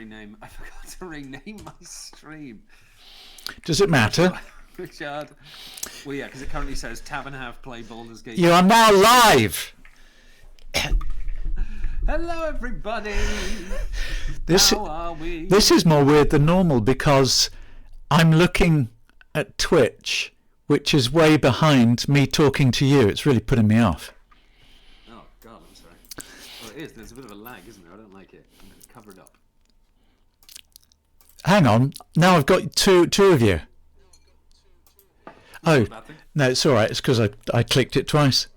I forgot to rename my stream. Does it matter? Richard. Well, yeah, because it currently says TAV and Have play Baldur's Gate. You are now live. Hello, everybody. How are we? This is more weird than normal because I'm looking at Twitch, which is way behind me talking to you. It's really putting me off. Oh, God, I'm sorry. Well, it is. There's a bit of a lag, isn't there? I don't like it. I'm going to cover it up. Hang on. Now I've got two of you. Oh, no, it's all right. It's because I clicked it twice.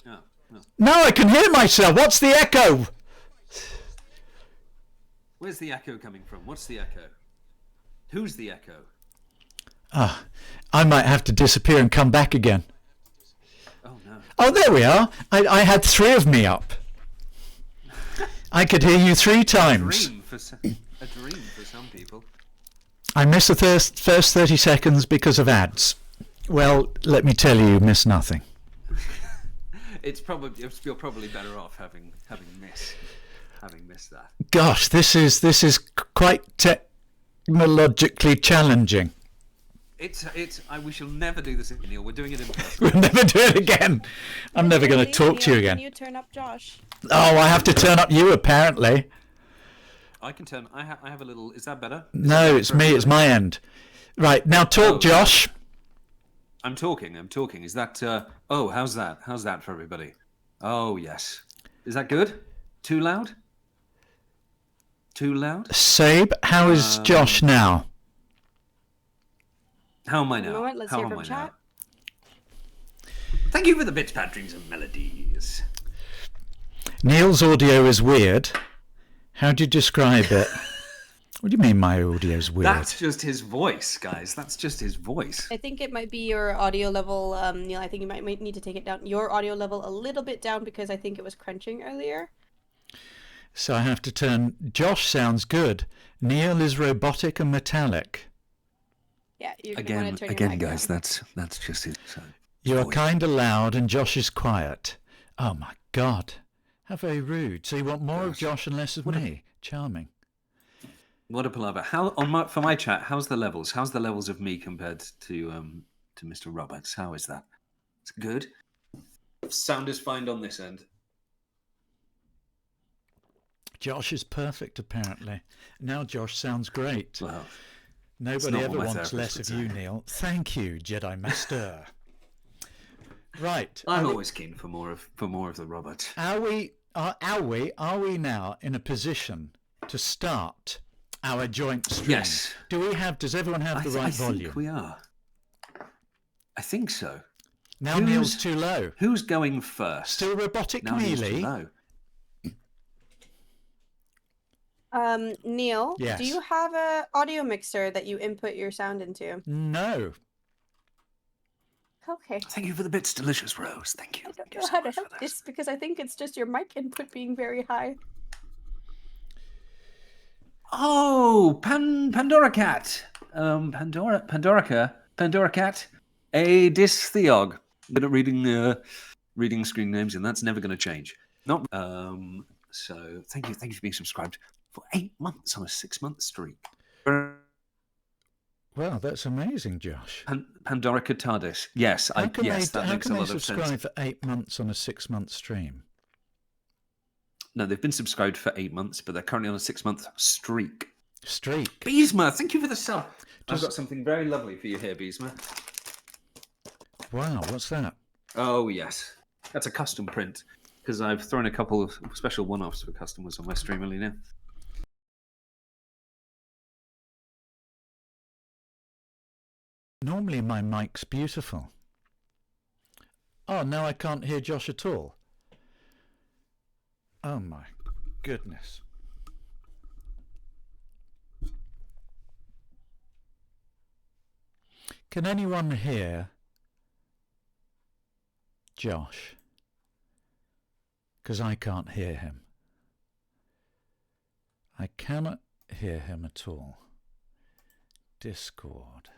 Oh, oh. Now I can hear myself. What's the echo? Where's the echo coming from? What's the echo? Who's the echo? Ah, I might have to disappear and come back again. Oh, no. Oh, there we are. I had three of me up. I could hear you 3 times. A dream for some people. I miss the first 30 seconds because of ads. Well, let me tell you, you miss nothing. You're probably better off having missed that. Gosh, this is quite technologically challenging. We shall never do this again, Neil. We're doing it in person. We'll never do it again. I'm never going to talk to you again. Can you turn up Josh? Oh, I have to turn up you apparently. I can turn. I have a little. Is that better? No, it's me. It's my end. Right now, talk, Josh. I'm talking. Is that? Oh, how's that? How's that for everybody? Oh yes. Is that good? Too loud? Too loud? Sabe, how is Josh now? How am I now? Let's hear from chat. Thank you for the bits, patterns, and melodies. Neil's audio is weird. How do you describe it? What do you mean my audio's weird? That's just his voice, guys. That's just his voice. I think it might be your audio level, Neil. I think you might need to take it down. Your audio level a little bit down because I think it was crunching earlier. So I have to turn... Josh sounds good. Neil is robotic and metallic. Yeah, you're going to want to turn your mic guys, down. that's just his You're voice. kind of loud and Josh is quiet. Oh my God. How very rude. So you want more of Josh and less of me? Charming. What a palaver. For my chat, how's the levels? How's the levels of me compared to Mr. Roberts? How is that? It's good. Sound is fine on this end. Josh is perfect, apparently. Now Josh sounds great. Well, nobody ever wants less of you, Neil. Thank you, Jedi Master. Right. I'm always keen for more of the Robert. Are we now in a position to start our joint stream? Yes. Does everyone have the right volume? I think we are. I think so. Now Neil's too low. Who's going first? Still robotic now melee? Neil's too low. Neil, yes. Do you have an audio mixer that you input your sound into? No. Okay. Thank you for the bits, delicious Rose. Thank you. I don't know how to help this because I think it's just your mic input being very high. Oh, Pandora Cat. Pandora Cat. A dystheog. Good at reading screen names, and that's never going to change. Not. So thank you for being subscribed for 8 months on a 6-month streak. Well, that's amazing, Josh. Pandora TARDIS. Yes, that makes a lot of sense. Subscribe for 8 months on a 6-month stream? No, they've been subscribed for 8 months, but they're currently on a 6-month streak. Streak. Beesma, thank you for the sub. I've got something very lovely for you here, Beesma. Wow, what's that? Oh, yes. That's a custom print, because I've thrown a couple of special one-offs for customers on my Streamily now. Normally my mic's beautiful. Oh, now I can't hear Josh at all. Oh my goodness. Can anyone hear Josh? Because I can't hear him. I cannot hear him at all. Discord.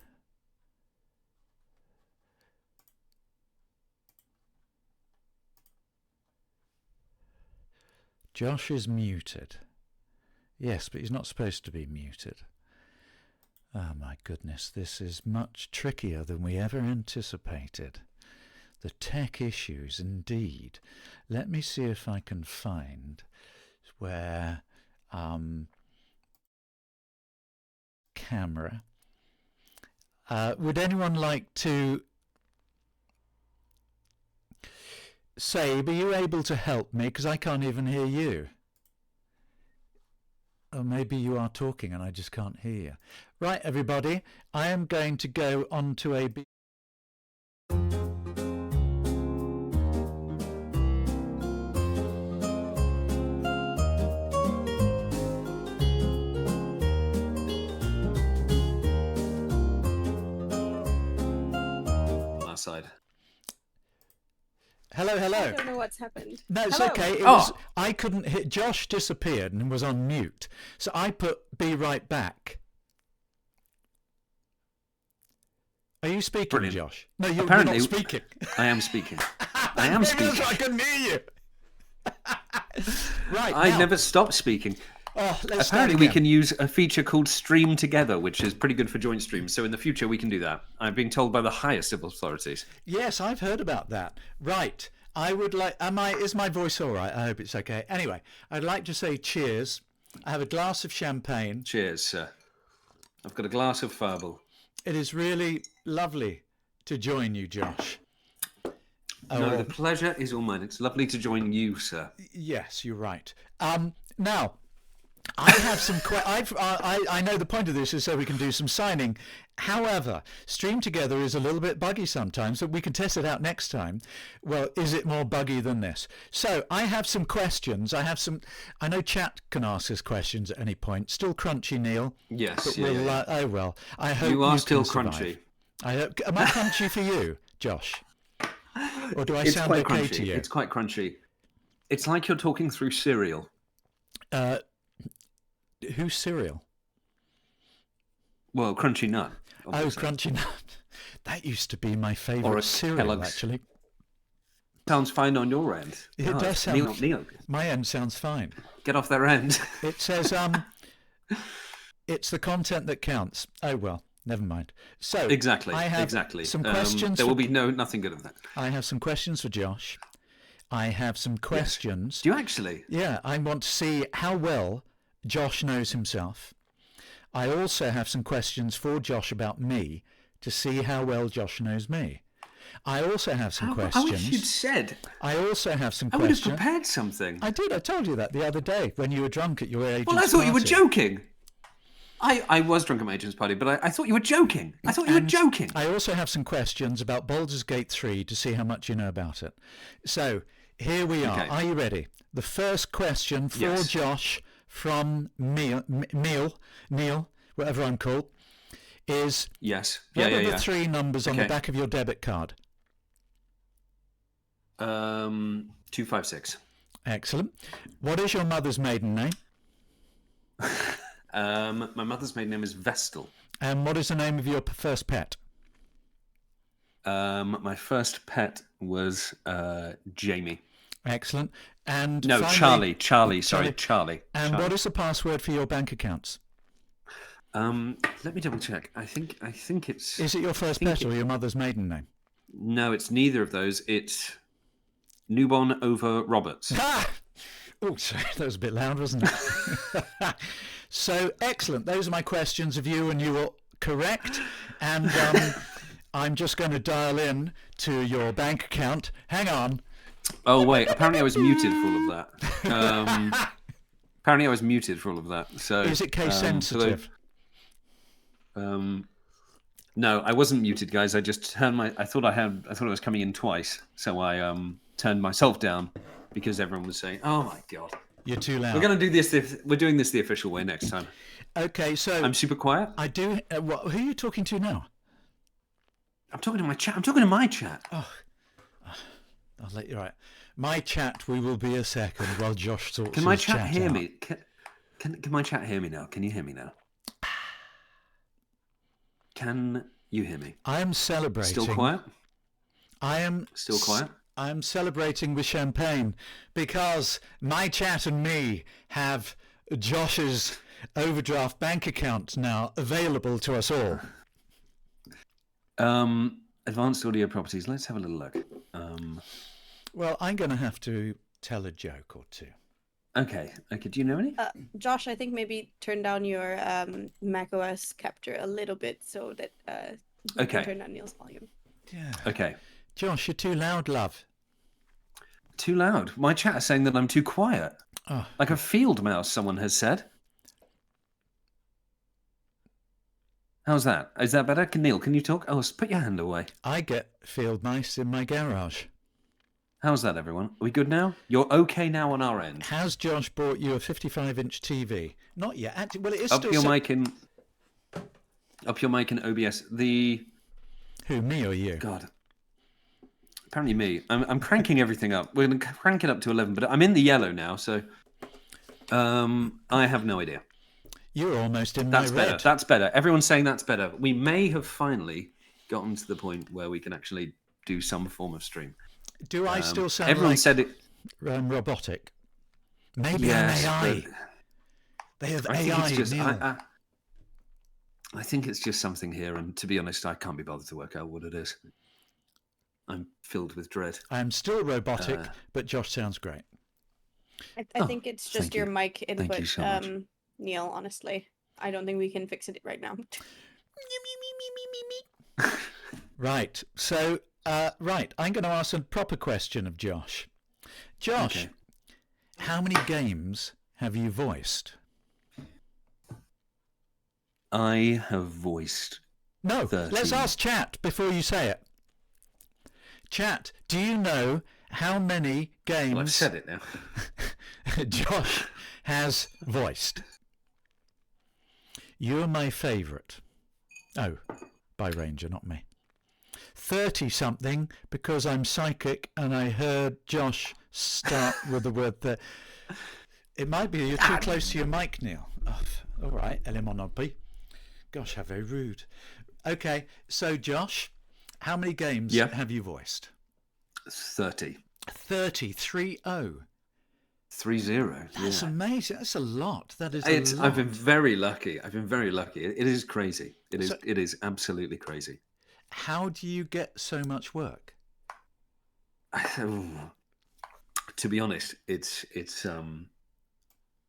Josh is muted. Yes, but he's not supposed to be muted. Oh my goodness, this is much trickier than we ever anticipated. The tech issues, indeed. Let me see if I can find where camera. Would anyone like to... Sabe, are you able to help me? Because I can't even hear you. Or maybe you are talking and I just can't hear you. Right, everybody, I am going to go on to a... Side. Hello, hello. I don't know what's happened. No, it's Hello. okay. It was, I couldn't hit... Josh disappeared and was on mute. So I put be right back. Are you speaking, Brilliant. Josh? No, you're Apparently, not speaking. I am speaking. I am speaking. I couldn't hear you. Right, I now. never stopped speaking. Oh, let's Apparently, start we again. can use a feature called Stream Together, which is pretty good for joint streams. So in the future, we can do that. I'm being told by the highest civil authorities. Yes, I've heard about that. Right. I would like... Is my voice all right? I hope it's okay. Anyway, I'd like to say cheers. I have a glass of champagne. Cheers, sir. I've got a glass of Fireball. It is really lovely to join you, Josh. No, the pleasure is all mine. It's lovely to join you, sir. Yes, you're right. Now, I have some... I know the point of this is so we can do some signing. However, Stream Together is a little bit buggy sometimes, so we can test it out next time. Well, is it more buggy than this? So, I have some questions. I know chat can ask us questions at any point. Still crunchy, Neil. Yes, But yeah. oh, well. I hope You are can still survive. crunchy. Am I crunchy for you, Josh? Or do I It's sound quite okay crunchy. to you? It's quite crunchy. It's like you're talking through cereal. Who's cereal? Well, Crunchy Nut. Oh, obviously. Crunchy Nut. That used to be my Or favourite a cereal, Kellogg's. actually. Sounds fine on your end. It God, does sound... Neil, My end sounds fine. get off their end. It says, it's the content that counts. Oh, well, never mind. So, Exactly. I have exactly. some questions. There will be nothing good of that. I have some questions for Josh. I have some questions. Do you actually? Yeah, I want to see how well Josh knows himself. I also have some questions for Josh about me to see how well Josh knows me. I also have some I questions. wish you'd said. I also have some I would have questions. prepared something. I did. I told you that the other day when you were drunk at your agent's Well, I thought you were party. joking. I was drunk at my agent's party, but I thought you were joking. I thought you were And joking. I also have some questions about Baldur's Gate 3 to see how much you know about it. So, here we are. Okay. Are you ready? The first question for Yes. Josh from Neil, whatever I'm called, is Yes. what are Yeah. the three numbers on the Okay. back of your debit card? 256. Excellent. What is your mother's maiden name? My mother's maiden name is Vestal. And what is the name of your first pet? My first pet was Jamie. Excellent. And No, finally, Charlie. Sorry, Charlie. And Charlie. what is the password for your bank accounts? Let me double check. I think it's. Is it your first pet or your mother's maiden name? No, it's neither of those. It's Newborn over Roberts. Ah! Oh, sorry, that was a bit loud, wasn't it? So, excellent. Those are my questions of you, and you were correct. And I'm just going to dial in to your bank account. Hang on. Oh wait, apparently I was muted for all of that. So Is it case sensitive? No, I wasn't muted, guys. I just turned I thought it was coming in twice, so I turned myself down because everyone was saying, "Oh my god, You're too loud. we're gonna do this. We're doing this the official way next time." Okay, so I'm super quiet. I do. Who are you talking to now? I'm talking to my chat. I'm talking to my chat. I'll let you. Right, my chat. We will be a second while Josh sorts. Can my his chat hear out. me? Can my chat hear me now? Can you hear me now? Can you hear me? I am celebrating. Still quiet? I am Still quiet? I'm celebrating with champagne because my chat and me have Josh's overdraft bank account now available to us all? Advanced audio properties. Let's have a little look. Well, I'm going to have to tell a joke or two. Okay. Do you know any? Josh, I think maybe turn down your macOS capture a little bit so that you Okay. can turn down Neil's volume. Yeah. Okay. Josh, you're too loud, love. Too loud. My chat is saying that I'm too quiet. Oh. Like a field mouse, someone has said. How's that? Is that better? Neil, can you talk? Oh, put your hand away. I get field mice in my garage. How's that, everyone? Are we good now? You're okay now on our end. Has Josh bought you a 55-inch TV? Not yet. Actually, well, it is Up still... your mic in OBS. Who, me or you? God. Apparently me. I'm cranking everything up. We're going to crank it up to 11, but I'm in the yellow now, so I have no idea. You're almost in That's my better. red. That's better. Everyone's saying that's better. We may have finally gotten to the point where we can actually do some form of stream. Do I still sound everyone like said it. Robotic? Maybe Yes, I'm AI. but They have I think AI, it's just. Neil. I think it's just something here, and to be honest, I can't be bothered to work out what it is. I'm filled with dread. I'm still robotic, but Josh sounds great. I think it's just thank your you. mic input, Thank you so much. Neil, honestly. I don't think we can fix it right now. Right. So, right. I'm going to ask a proper question of Josh. Josh, Okay. how many games have you voiced? I have voiced. No, 13. let's ask chat before you say it. Chat, do you know how many games Well, I've said it now. Josh has voiced? You're my favourite. Oh, by Ranger, not me. 30-something, because I'm psychic and I heard Josh start with the word that. It might be you're too close to your mic, Neil. Oh, all right, Elemonopi. Gosh, how very rude. Okay, so Josh, how many games have you voiced? 30. 30, 3-0. 3-0. That's yeah. amazing. That's a lot. That is It's. a lot. I've been very lucky. It is crazy. It is. So- It is absolutely crazy. How do you get so much work? To be honest, it's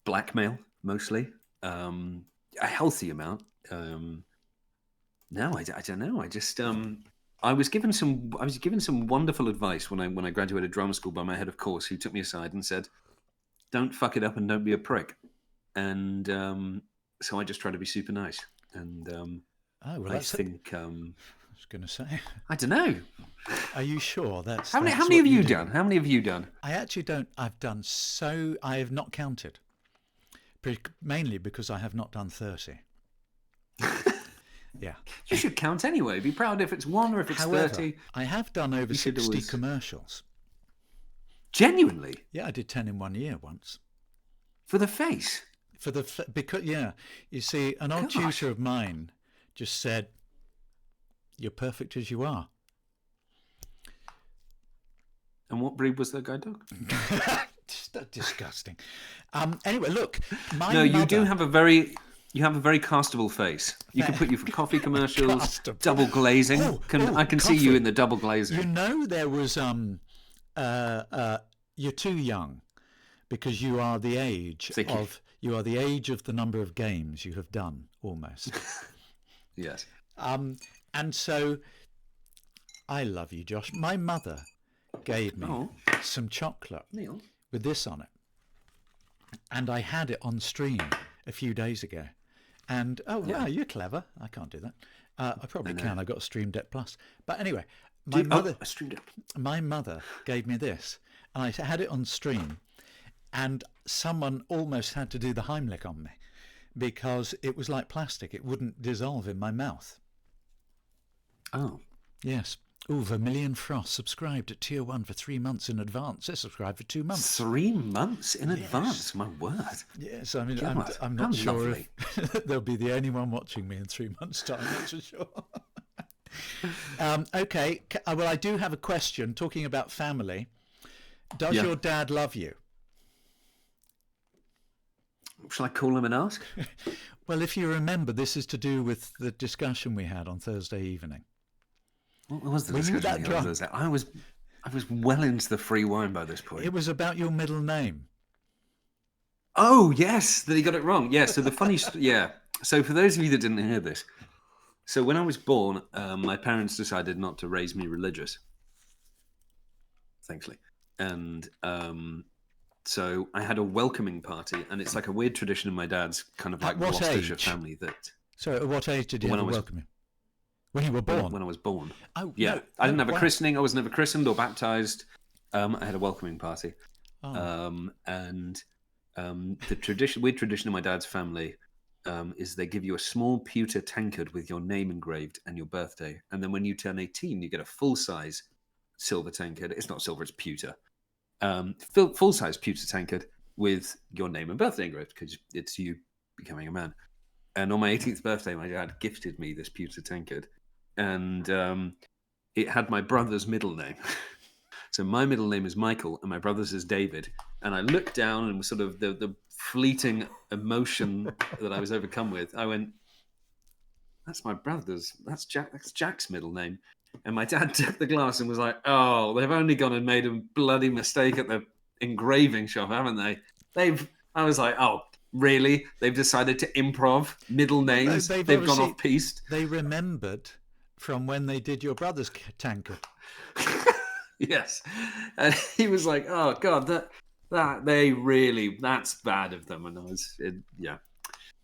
blackmail mostly. A healthy amount. No, I don't know. I just I was given some wonderful advice when I graduated drama school by my head of course, who took me aside and said, "Don't fuck it up and don't be a prick." And so I just try to be super nice. And Oh, well, I that's think I was going to say. I don't know. Are you sure that's How many that's have what you do? done? How many have you done? I actually don't. I've done so. I have not counted. Mainly because I have not done 30. Yeah. You should count anyway. Be proud if it's 1 or if it's However, 30. I have done over You should 60 always- commercials. Genuinely, Yeah, I did 10 in 1 year once. for the face. For the because you see, an old Gosh. tutor of mine just said, "You're perfect as you are." And what breed was that guide dog? Just disgusting. Anyway, look, my No, you mother, do have a very castable face. You can put you for coffee commercials, Castable. double glazing. I can see you coffee. in the double glazing. You know, there was you're too young because you are the age Thank you. of you are the age of the number of games you have done almost. Yes. And so I love you, Josh. My mother gave me Oh. some chocolate Neil. with this on it, and I had it on stream a few days ago. And wow, you're clever. I can't do that. I probably can. I got a Stream Deck Plus. But anyway, my mother. I streamed it. My mother gave me this, and I had it on stream, and someone almost had to do the Heimlich on me because it was like plastic. It wouldn't dissolve in my mouth. Oh. Yes. Ooh, Vermilion Frost subscribed at Tier 1 for 3 months in advance. They subscribed for 2 months. 3 months in advance. My word. Yes, I mean, God, I'm how not sure lovely. if they'll be the only one watching me in 3 months' time, that's for sure. Okay, well, I do have a question talking about family. Does Yeah. your dad love you? Shall I call him and ask? Well, if you remember, this is to do with the discussion we had on Thursday evening. What was the Were you discussion that the other drunk? Thursday? I was well into the free wine by this point. It was about your middle name. Oh, yes, that he got it wrong. Yeah, so yeah. So for those of you that didn't hear this, so when I was born, my parents decided not to raise me religious, thankfully. And so I had a welcoming party, and it's like a weird tradition in my dad's kind of like At what Gloucestershire age? family that So at what age did you When have I a was- welcome? When you were born? when I was born. Oh, Yeah, no, I didn't have a wow. christening. I was never christened or baptized. I had a welcoming party. Oh. The weird tradition in my dad's family is they give you a small pewter tankard with your name engraved and your birthday, and then when you turn 18, you get a full-size silver tankard. It's not silver; it's pewter. Full-size pewter tankard with your name and birthday engraved because it's you becoming a man. And on my 18th birthday, my dad gifted me this pewter tankard, and it had my brother's middle name. So my middle name is Michael, and my brother's is David. And I looked down, and was sort of the fleeting emotion that I was overcome with, I went, "That's my brother's. That's Jack's middle name." And my dad took the glass and was like, "Oh, they've only gone and made a bloody mistake at the engraving shop, haven't they? I was like, "Oh, really? They've decided to improv middle names? they've They've gone obviously- off piste." They remembered from when they did your brother's tankard. Yes, and he was like, "Oh God, that's bad of them." And yeah,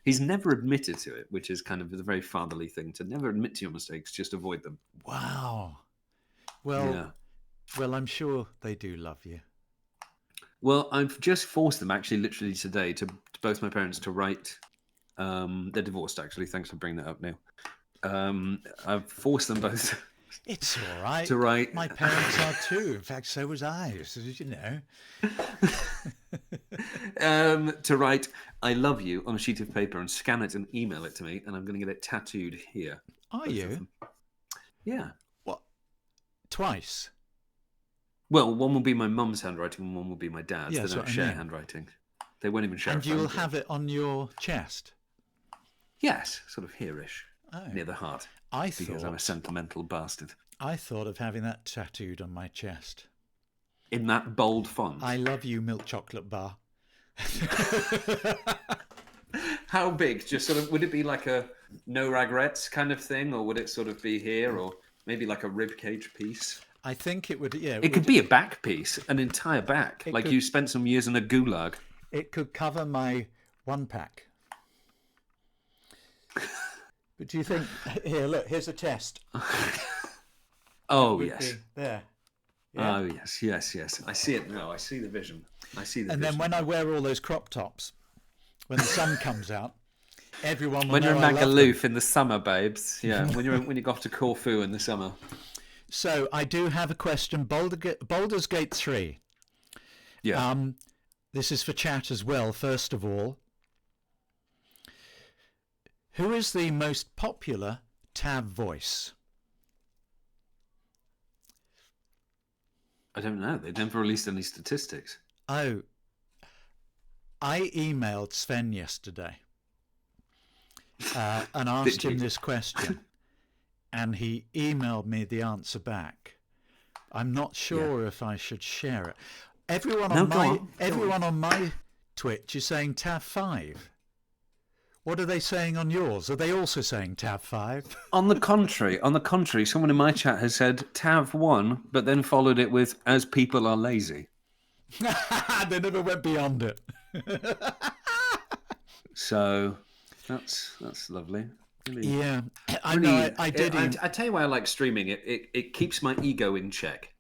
he's never admitted to it, which is kind of a very fatherly thing to never admit to your mistakes, just avoid them. Wow. Well, Yeah. well, I'm sure they do love you. Well, I've just forced them, actually, literally today, to both my parents to write. They're divorced, actually. Thanks for bringing that up, Neil. I've forced them both It's all right. to write. My parents are too. In fact, so was I. So, you know. To write "I love you" on a sheet of paper and scan it and email it to me, and I'm going to get it tattooed here. Are Both of you? them. Yeah. What? Twice? Well, one will be my mum's handwriting, and one will be my dad's. Yeah, They that's don't what I share mean. handwriting. They won't even share. And a you will phone have book. it on your chest? Yes, sort of here-ish, Oh. near the heart, I because I'm a thought, sentimental bastard. I thought of having that tattooed on my chest. In that bold font. I love you, milk chocolate bar. How big? Just sort of, would it be like a no regrets kind of thing, or would it sort of be here, or maybe like a rib cage piece? I think it would, yeah. It could be a back piece, an entire back, It like could- you spent some years in a gulag. It could cover my one pack. But do you think... Here, look, here's a test. Oh, Would yes. be there. Yeah. Oh, yes. I see it now. I see the vision. And vision. then when I wear all those crop tops, when the sun comes out, everyone will When know you're in I love them. Magaluf in the summer, babes. Yeah, when you go off to Corfu in the summer. So I do have a question. Baldur's Gate 3. Yeah. This is for chat as well, first of all. Who is the most popular TAV voice? I don't know. They've never released any statistics. Oh, I emailed Sven yesterday and asked Did him you? this question, and he emailed me the answer back. I'm not sure if I should share it. Everyone No, on go my on, go everyone on my Twitch is saying TAV5. What are they saying on yours? Are they also saying TAV5? On the contrary, someone in my chat has said TAV1, but then followed it with "as people are lazy." They never went beyond it. So that's lovely. Really, Yeah, I know. I did. I tell you why I like streaming. It keeps my ego in check.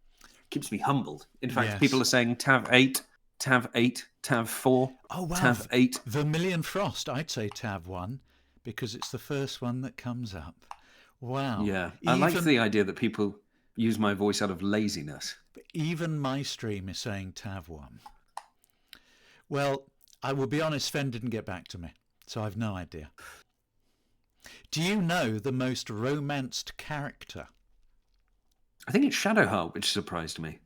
Keeps me humbled. In fact, Yes. people are saying TAV8, TAV8, TAV4, Oh wow, TAV8. Vermilion Frost. I'd say TAV1 because it's the first one that comes up. Wow. Yeah, I like Even- the idea that people use my voice out of laziness. Even my stream is saying TAV1. Well, I will be honest, Sven didn't get back to me, so I've no idea. Do you know the most romanced character? I think it's Shadowheart, which surprised me.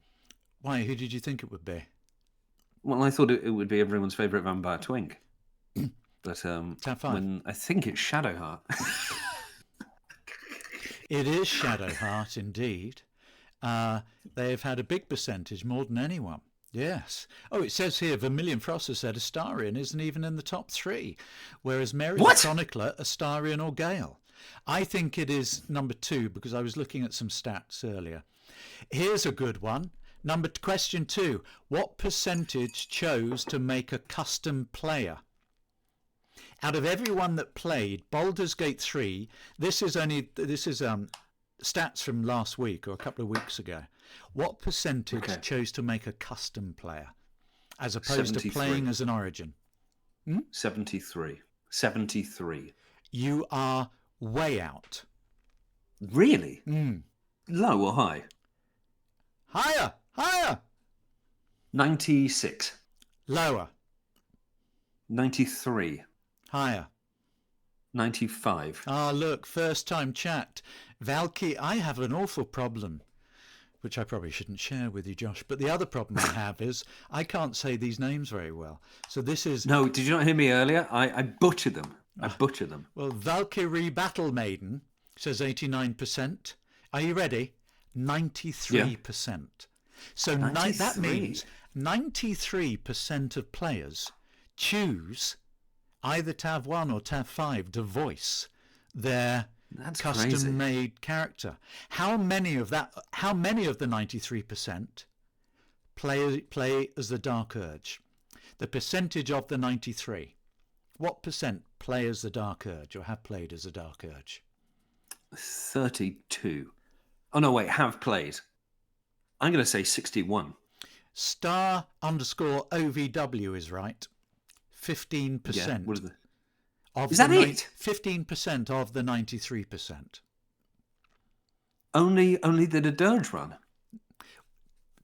Why, who did you think it would be? Well, I thought it would be everyone's favourite vampire twink. but TAV5. when I think it's Shadowheart. It is Shadowheart, indeed. They've had a big percentage, more than anyone. Yes. Oh, it says here Vermilion Frost has said Astarion isn't even in the top 3, whereas Mary the Chronicler, Astarion or Gale. I think it is number 2 because I was looking at some stats earlier. Here's a good one. Question 2. What percentage chose to make a custom player? Out of everyone that played Baldur's Gate 3, this is stats from last week or a couple of weeks ago. What percentage chose to make a custom player as opposed 73. to playing as an origin? 73. 73. You are way out. Really? Low or high? Higher. 96. Lower. 93. Higher. 95. Ah, look, first time chat. Valky, I have an awful problem, which I probably shouldn't share with you, Josh. But the other problem I have is I can't say these names very well. So this is... No, did you not hear me earlier? I butchered them. Well, Valkyrie Battle Maiden says 89%. Are you ready? 93%. So that means 93% of players choose either TAV1 or TAV5 to voice their custom-made character. How many of the 93% play as the Dark Urge? The percentage of the 93. What percent play as the Dark Urge or have played as the Dark Urge? 32. Oh, no, wait, have played. I'm going to say 61. *_OVW is right. 15%. Yeah, what is it? Of is that it? 15% of the 93%. Only did a dirge run?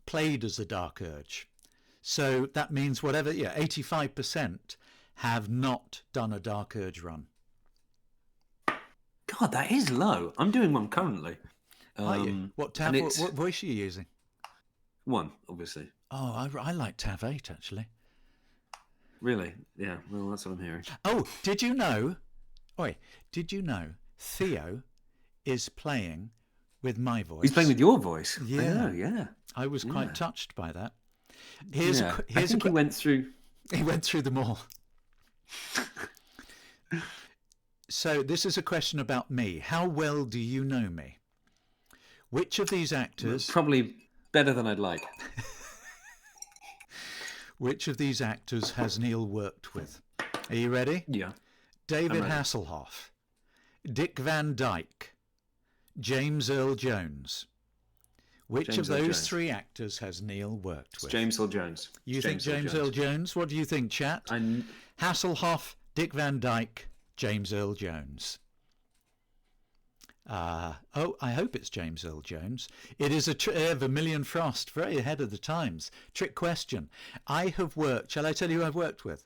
Played as the Dark Urge. So that means 85% have not done a Dark Urge run. God, that is low. I'm doing one currently. Are you? What voice are you using? 1, obviously. Oh, I like TAV8 actually. Really? Yeah, well, that's what I'm hearing. Oh, did you know Theo is playing with my voice? He's playing with your voice? Yeah. I know, yeah. I was quite touched by that. I think he went through... He went through them all. So this is a question about me. How well do you know me? Which of these actors... Probably better than I'd like. Which of these actors has Neil worked with? Are you ready? Yeah. David Hasselhoff, Dick Van Dyke, James Earl Jones. Which of those 3 actors has Neil worked with? James Earl Jones. You think James Earl Jones? What do you think, chat? Hasselhoff, Dick Van Dyke, James Earl Jones. I hope it's James Earl Jones. It is a Vermilion Frost, very ahead of the times. Trick question. I have worked, shall I tell you who I've worked with?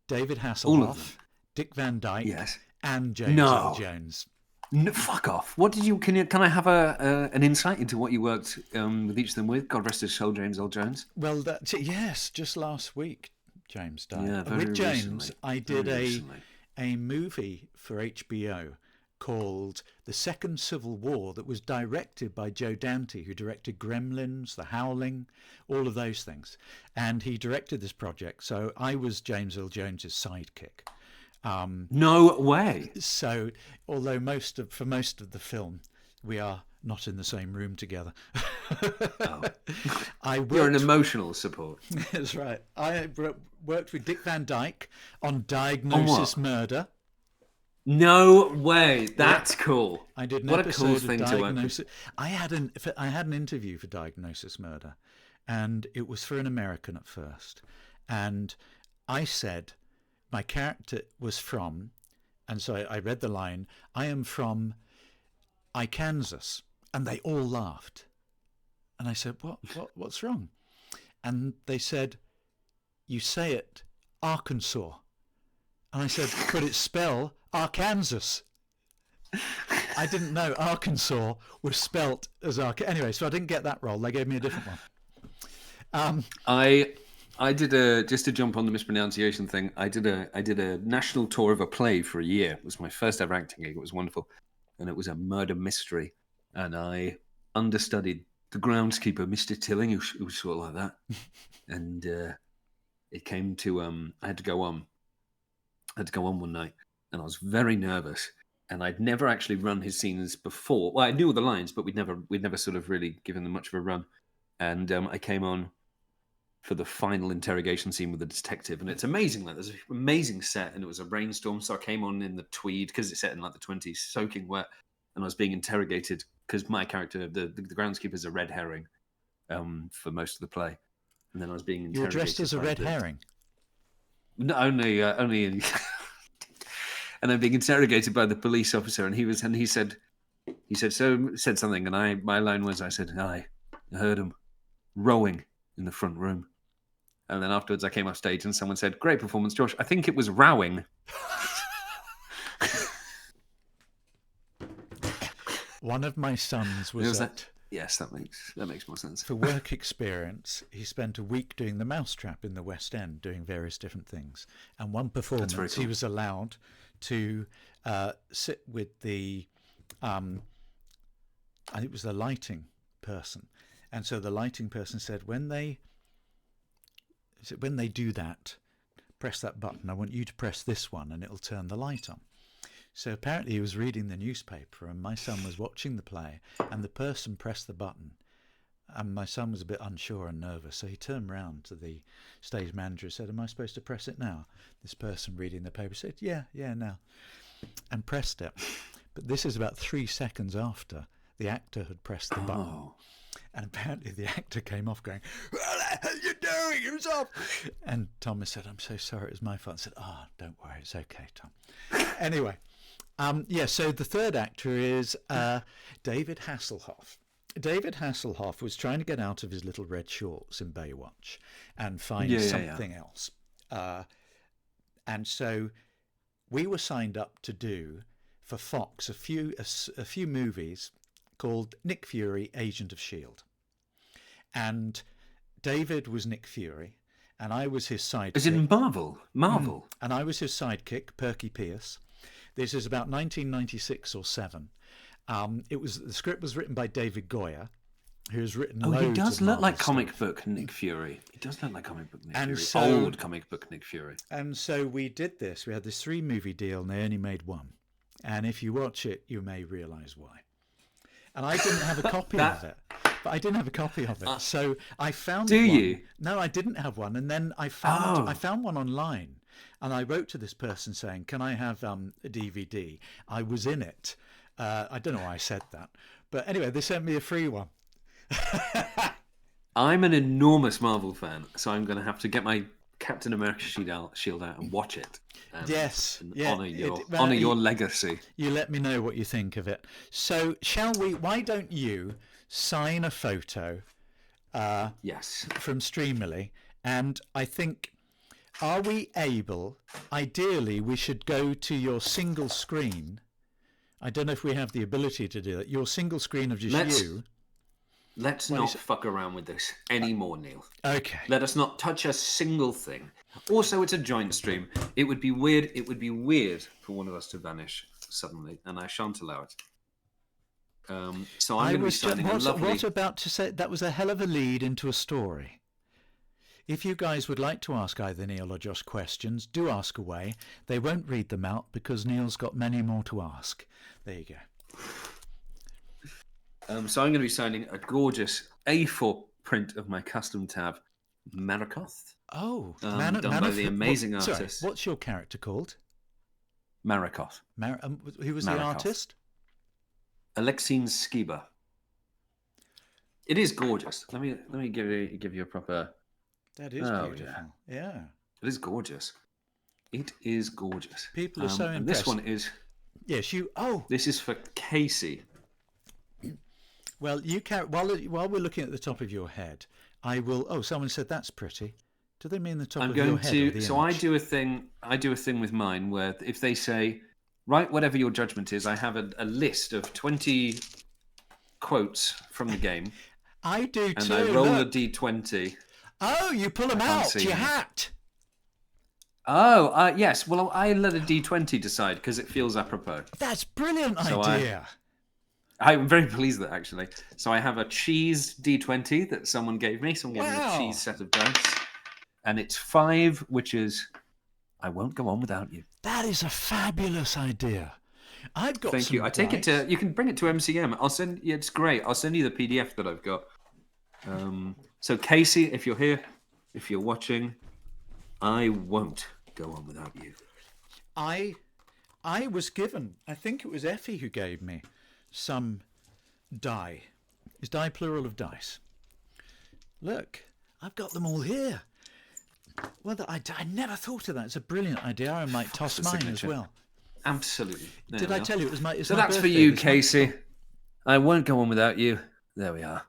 David Hasselhoff, Dick Van Dyke, and James Earl Jones. No, fuck off. What did you? Can I have an insight into what you worked with each of them with? God rest his soul, James Earl Jones. Well, yes, just last week, James died. Yeah, with James, recently. I did a movie for HBO called The Second Civil War that was directed by Joe Dante, who directed Gremlins, The Howling, all of those things. And he directed this project, so I was James Earl Jones's sidekick. No way. So, although for most of the film, we are not in the same room together. You're an emotional support. That's right. I worked with Dick Van Dyke on Diagnosis Murder. No way. That's cool. I did an what episode a cool thing of Diagnosis. to work with. I had an interview for Diagnosis Murder, and it was for an American at first. And I said my character was from, and so I read the line, I am from Kansas. And they all laughed. And I said, what's wrong? And they said, you say it, Arkansas. And I said, could it spell Arkansas? I didn't know Arkansas was spelt as Anyway, so I didn't get that role. They gave me a different one. I did just to jump on the mispronunciation thing. I did a national tour of a play for a year. It was my first ever acting gig. It was wonderful, and it was a murder mystery. And I understudied the groundskeeper, Mr. Tilling, who was sort of like that. And it came to I had to go on. I had to go on one night, and I was very nervous. And I'd never actually run his scenes before. Well, I knew all the lines, but we'd never sort of really given them much of a run. And I came on for the final interrogation scene with the detective, and it's amazing. Like, there's an amazing set, and it was a rainstorm, so I came on in the tweed because it's set in like the 20s, soaking wet, and I was being interrogated because my character, the groundskeeper, is a red herring for most of the play, and then I was being interrogated. You were dressed as a red herring. No, only, and I'm being interrogated by the police officer, and he said something, and my line was, I said, I heard him rowing in the front room. And then afterwards I came off stage and someone said, great performance, Josh. I think it was rowing. One of my sons was at... Yes, that makes more sense. For work experience, he spent a week doing the Mousetrap in the West End, doing various different things. And one performance, cool. He was allowed to sit with the... I think it was the lighting person. And so the lighting person said, when they do that, press that button. I want you to press this one and it'll turn the light on. So apparently he was reading the newspaper and my son was watching the play and the person pressed the button. And my son was a bit unsure and nervous. So he turned round to the stage manager and said, am I supposed to press it now? This person reading the paper said, yeah, now. And pressed it. But this is about 3 seconds after the actor had pressed the button. And apparently the actor came off going, what the hell are you doing? It was off. And Thomas said, I'm so sorry, it was my fault. I said, don't worry, it's okay, Tom. Anyway, so the third actor is David Hasselhoff. David Hasselhoff was trying to get out of his little red shorts in Baywatch and find something else. And so we were signed up to do, for Fox, a few movies called Nick Fury, Agent of S.H.I.E.L.D. And David was Nick Fury, and I was his sidekick. As in Marvel? And I was his sidekick, Perky Pierce. This is about 1996 or 7. The script was written by David Goyer, who's written loads he does of look like stuff. comic book Nick Fury. He does look like comic book Nick Fury. So, old comic book Nick Fury. And so we did this. We had this 3-movie deal, and they only made 1. And if you watch it, you may realise why. And I didn't have a copy of it. But I didn't have a copy of it. So I found one. You? No, I didn't have one. And then I found one online. And I wrote to this person saying, can I have a DVD? I was in it. I don't know why I said that. But anyway, they sent me a free one. I'm an enormous Marvel fan, so I'm going to have to get my Captain America shield out and watch it. And honour your legacy. You let me know what you think of it. So why don't you sign a photo yes, from Streamily? And I think, are we able, ideally we should go to your single screen. I don't know if we have the ability to do that. Your single screen of just you. Let's not fuck around with this anymore, Neil. Okay. Let us not touch a single thing. Also, it's a joint stream. It would be weird. It would be weird for one of us to vanish suddenly, and I shan't allow it. So I'm going to be signing a lovely... What about to say? That was a hell of a lead into a story. If you guys would like to ask either Neil or Josh questions, do ask away. They won't read them out because Neil's got many more to ask. There you go. So I'm going to be signing a gorgeous A4 print of my custom TAV, Marakoth. Oh, done by the amazing artist. Sorry, what's your character called? Marakoth. Who was the artist? Alexine Skiba. It is gorgeous. Let me give you a proper. That is beautiful. Yeah. It is gorgeous. It is gorgeous. People are so impressed. And this one is. Yes, you. Oh. This is for Casey. Well, you can. While we're looking at the top of your head, I will. Oh, someone said that's pretty. Do they mean the top of your head? So I do a thing. I do a thing with mine where if they say, write whatever your judgment is, I have a list of 20 quotes from the game. I do too. And I roll a d20. Oh, you pull them can't out. see Your them. hat. Oh, yes. Well, I let a D20 decide because it feels apropos. That's brilliant So idea. I'm very pleased that actually. So I have a cheese D20 that someone gave me. Someone gave me a Wow. cheese set of dice. And it's 5, which is I won't go on without you. That is a fabulous idea. I've got Thank some you. I take it dice. to. You can bring it to MCM. I'll send. Yeah, it's great. I'll send you the PDF that I've got. So Casey, if you're here, if you're watching, I won't go on without you. I was given, I think it was Effie who gave me some die. Is die plural of dice? Look, I've got them all here. Well, I never thought of that. It's a brilliant idea. I might toss the mine signature. as well. Absolutely. There Did we I are. tell you it was my? It's So my that's for birthday you, this month. Casey. I won't go on without you. There we are.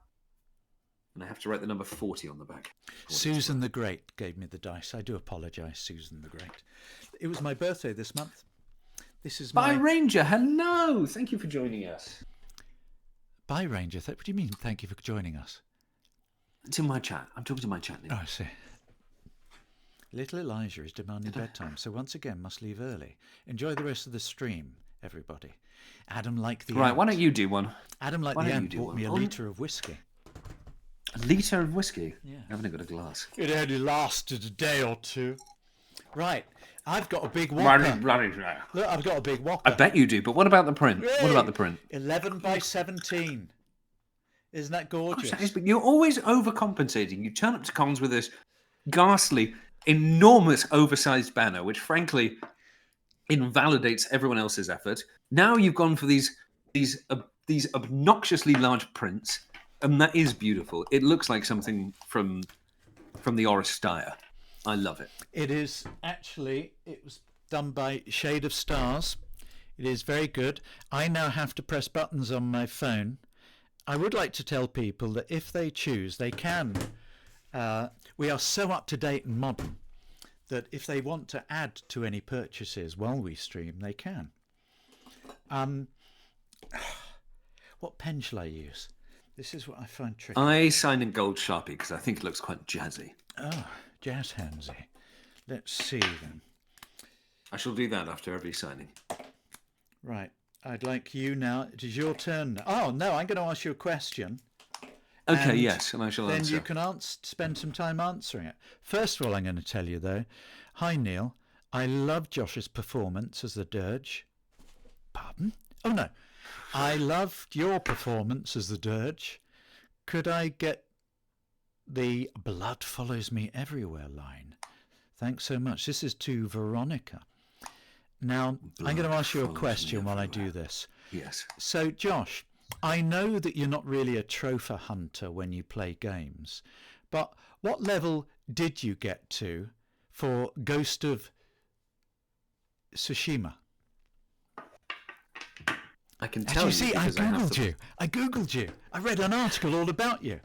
And I have to write the number 40 on the back. Susan the Great gave me the dice. I do apologise, Susan the Great. It was my birthday this month. This is Bye, my Ranger. Hello. Thank you for joining us. Bye, Ranger. What do you mean? Thank you for joining us. It's in my chat. I'm talking to my chat now. Oh, I see. Little Elijah is demanding bedtime, so once again must leave early. Enjoy the rest of the stream, everybody. Adam like the Right, ant. why don't you do one? Adam like why the don't you ant do bought one? me a On- litre of whiskey. A litre of whiskey? Yeah. I haven't got a glass. It only lasted a day or two. Right, I've got a big whopper. Look, I've got a big whopper. I bet you do, but what about the print? What about the print? 11 by 17. Isn't that gorgeous? Gosh, but you're always overcompensating. You turn up to cons with this ghastly, enormous, oversized banner, which frankly invalidates everyone else's effort. Now you've gone for these obnoxiously large prints, and that is beautiful. It looks like something from the Oristire. I love it. It is actually, it was done by Shade of Stars. It is very good. I now have to press buttons on my phone. I would like to tell people that if they choose, they can. We are so up to date and modern that if they want to add to any purchases while we stream, they can. What pen shall I use? This is what I find tricky. I sign in gold Sharpie because I think it looks quite jazzy. Oh, jazz handsy. Let's see then. I shall do that after every signing. Right. I'd like you now. It is your turn. Oh, no, I'm going to ask you a question. Okay, And yes, and I shall then answer. you can spend some time answering it. First of all, I'm going to tell you, though. Hi, Neil. I love Josh's performance as the Dirge. Pardon? Oh, no. I loved your performance as the Dirge. Could I get the blood follows me everywhere line? Thanks so much. This is to Veronica. Now, I'm going to ask you a follows me question while I everywhere. do this. Yes. So, Josh, I know that you're not really a trophy hunter when you play games, but what level did you get to for Ghost of Tsushima? I can As tell you see, I because have googled the- you. I googled you. I read an article all about you.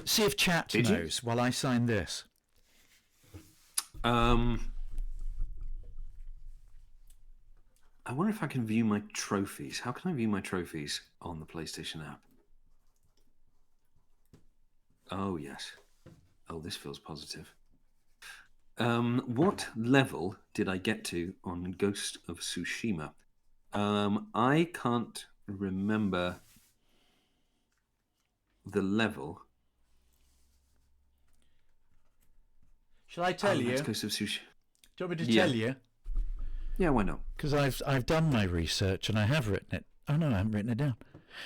See if chat Did you? knows while I sign this. I wonder if I can view my trophies. How can I view my trophies on the PlayStation app? Oh, yes. Oh, this feels positive. What level did I get to on Ghost of Tsushima? I can't remember the level. Shall I tell you? That's Do Ghost of Tsushima. you want me to Yeah. tell you? Yeah, why not? Because I've done my research and I have written it. Oh no, I haven't written it down.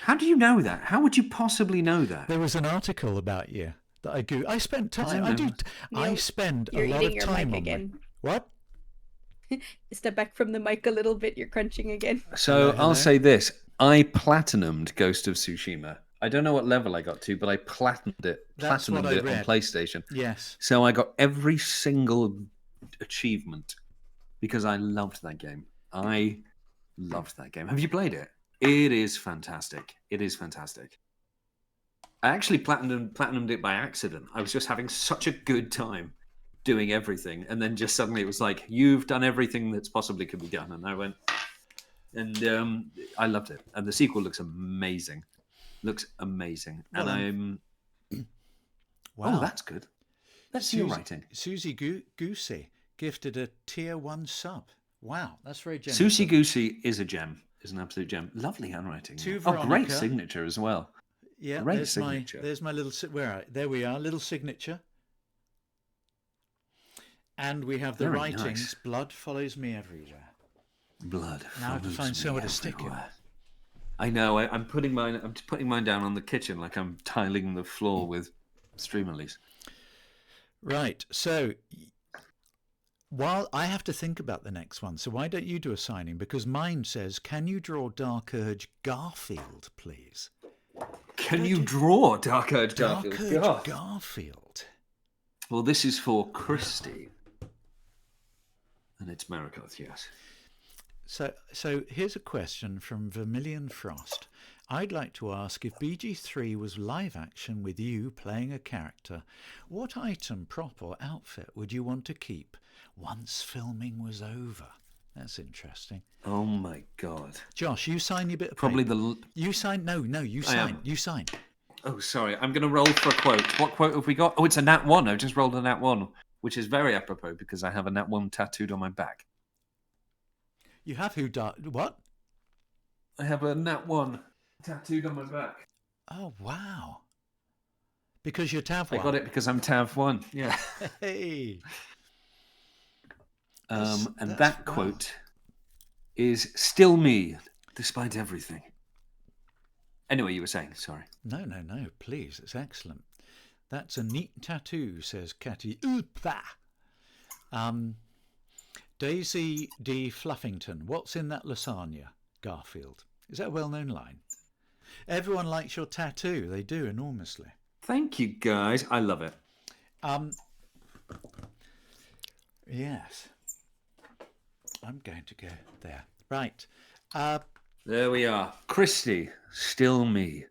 How do you know that? How would you possibly know that? There was an article about you that I spent time. I do. I Neil, spend a You're lot eating of your time mic on again. What? Step back from the mic a little bit. You're crunching again. So Hello, I'll hello. say this. I platinumed Ghost of Tsushima. I don't know what level I got to, but I platinumed it. That's what Platinumed I it on read. PlayStation. Yes. So I got every single achievement because I loved that game. I loved that game. Have you played it? It is fantastic. It is fantastic. I actually platinumed it by accident. I was just having such a good time doing everything, and then just suddenly it was like, you've done everything that's possibly could be done. And I went, and I loved it. And the sequel looks amazing. Looks amazing. Well, and I'm Wow. oh, that's good. Let's see your writing. Susie Goosey gifted a tier 1 sub. Wow, that's very generous. Susie Goosey is a gem. Is an absolute gem. Lovely handwriting. To Oh, great Veronica. signature as well. Yeah, great signature. There's my little... There we are, little signature. And we have the Very writings. nice. Blood follows me everywhere. Blood. Now I have to follows find me somewhere to stick it. everywhere. I know. I'm putting mine down on the kitchen like I'm tiling the floor with Streamily. Right. So while I have to think about the next one, so why don't you do a signing? Because mine says, "Can you draw Dark Urge Garfield, please?" Can you draw Dark Urge Dark Garfield? Urge God. Garfield. Well, this is for Christy. And it's Marigoth, yes. So here's a question from Vermilion Frost. I'd like to ask, if BG3 was live action with you playing a character, what item, prop or outfit would you want to keep once filming was over? That's interesting. Oh my God. Josh, you sign your bit of Probably paper. You sign? No, you sign. You sign. Oh, sorry. I'm going to roll for a quote. What quote have we got? Oh, it's a Nat 1. I've just rolled a Nat 1, which is very apropos because I have a Nat 1 tattooed on my back. You have what? I have a Nat 1 tattooed on my back. Oh, wow. Because you're TAV1. I got it because I'm TAV1. Yeah. Hey. And that quote is still me, despite everything. Anyway, you were saying, sorry. No, please. It's excellent. That's a neat tattoo, says Catty. Oopa. Daisy D. Fluffington. What's in that lasagna, Garfield? Is that a well-known line? Everyone likes your tattoo. They do enormously. Thank you, guys. I love it. Yes. I'm going to go there. Right. There we are. Christy, still me,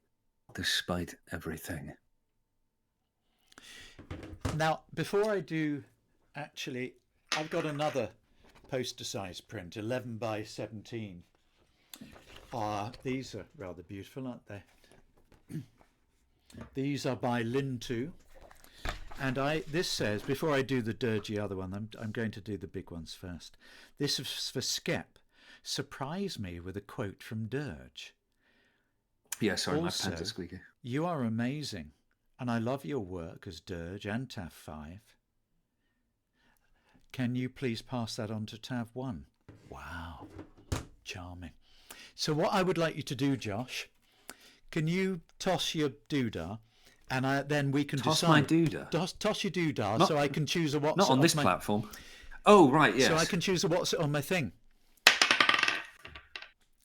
despite everything. Now, before I do, actually, I've got another poster size print, 11 by 17. These are rather beautiful, aren't they? These are by Lin 2. And this says, before I do the dirgy other one, I'm going to do the big ones first. This is for Skep. Surprise me with a quote from Dirge. Yeah, sorry, Also, my pants are squeaky. You are amazing, and I love your work as Dirge and TAV5. Can you please pass that on to TAV1? Wow, charming. So what I would like you to do, Josh, can you toss your doodah, and then we can toss decide. My doodah? Toss your doodah, so I can choose a what's not on this platform. Oh, right, yes. So I can choose a what's on my thing.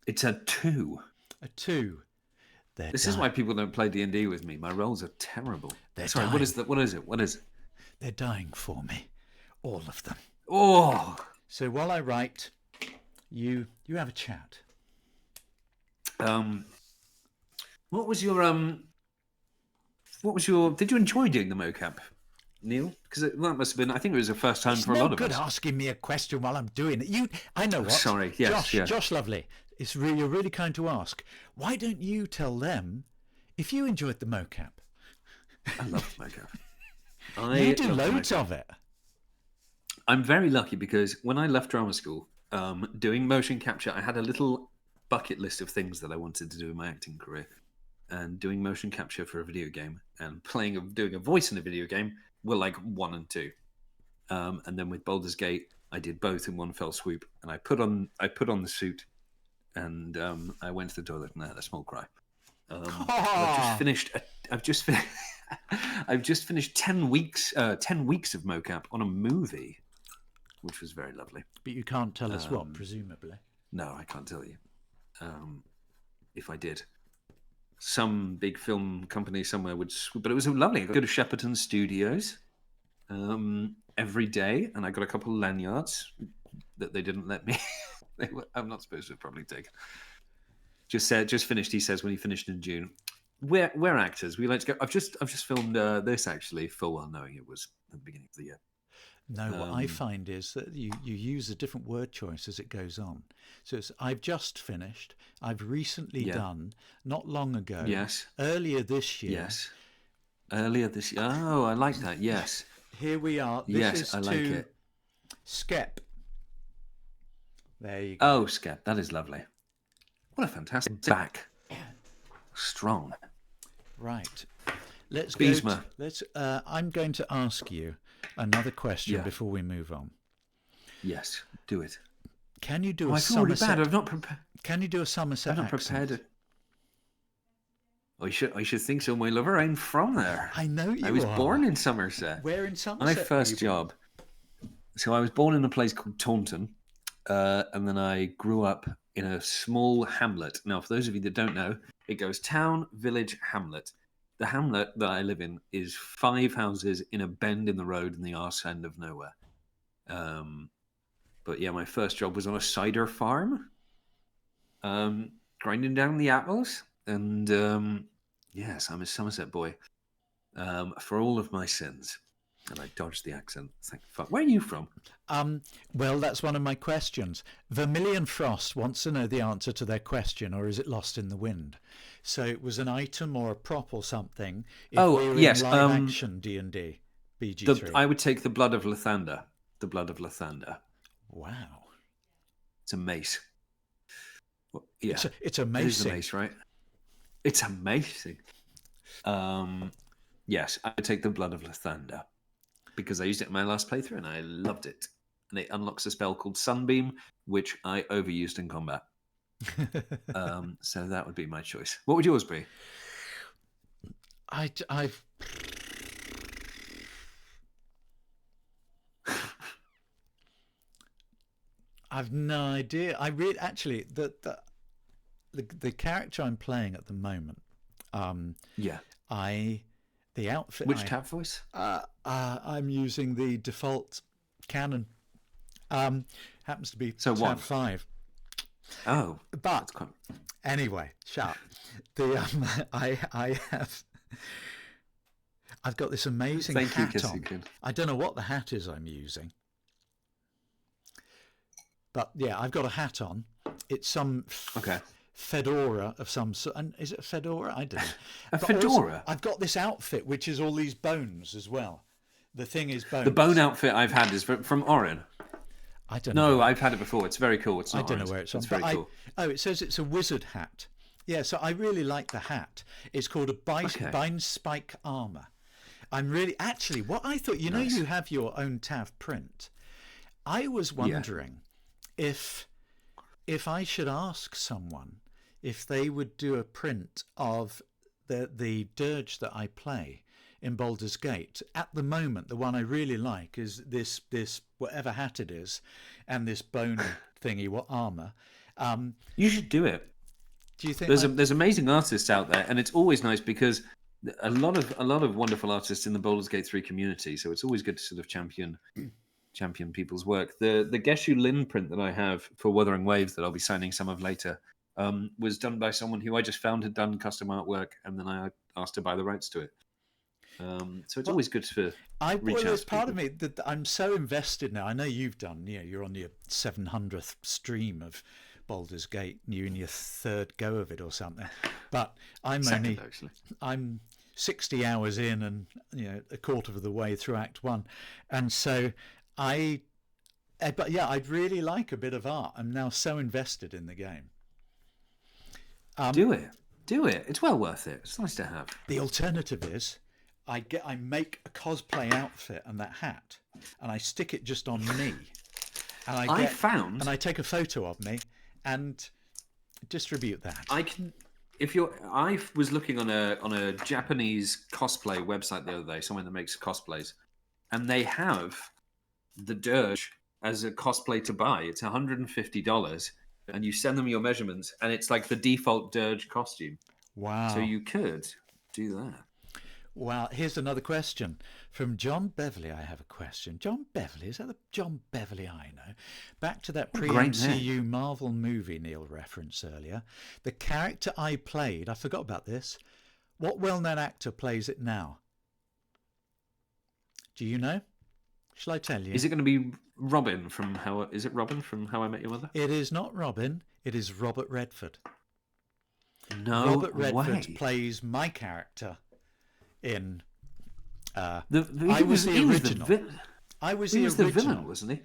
It's a 2. A 2. This is why people don't play D&D with me. My rolls are terrible. Sorry, dying. what is it? What is it? They're dying for me. All of them. Oh. So while I write, you have a chat. What was your did you enjoy doing the mocap, Neil? Because that must have been, I think it was the first time for a lot of us. It's no good asking me a question while I'm doing it. I know what. Sorry, yes, Josh Lovely, you're really kind to ask. Why don't you tell them if you enjoyed the mocap? I love mocap. You do loads of it. I'm very lucky because when I left drama school, doing motion capture, I had a little bucket list of things that I wanted to do in my acting career. And doing motion capture for a video game and doing a voice in a video game were like 1 and 2. And then with Baldur's Gate, I did both in one fell swoop. And I put on the suit, and I went to the toilet and I had a small cry. I've just finished 10 weeks of mocap on a movie, which was very lovely. But you can't tell us what, presumably. No, I can't tell you. If I did. Some big film company somewhere would, but it was lovely. I go to Shepperton Studios every day, and I got a couple of lanyards that they didn't let me. I'm not supposed to have probably taken. Just finished. He says when he finished in June. We're actors. We like to go. I've just filmed this actually, full well knowing it was at the beginning of the year. No, what I find is that you use a different word choice as it goes on. So I've just finished. I've recently done, not long ago. Yes. Earlier this year. Yes. Earlier this year. Oh, I like that. Yes. Here we are. This Yes, is I like to it. Skep. There you go. Oh, Skep, that is lovely. What a fantastic back. Strong. Right. Let's Beesma. I'm going to ask you another question Yeah. before we move on. Yes, do it. Can you do Oh, a I feel really Somerset? bad. I've not prepared. Can you do a Somerset I've not accent? prepared it. I should think so, my lover. I'm from there. I know you I was are. born in Somerset. Where in My Somerset? first job. So I was born in a place called Taunton, and then I grew up in a small hamlet. Now, for those of you that don't know, it goes town, village, hamlet. The hamlet that I live in is 5 houses in a bend in the road in the arse end of nowhere. But yeah, my first job was on a cider farm, grinding down the apples. And yes, I'm a Somerset boy for all of my sins. And I dodged the accent. Thank fuck. Where are you from? Well, that's one of my questions. Vermilion Frost wants to know the answer to their question, or is it lost in the wind? So it was an item or a prop or something. If we were yes. in live action D&D, BG3. I would take the blood of Lathander. The blood of Lathander. Wow. It's a mace. Well, yeah, It's it is a amazing. mace, right? It's amazing. Yes, I would take the blood of Lathander because I used it in my last playthrough and I loved it. And it unlocks a spell called Sunbeam, which I overused in combat. So that would be my choice. What would yours be? I've no idea. I really actually the character I'm playing at the moment. Yeah. The outfit. Which TAV voice? I'm using the default canon. Happens to be So one. TAV5. Oh, But that's quite... anyway, shut up. I've got this amazing Thank you, hat on. Kissy. I don't know what the hat is I'm using. But yeah, I've got a hat on. It's some Okay. fedora of some sort. And is it a fedora? I don't know. A But also, fedora? I've got this outfit, which is all these bones as well. The thing is bones. The bone outfit I've had is from Orin. I don't know. No, I've had it before. It's very cool. It's I not don't know Orin's. where it's from. It's very But cool. it says it's a wizard hat. Yeah, so I really like the hat. It's called a bind spike armor. I'm really actually what I thought. You know, Nice. you have your own TAV print. I was wondering if I should ask someone if they would do a print of the dirge that I play in Baldur's Gate. At the moment, the one I really like is this whatever hat it is, and this bone thingy, what armor. You should do it. Do you think There's amazing artists out there, and it's always nice because a lot of wonderful artists in the Baldur's Gate 3 community. So it's always good to sort of champion people's work. The Geshu Lin print that I have for Wuthering Waves that I'll be signing some of later was done by someone who I just found had done custom artwork, and then I asked to buy the rights to it. So it's always good to reach out there's to part of people. me that I'm so invested now. I know you've done, you're on your 700th stream of Baldur's Gate, you in your third go of it or something. But Second, actually. I'm 60 hours in and a quarter of the way through Act 1. And so but yeah, I'd really like a bit of art. I'm now so invested in the game. Do it. It's well worth it. It's nice to have. The alternative is I make a cosplay outfit and that hat, and I stick it just on me, and I take a photo of me and distribute that. I was looking on a Japanese cosplay website the other day, someone that makes cosplays, and they have the dirge as a cosplay to buy. It's $150, and you send them your measurements, and it's like the default dirge costume. Wow. So you could do that. Wow. Here's another question from John Beverley. I have a question. John Beverley, is that the John Beverley I know? Back to that pre-MCU Marvel movie Neil referenced earlier. The character I played, I forgot about this. What well-known actor plays it now? Do you know? Shall I tell you? Is it going to be Robin from How? Is it Robin from How I Met Your Mother? It is not Robin. It is Robert Redford. No Robert Redford way. plays my character in I He was the he was original. I was he the was original. the villain, wasn't he?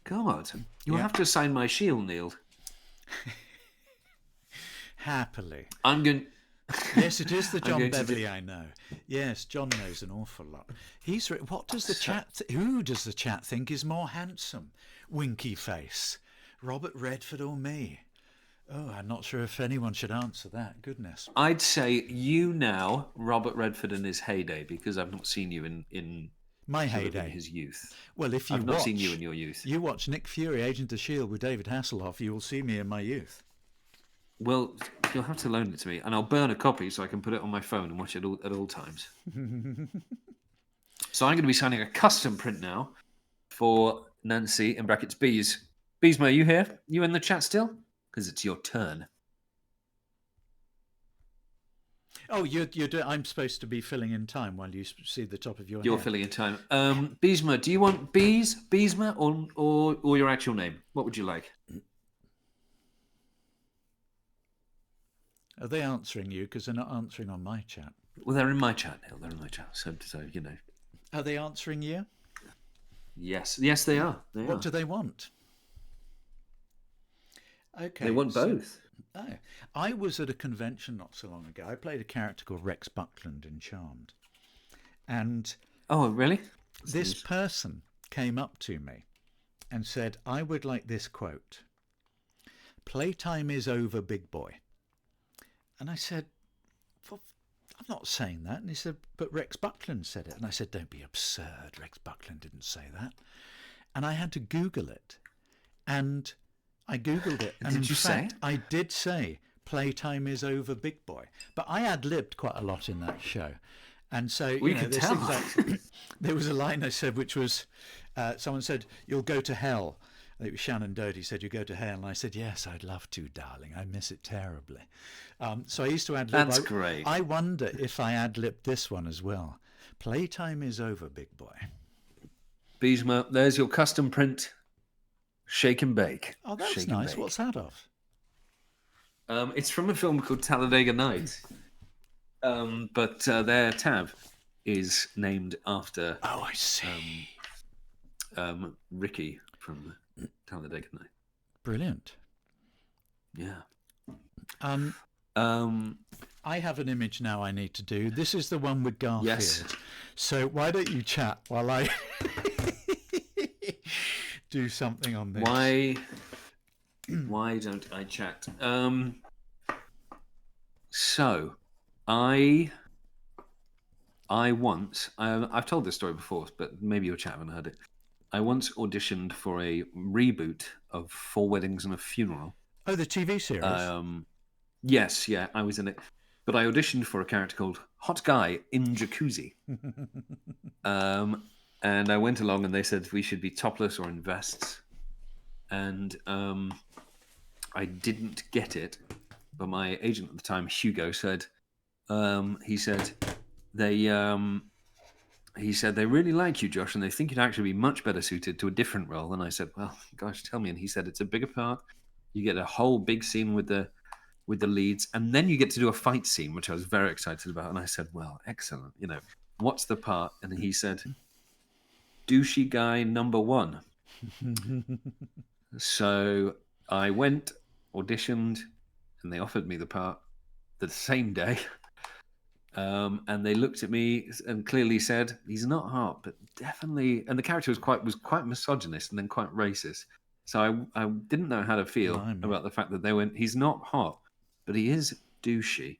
God, you'll Yeah. have to sign my shield, Neil. Happily. I'm going. Yes, it is the I'm John going to do- Beverley I know. Yes, John knows an awful lot. What does the chat? Who does the chat think is more handsome? Winky face, Robert Redford or me? Oh, I'm not sure if anyone should answer that. Goodness. I'd say you now, Robert Redford in his heyday, because I've not seen you in My sort of in heyday. his youth. Well, if you I've not seen you in your youth. You watch Nick Fury, Agent of S.H.I.E.L.D. with David Hasselhoff, you will see me in my youth. Well, you'll have to loan it to me, and I'll burn a copy so I can put it on my phone and watch it at all times. So I'm going to be signing a custom print now for Nancy in brackets Bees. Beesma, are you here? You in the chat still? Because it's your turn. Oh, I'm supposed to be filling in time while you see the top of your You're head. filling in time. Beesma, do you want Beesma, or your actual name? What would you like? Are they answering you? Because they're not answering on my chat. Well, they're in my chat, Neil. They're in my chat. So you know. Are they answering you? Yes, they are. What do they want? Okay. They want both. I was at a convention not so long ago. I played a character called Rex Buckland in Charmed. And Oh, really? this person came up to me and said, I would like this quote. Playtime is over, big boy. And I said, well, I'm not saying that. And he said, but Rex Buckland said it. And I said, don't be absurd. Rex Buckland didn't say that. And I had to Google it. And I Googled it. And Did you say? I did say, playtime is over, big boy. But I ad-libbed quite a lot in that show. And so, We you know, could there's tell. things like, there was a line I said, which was, someone said, you'll go to hell. I think it was Shannon Doty said, you go to hell. And I said, yes, I'd love to, darling. I miss it terribly. So I used to ad-lib. That's great. I wonder if I ad-libbed this one as well. Playtime is over, big boy. Beesma, there's your custom print. Shake and bake. Oh, that's Shake and nice. bake. What's that of? It's from a film called Talladega Nights. But their TAV is named after Oh, I see. Ricky from Talladega Nights. Brilliant. Yeah. I have an image now I need to do. This is the one with Garfield. Yes. So why don't you chat while I do something on this? Why don't I chat? So I've told this story before, but maybe your chat haven't heard it. I once auditioned for a reboot of Four Weddings and a Funeral. Oh, the TV series. Yes, yeah, I was in it. But I auditioned for a character called Hot Guy in Jacuzzi. And I went along and they said we should be topless or in vests. And I didn't get it. But my agent at the time, Hugo, said, he said they really like you, Josh, and they think you'd actually be much better suited to a different role. And I said, well, gosh, tell me. And he said, it's a bigger part. You get a whole big scene with the leads, and then you get to do a fight scene, which I was very excited about. And I said, well, excellent. You know, what's the part? And he said, douchey guy number 1. So I went, auditioned, and they offered me the part the same day. And they looked at me and clearly said, he's not hot, but definitely. And the character was quite misogynist and then quite racist. So I didn't know how to feel about the fact that they went, he's not hot, but he is douchey.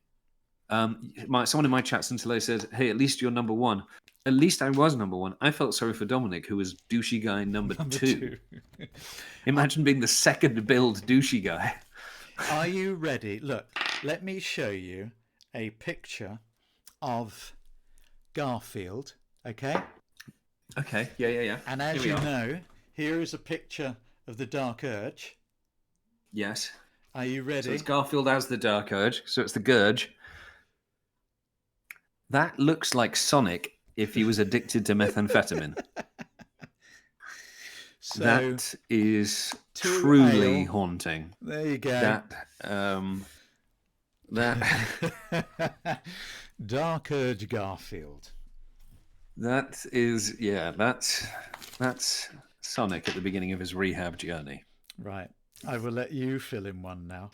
Someone in my chat until said, hey, at least you're number 1. At least I was number 1. I felt sorry for Dominic, who was douchey guy number 2. Imagine being the second build douchey guy. Are you ready? Look, let me show you a picture of Garfield, okay? Okay, yeah. And as you know, here is a picture of the Dark Urge. Yes. Are you ready? So it's Garfield as the Dark Urge. So it's the Gurge. That looks like Sonic if he was addicted to methamphetamine. So, that is to truly ale. haunting. There you go. That Dark Urge Garfield. That is, yeah, that's Sonic at the beginning of his rehab journey. Right. I will let you fill in one now.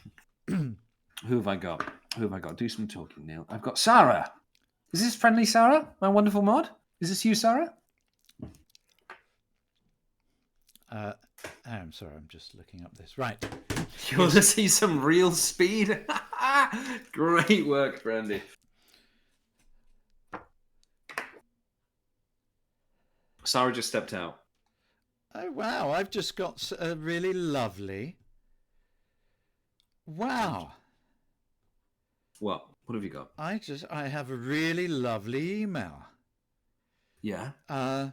Who have I got? Who have I got? Do some talking, Neil. I've got Sarah. Is this friendly Sarah, my wonderful mod? Is this you, Sarah? I'm sorry, I'm just looking up this. Right. You want to see some real speed? Great work, Brandy. Sarah just stepped out. Oh, wow. I've just got a really lovely... Wow. What? What have you got? I have a really lovely email. Yeah. Uh,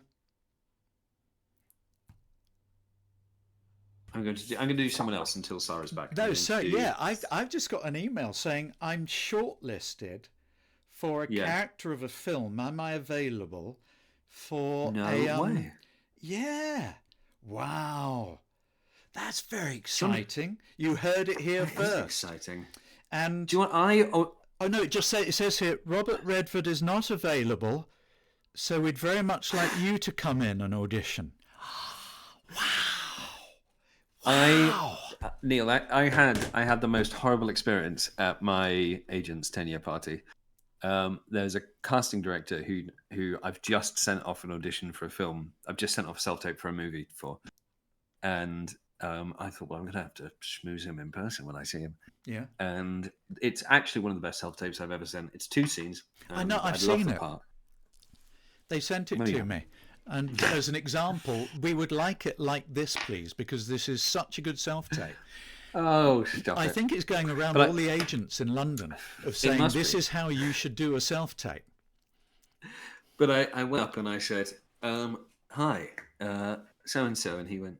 I'm going to do someone else until Sarah's back. No, so yeah, I've just got an email saying I'm shortlisted for a character of a film. Am I available for no a way? Yeah. Wow. That's very exciting. You heard it here first. Exciting. And do you want Oh no, it says here Robert Redford is not available, so we'd very much like you to come in and audition. Wow. Neil, I had the most horrible experience at my agent's 10-year party. There's a casting director who I've just sent off an audition for a film. I've just sent off a self-tape for a movie for. And I thought, well, I'm going to have to schmooze him in person when I see him. Yeah. And it's actually one of the best self-tapes I've ever sent. It's 2 scenes. I know, I've seen it. They sent it to me. And as an example, we would like it like this, please, because this is such a good self-tape. Oh, stop it. I think it's going around all the agents in London of saying this is how you should do a self-tape. But I went up and I said, hi, so-and-so. And he went,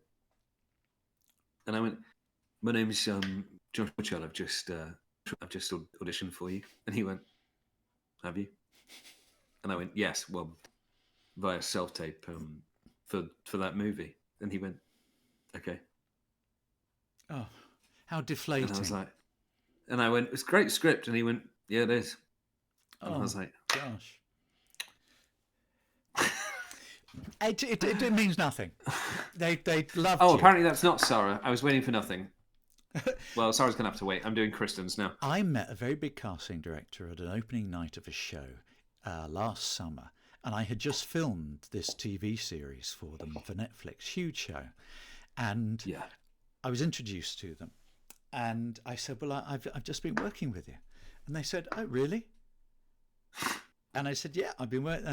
and I went, my name is John Pritchard. I've just auditioned for you. And he went, have you? And I went, yes, well, via self-tape for that movie. And he went, okay. Oh, how deflating. And I was like, and I went, it's a great script. And he went, yeah, it is. And I was like, gosh. It means nothing. They loved you. Oh, apparently that's not Sarah. I was waiting for nothing. Well, Sarah's going to have to wait. I'm doing Kristen's now. I met a very big casting director at an opening night of a show last summer, and I had just filmed this TV series for them for Netflix, huge show. And I was introduced to them, and I said, well, I've just been working with you. And they said, oh, really? And I said, yeah, I've been working.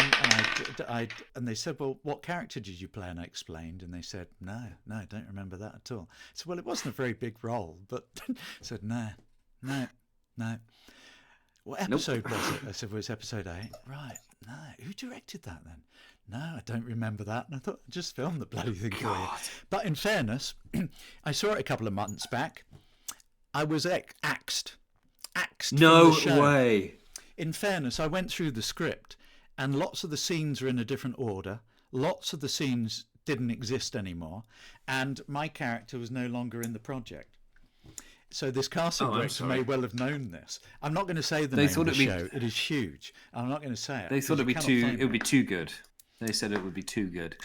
And they said, well, what character did you play? And I explained, and they said, no, I don't remember that at all. I said, well, it wasn't a very big role, but I said, no. What episode was it? I said, well, it's episode 8. Right, no. Who directed that then? No, I don't remember that. And I thought, I just filmed the bloody thing for you. But in fairness, I saw it a couple of months back. I was axed. No from the show. Way. In fairness, I went through the script, and lots of the scenes are in a different order. Lots of the scenes didn't exist anymore, and my character was no longer in the project. So this casting director may well have known this. I'm not going to say the name of the show. It is huge. I'm not going to say it. They thought it would be too good. They said it would be too good.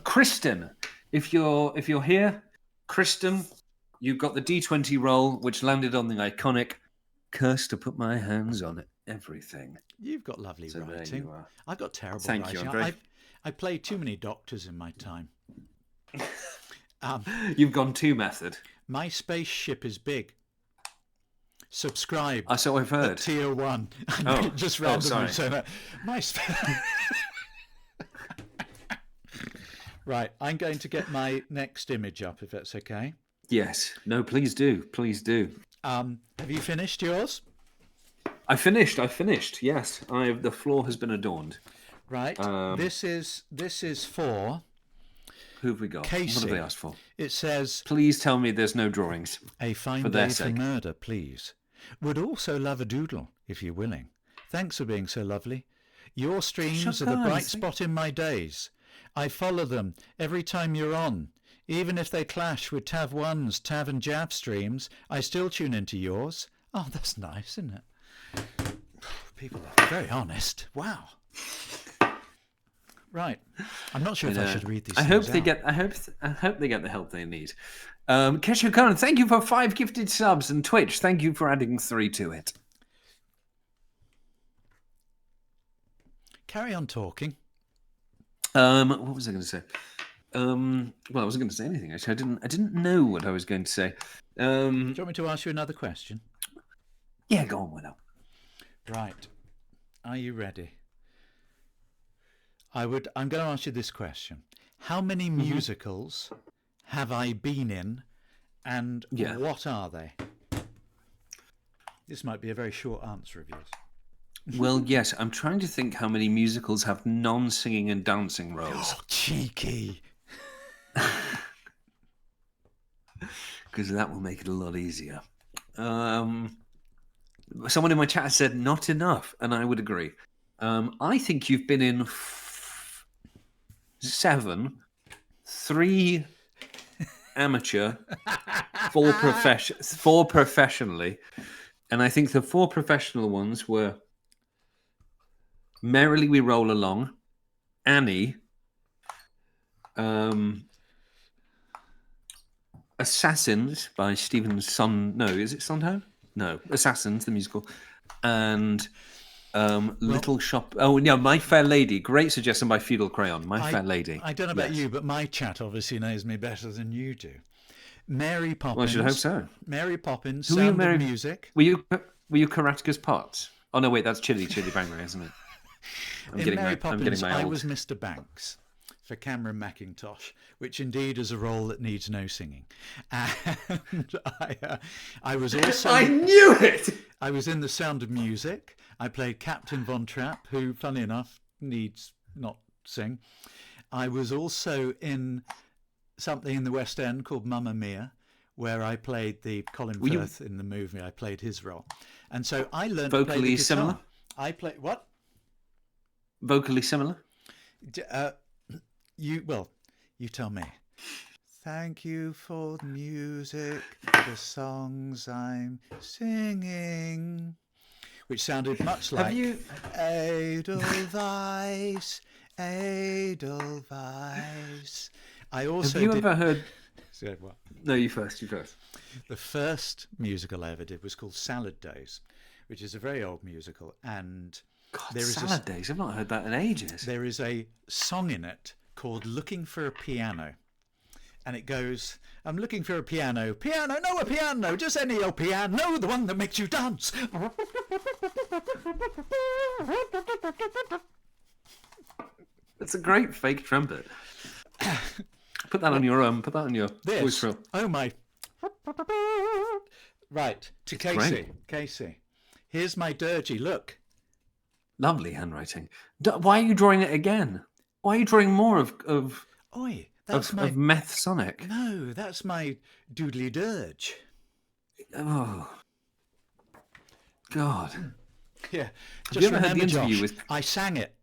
Kristen, if you're here, Kristen, you've got the D20 roll, which landed on the iconic "Curse to put my hands on it." Everything. You've got lovely writing. I've got terrible Thank writing. you, Andre. I played too many doctors in my time. You've gone too method. My spaceship is big. Subscribe. So I've heard. Tier 1. Just randomly say that. Right, I'm going to get my next image up, if that's okay. Yes. No, please do. Please do. Have you finished yours? I finished. Yes, the floor has been adorned. Right. This is for. Who have we got? Casey. What have they asked for? It says, please tell me there's no drawings. A fine day for murder, please. Would also love a doodle, if you're willing. Thanks for being so lovely. Your streams are the bright spot in my days. I follow them every time you're on. Even if they clash with TAV1's TAV and JAV streams, I still tune into yours. Oh, that's nice, isn't it? People are very honest. Wow. Right. I'm not sure if I should read these. I hope things they out. get. I hope they get the help they need. Kesha Khan, thank you for 5 gifted subs, and Twitch, thank you for adding 3 to it. Carry on talking. What was I going to say? Well, I wasn't going to say anything. Actually, I didn't know what I was going to say. Do you want me to ask you another question? Yeah, go on, Willow. Right. Are you ready? I'm going to ask you this question. How many musicals have I been in, and what are they? This might be a very short answer of yours. Well, yes, I'm trying to think how many musicals have non-singing and dancing roles. Oh, cheeky. Because that will make it a lot easier. Someone in my chat said not enough, and I would agree. I think you've been in 7, 3 amateur, 4 professionally, and I think the 4 professional ones were Merrily We Roll Along, Annie, Assassins by Stephen No, is it Sondheim? No, Assassins, the musical, and Little Shop. Oh, yeah, My Fair Lady. Great suggestion by Feudal Crayon. My Fair Lady. I don't know about you, but my chat obviously knows me better than you do. Mary Poppins. Well, I should hope so. Mary Poppins. Who Sound were you, of Music. Were you Karatka's Potts? Oh no, wait, that's Chili Bangray, isn't it? In Mary Poppins, I was Mr. Banks for Cameron Mackintosh, which indeed is a role that needs no singing. And I was also... I knew it! I was in The Sound of Music. I played Captain Von Trapp, who, funny enough, needs not sing. I was also in something in the West End called Mamma Mia, where I played the Colin Firth in the movie. I played his role. And so I learned to play the guitar. Similar? I play... What? Vocally similar? You tell me. Thank you for the music, the songs I'm singing, which sounded much like Edelweiss, Edelweiss. I also have you ever heard? Say what? No, you first. The first musical I ever did was called Salad Days, which is a very old musical, and God, Salad Days. I've not heard that in ages. There is a song in it called Looking for a Piano. And it goes, I'm looking for a piano. Piano, no, a piano, just any old piano, the one that makes you dance. That's a great fake trumpet. Put that on your voice reel. Oh my. Right, to Casey. Great. Casey, here's my dirgy, look. Lovely handwriting. Why are you drawing it again? Why are you drawing more of Oi, that's my Meth Sonic? No, that's my doodly dirge. Oh, God. Yeah. Have you ever heard the interview with? I sang it.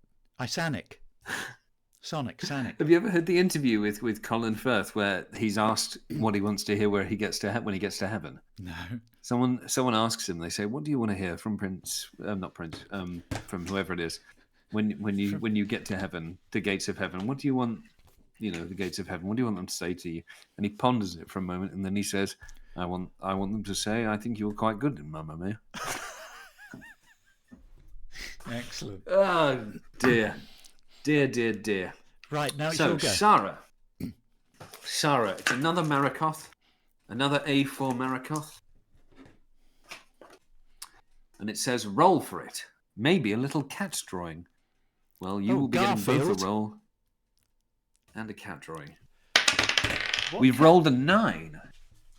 Sonic. Have you ever heard the interview with Colin Firth where he's asked what he wants to hear when he gets to heaven? No. Someone asks him. They say, "What do you want to hear from Prince? Not Prince. From whoever it is. When you get to heaven, the gates of heaven. What do you want? You know, the gates of heaven. What do you want them to say to you?" And he ponders it for a moment, and then he says, "I want them to say, I think you were quite good in Mamma Mia." Excellent. Oh dear. Dear. Right, now it's so your go. Sarah, it's another Marakoth, another A4 Marakoth. And it says, roll for it. Maybe a little cat drawing. Well, you will be getting both a roll and a cat drawing. We've rolled a 9.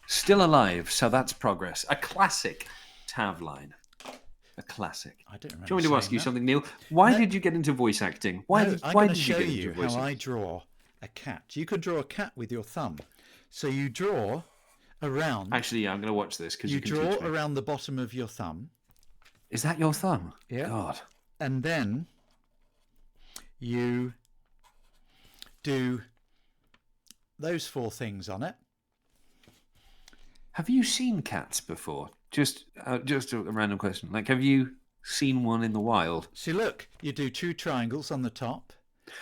Still alive, so that's progress. A classic TAV line. A classic. I don't remember. Do you want me to ask you something, Neil? Why did you get into voice acting? Why did you get into voice acting? How I draw a cat. You can draw a cat with your thumb. So you draw around. Actually, yeah, I'm going to watch this because you can draw around the bottom of your thumb. Is that your thumb? Yeah. God. And then you do those 4 things on it. Have you seen cats before? Just a random question. Like, have you seen one in the wild? See, look, you do 2 triangles on the top.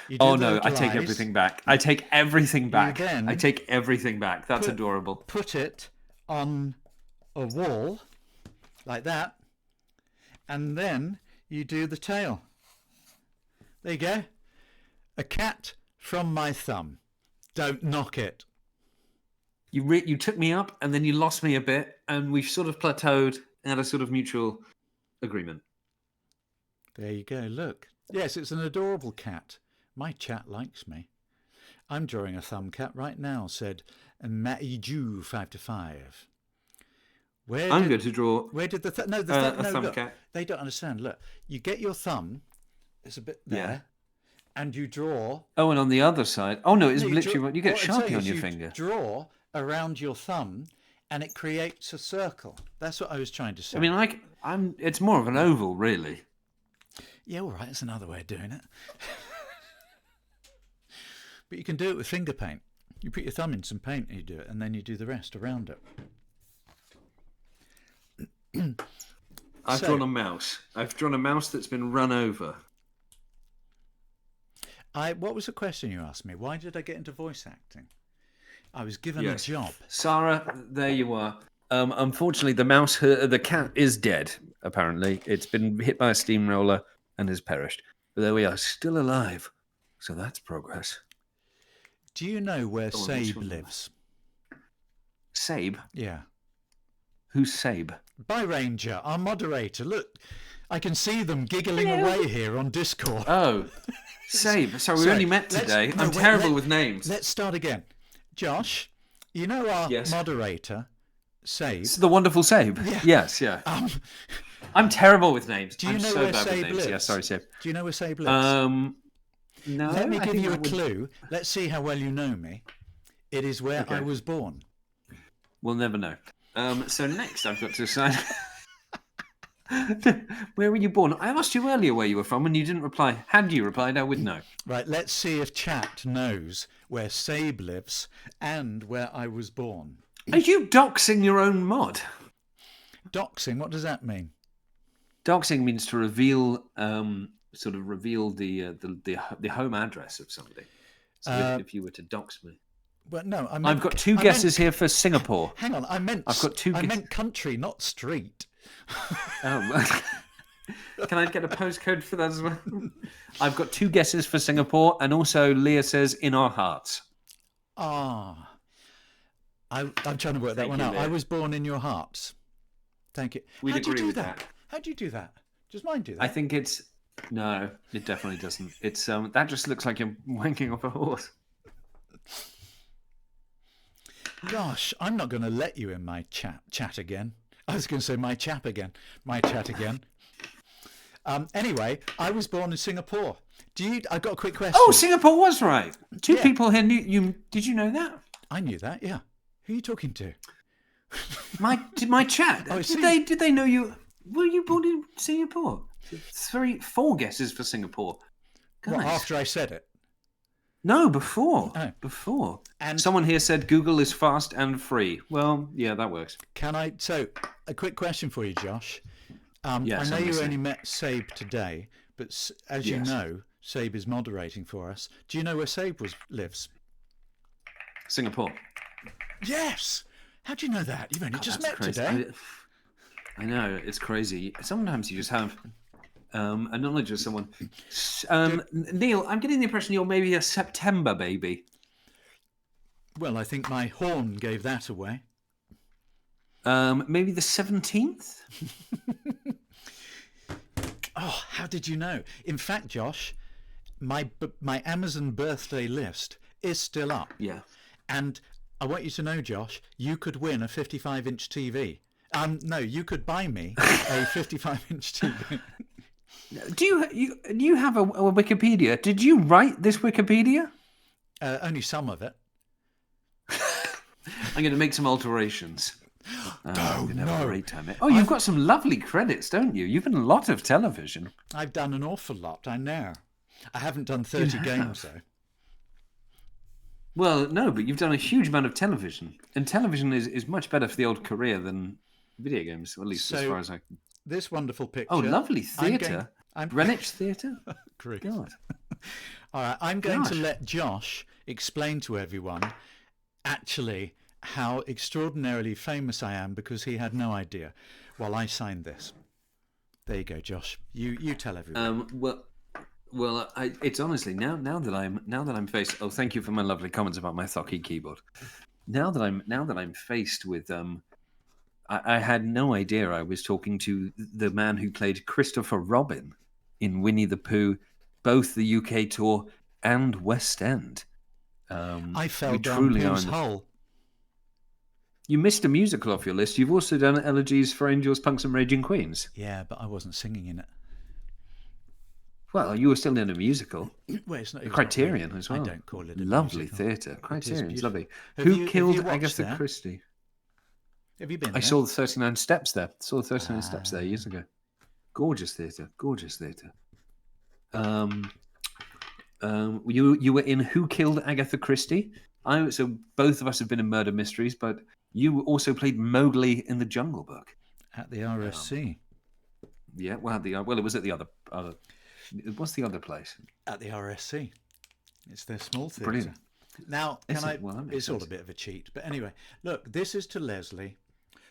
You do Oh the no, little I take eyes, everything back. I take everything back. then I take everything back. That's put- adorable. Put it on a wall like that, and then you do the tail. There you go. A cat from my thumb. Don't knock it. You took me up and then you lost me a bit, and we've sort of plateaued at a sort of mutual agreement. There you go. Look. Yes, it's an adorable cat. My chat likes me. I'm drawing a thumb cat right now, said Maiju 5 to 5. I'm going to draw Where did the a thumb look, cat. they don't understand. Look, you get your thumb. It's a bit there, Yeah. and you draw. Oh, and on the other side. Oh no, it's No, literally you get what I'm saying Sharpie on is your you finger. Draw around your thumb, and it creates a circle. That's what I was trying to say. I mean, it's more of an oval, really. Yeah, all right. That's another way of doing it. But you can do it with finger paint. You put your thumb in some paint and you do it, and then you do the rest around it. I've drawn a mouse. I've drawn a mouse that's been run over. What was the question you asked me? Why did I get into voice acting? I was given Yes. a job. Sarah, there you are. Unfortunately, the cat is dead. Apparently, it's been hit by a steamroller and has perished. But there we are, still alive. So that's progress. Do you know where Go on, Sabe which one? lives? Sabe? Yeah. Who's Sabe? By Ranger, our moderator. Look, I can see them giggling away here on Discord. Oh, Sabe. Sorry, we Sorry, only met today. I'm wait, terrible with names. Let's start again. Josh, you know our Yes. moderator, Sabe. It's the wonderful Sabe. Yeah. Yes, yeah. I'm terrible with names. Do you I'm know so where bad Sabe with names. lives? Yeah, sorry, Sabe. Do you know where Sabe lives? No. Let me I give think you a that would- clue. Let's see how well you know me. It is where I Okay. was born. We'll never know. So next, I've got to decide. Where were you born? I asked you earlier where you were from, and you didn't reply. Had you replied, I would know. Right, let's see if chat knows where Sabe lives and where I was born. Are you doxing your own mod? Doxing, what does that mean? Doxing means to reveal, reveal the home address of somebody. So if you were to dox me, Well, no, I've got two guesses here for Singapore. Hang on, I meant country, not street. Oh, can I get a postcode for that as well? I've got two guesses for Singapore, and also Leah says in our hearts. Ah, I'm trying to work that Thank one you, out. Leah. I was born in your hearts. Thank you. We'd How'd you agree do with that? that. How'd you do that? Does mine do that? I think it's no, it definitely doesn't. It's that just looks like you're wanking off a horse. Gosh, I'm not going to let you in my chat again. I was going to say my chat again. My chat again. Anyway, I was born in Singapore. I've got a quick question. Oh, Singapore was right. Two Yeah. people here knew you. Did you know that? I knew that, yeah. Who are you talking to? My chat. Oh, I see. Did they know you? Were you born in Singapore? 4 guesses for Singapore. Guys. What, after I said it? No, before. Oh. Before. And Someone here said Google is fast and free. Well, yeah, that works. So, a quick question for you, Josh. Yes, I know I'm you listening. only met Sabe today, but as you Yes. know, Sabe is moderating for us. Do you know where Sabe lives? Singapore. Yes! How do you know that? You've only just That's met crazy. today. I know, it's crazy. Sometimes you just have a knowledge of someone. Neil, I'm getting the impression you're maybe a September baby. Well, I think my horn gave that away. Maybe the 17th? Oh, how did you know? In fact, Josh, my Amazon birthday list is still up. Yeah. And I want you to know, Josh, you could win a 55-inch TV. No, you could buy me a 55-inch TV. Do you have a Wikipedia? Did you write this Wikipedia? Only some of it. I'm going to make some alterations. I'm going to have a no. great time. Oh, you've got some lovely credits, don't you? You've done a lot of television. I've done an awful lot, I know. I haven't done 30 games, though. Well, no, but you've done a huge amount of television. And television is much better for the old career than video games, or at least as So, far as I can. This wonderful picture. Oh, lovely I'm theatre. going- Greenwich Theatre? Great. God. All right, I'm going to Gosh. let Josh explain to everyone actually how extraordinarily famous I am, because he had no idea while I signed this. There you go, Josh. You tell everyone. It's honestly now that I'm faced. Oh, thank you for my lovely comments about my Thocky keyboard. Now that I'm faced with I had no idea I was talking to the man who played Christopher Robin in Winnie the Pooh, both the UK tour and West End. I fell we down truly are Pooh's in the... hole. You missed a musical off your list. You've also done elegies for Angels, Punks, and Raging Queens. Yeah, but I wasn't singing in it. Well, you were still in a musical. Well, it's not, it was Criterion not really, as well. I don't call it a Lovely musical. theatre. It is Criterion's beautiful. lovely. Have Who you killed watched Agatha there? Christie? Have you been I there? saw the 39 Steps there. Saw the 39 Steps there years ago. Gorgeous theatre. Gorgeous theatre. You were in Who Killed Agatha Christie? So both of us have been in murder mysteries, but you also played Mowgli in the Jungle Book. At the RSC. Yeah, well, it was at the other. What's the other place? At the RSC. It's their small theatre. Brilliant. Now, Is it? Well, that makes it's all sense. a bit of a cheat. But anyway, look, this is to Leslie,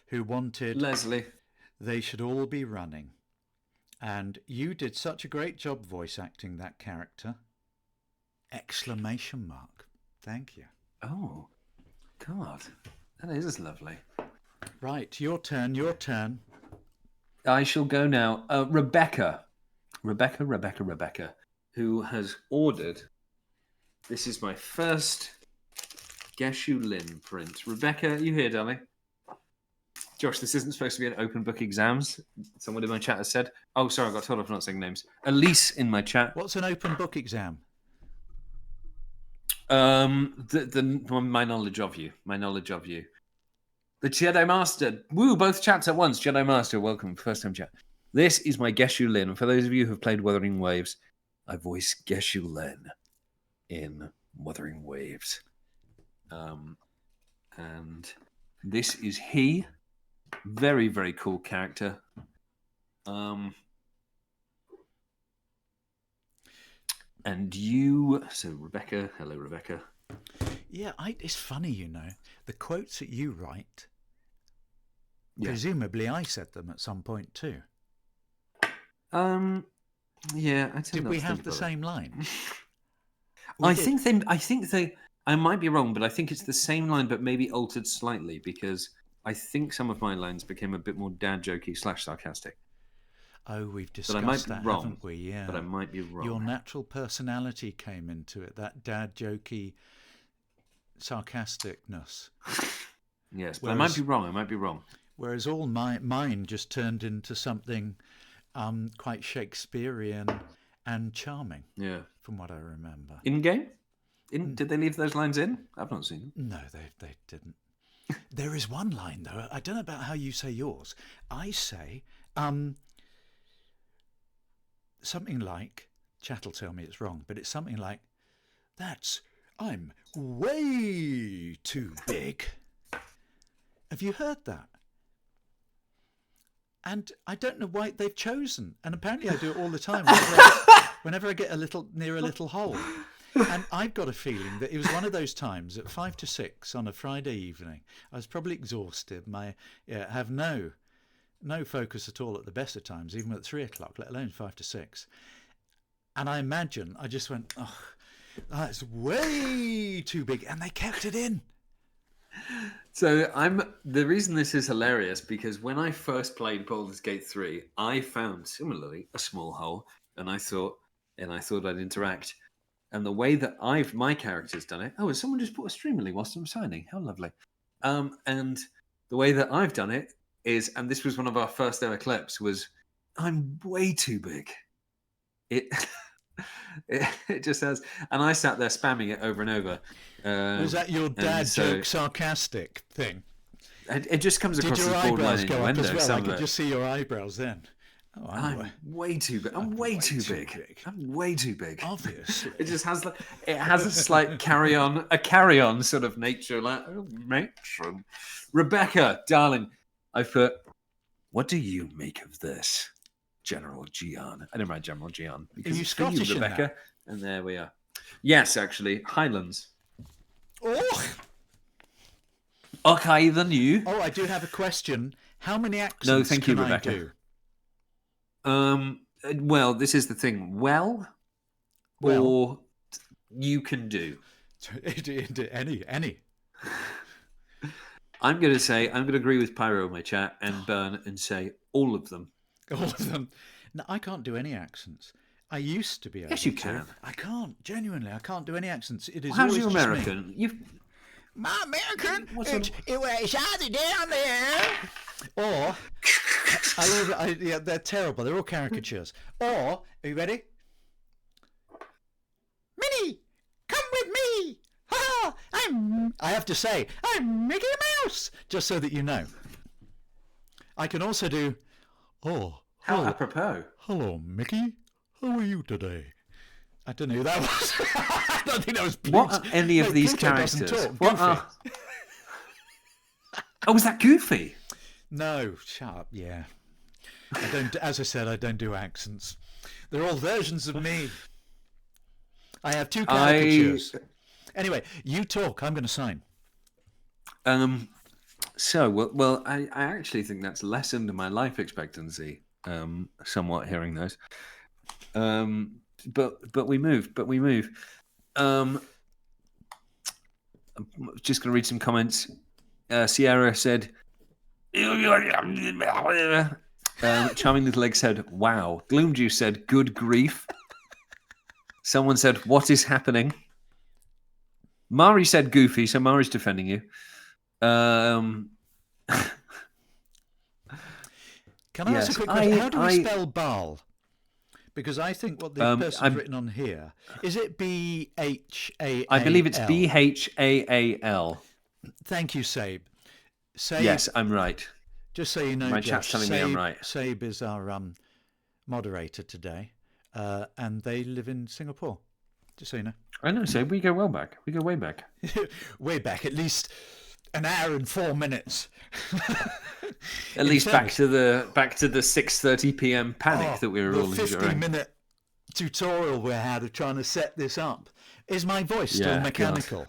who wanted Leslie. they should all be running. And you did such a great job voice acting that character. Exclamation mark. Thank you. Oh, God. That is lovely. Right, your turn. I shall go now. Rebecca, who has ordered... This is my first Geshu Lin print. Rebecca, are you here, darling? Josh, this isn't supposed to be an open book exams. Someone in my chat has said. Oh, sorry, I got told off for not saying names. Elise in my chat. What's an open book exam? My knowledge of you. The Jedi Master. Woo, both chats at once. Jedi Master, welcome. First time chat. This is my Geshu Lin. For those of you who have played Wuthering Waves, I voice Geshu Lin in Wuthering Waves. And this is he. Very, very cool character. And you... So, Rebecca. Hello, Rebecca. Yeah, it's funny, you know. The quotes that you write, Yeah. presumably I said them at some point too. Yeah. I Did we have the same line? I think they. I might be wrong, but I think it's the same line, but maybe altered slightly, because I think some of my lines became a bit more dad jokey / sarcastic. Oh, we've But I might discussed be that, wrong. haven't we? Yeah. But I might be wrong. Your natural personality came into it, that dad jokey sarcasticness. Yes, but I might be wrong. Whereas all mine just turned into something quite Shakespearean and charming. Yeah. From what I remember. In game? Did they leave those lines in? I've not seen them. No, they didn't. There is one line though. I don't know about how you say yours. I say something like, chat will tell me it's wrong, but it's something like, I'm way too big. Have you heard that? And I don't know why they've chosen. And apparently I do it all the time whenever I get near a little hole. And I've got a feeling that it was one of those times at 5 to 6 on a Friday evening. I was probably exhausted. Have no focus at all at the best of times, even at 3 o'clock, let alone 5 to 6. And I imagine I just went, oh, that's way too big. And they kept it in. So the reason this is hilarious, because when I first played Baldur's Gate 3, I found similarly a small hole, and I thought I'd interact. And the way that my character's done it, has someone just put a Streamily whilst I'm signing? How lovely. And the way that I've done it is, and this was one of our first ever clips, was I'm way too big. It just says, and I sat there spamming it over and over. Was that your dad joke sarcastic thing? It just comes across Did your as borderline eyebrows go up as innuendo. well? I could just see your eyebrows then. Oh, I'm way too big. I'm way too big. I'm way too big. Obviously. It just has a slight carry on sort of nature. Like, matron. Rebecca, darling, I put, what do you make of this? General Gian. I didn't write General Gian. Are Because you it's for you, Scottish in Rebecca? that? And there we are. Yes, actually. Highlands. Oh, Okay, then you. oh, I do have a question. How many accents No, thank you, can I Rebecca. do? Well, this is the thing. Well, or you can do. Any. I'm going to agree with Pyro in my chat and Burn and say all of them. All of them. No, I can't do any accents. I used to be able to. Yes, you can. I can't. Genuinely, I can't do any accents. It is How's always your just American? me. My American? It was shiny down there. Or, they're terrible. They're all caricatures. Or, are you ready? Minnie, come with me. Ha! I have to say, I'm Mickey Mouse, just so that you know. I can also do, How apropos. hello, Mickey. How are you today? I don't know who that was. I don't think that was Pluto. What are any of these Pluto doesn't characters? talk. What Goofy. are... Oh, was that Goofy? No, shut up. Yeah, I don't. As I said, I don't do accents. They're all versions of me. I have two caricatures. Anyway, you talk. I'm going to sign. So, well, I actually think that's lessened my life expectancy, somewhat hearing those. But we move. I'm just going to read some comments. Sierra said, Charming Little Egg said, wow. Gloomjuice said, good grief. Someone said, what is happening? Mari said Goofy, so Mari's defending you. Can I ask a quick question? How do we spell Baal? Because I think what the person's written on here, is it B-H-A-A-L? I believe it's B-H-A-A-L. Thank you, Sabe. Sabe. Yes, I'm right. Just so you know, My Josh, chat's telling me I'm right. Sabe is our moderator today, and they live in Singapore. Just so you know. I know, Sabe. We go well back. We go way back. Way back, at least an hour and 4 minutes. At least back to the 6:30 p.m. panic that we were all enjoying. 15-minute tutorial we had of trying to set this up. Is my voice still mechanical? God.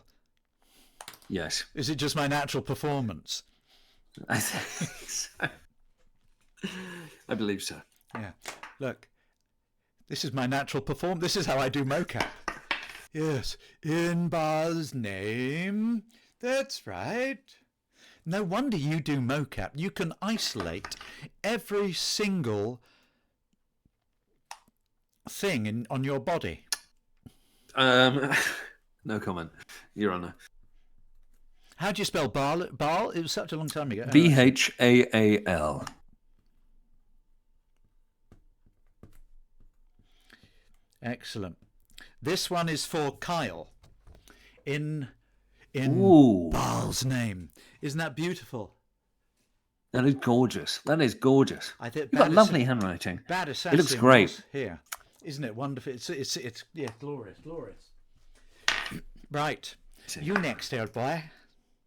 Yes. Is it just my natural performance? I think so. I believe so. Yeah. Look, this is my natural performance. This is how I do mocap. Yes, in Ba's name. That's right. No wonder you do mocap. You can isolate every single thing on your body. No comment, Your Honour. How do you spell Baal? Baal? It was such a long time ago. B-H-A-A-L. Excellent. This one is for Kyle. In Ooh. Baal's name. Isn't that beautiful? That is gorgeous. That is gorgeous. I think You've got lovely handwriting. Bad Assassin. It looks great. Here. Isn't it wonderful? It's yeah, glorious. Right. You next, old boy.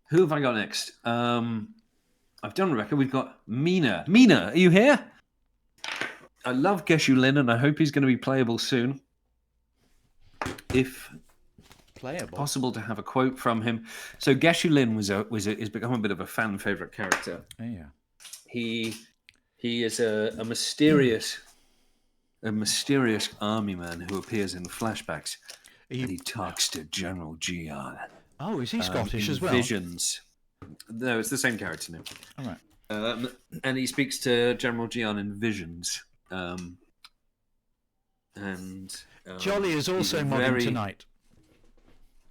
Who have I got next? I've done Rebecca. We've got Mina. Mina, are you here? I love Geshu Lin, and I hope he's going to be playable soon. If playable, possible to have a quote from him. So Geshu Lin has become a bit of a fan favorite character. Oh, yeah. He is a mysterious army man who appears in flashbacks. And he talks to General Gian. Oh, is he Scottish as well? Visions. No, it's the same character now. All right. And he speaks to General Gian in visions. Jolly is also modding tonight.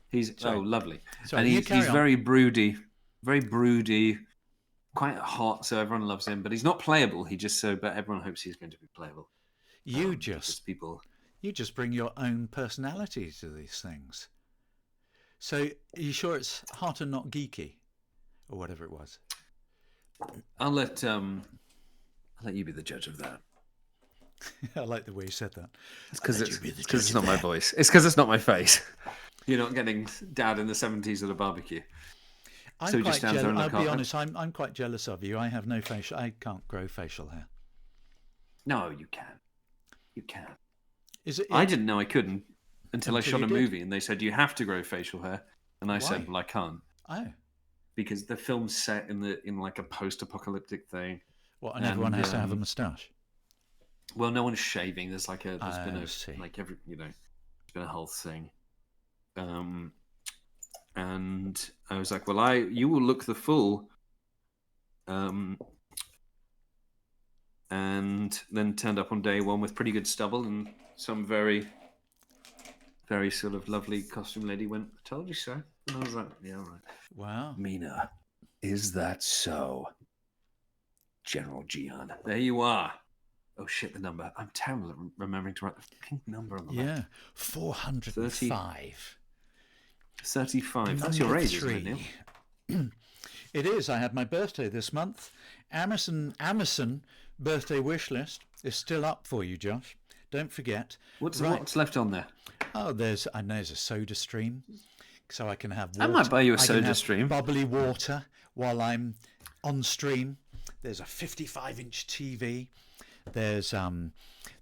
He's lovely. Sorry, and he's very broody, quite hot. So everyone loves him, but he's not playable. But everyone hopes he's going to be playable. You just bring your own personality to these things. So, are you sure it's hot and not geeky, or whatever it was? I'll let you be the judge of that. I like the way you said that. It's because it's not my voice. It's because it's not my face. You're not getting Dad in the 70s at a barbecue. I'll be honest. I'm quite jealous of you. I have no facial. I can't grow facial hair. No, you can. You can. Is it? I didn't know I couldn't until I Until shot you a did? movie and they said you have to grow facial hair, and I said, Why? well, I can't Oh, because the film's set in like a post-apocalyptic thing, what? And everyone has to have a and moustache. well, no one's shaving. There's been I a see. there's been a whole thing. And I was like, well, you will look the fool. And then turned up on day one with pretty good stubble, and some very, very sort of lovely costume lady went, I told you so. And I was like, yeah, all right. Wow. Mina, is that so? General Gian. There you are. Oh, shit, the number. I'm terrible at remembering to write the fucking number on the Yeah, back. 405. 35. That's your age, isn't it, Neil? It is. I had my birthday this month. Amazon birthday wish list is still up for you, Josh. Don't forget. What's left on there? Oh, there's a soda stream, so I can have water. I might buy you a I can soda have stream. bubbly water while I'm on stream. There's a 55-inch TV. There's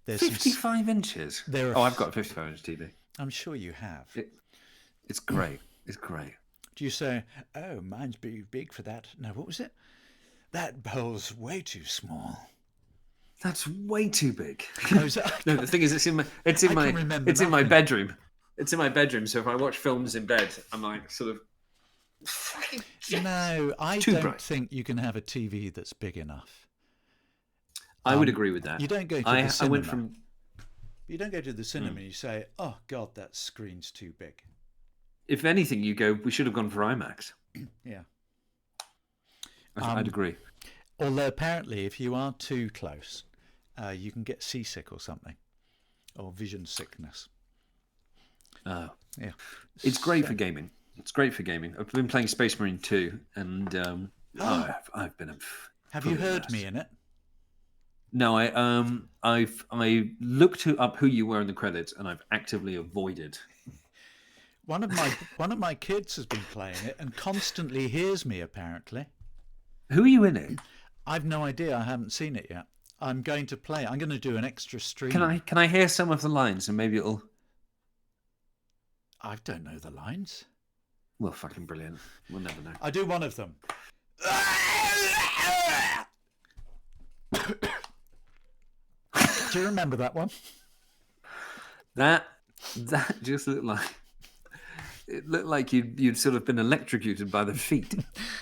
55 inches? There are Oh, I've got a 55-inch TV. I'm sure you have. It's great. It's great. Do you say, oh, mine's big for that? No, what was it? That bowl's way too small. That's way too big. No, No, the thing is, it's in my bedroom. It's in my bedroom. So if I watch films in bed, I'm like sort of. No, I Too don't bright. think you can have a TV that's big enough. I would agree with that. You don't go to the I cinema. went from. You don't go to the cinema and you say, oh, God, that screen's too big. If anything, you go. We should have gone for IMAX. Yeah. I'd agree. Although apparently, if you are too close, you can get seasick or something, or vision sickness. Oh, Yeah. it's great for gaming. It's great for gaming. I've been playing Space Marine 2, and I've been. Have you heard me in it? No, I looked up who you were in the credits, and I've actively avoided. One of my kids has been playing it and constantly hears me. Apparently, Who are you in it? I've no idea. I haven't seen it yet. I'm going to play. I'm going to do an extra stream. Can I hear some of the lines, and maybe it'll. I don't know the lines. Well, fucking brilliant. We'll never know. I do one of them. Do you remember that one? That just looked like it looked like you'd sort of been electrocuted by the feet.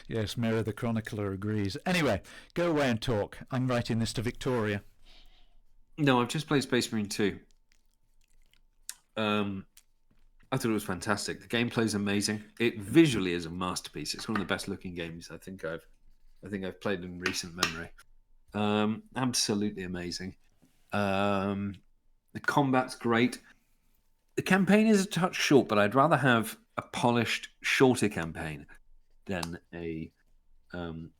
Yes, Mira the Chronicler agrees. Anyway, go away and talk. I'm writing this to Victoria. No, I've just played Space Marine 2. I thought it was fantastic. The gameplay's amazing. It visually is a masterpiece. It's one of the best looking games I think I've played in recent memory. Absolutely amazing. The combat's great. The campaign is a touch short, but I'd rather have a polished, shorter campaign than a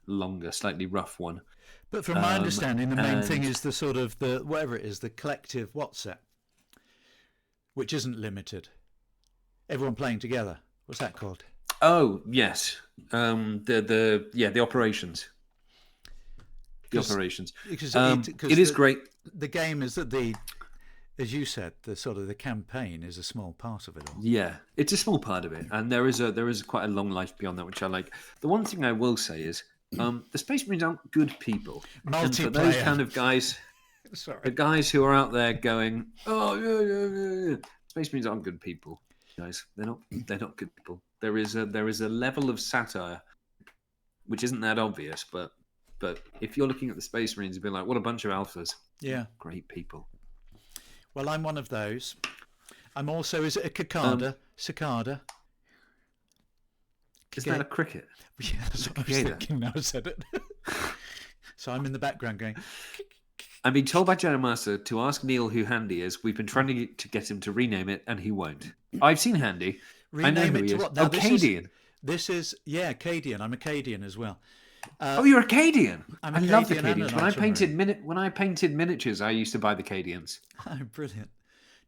longer, slightly rough one. But from my understanding, the main thing is the sort of the collective WhatsApp, which isn't limited. Everyone playing together. What's that called? Oh yes, the operations. The operations. Because it is great. The game is that as you said, the campaign is a small part of it all. Yeah, it's a small part of it, and there is quite a long life beyond that, which I like. The one thing I will say is, the Space Marines aren't good people. And for those kind of guys, the guys who are out there going, "Oh yeah, Space Marines aren't good people." Guys, they're not good people. There is a level of satire which isn't that obvious, but if you're looking at the Space Marines and being like, what a bunch of alphas. Yeah. Great people. Well, I'm one of those. I'm also, is it a cicada? Cicada? Is that a cricket? Yeah, that's what I was thinking now I said it. So I'm in the background going... I'm being told by General Master to ask Neil who Handy is. We've been trying to get him to rename it, and he won't. I've seen Handy. I know who he is. What? Now, Acadian. This is Acadian. I'm Acadian as well. Oh, you're Acadian. I love the Acadians. When I painted miniatures, I used to buy the Acadians. Oh, brilliant.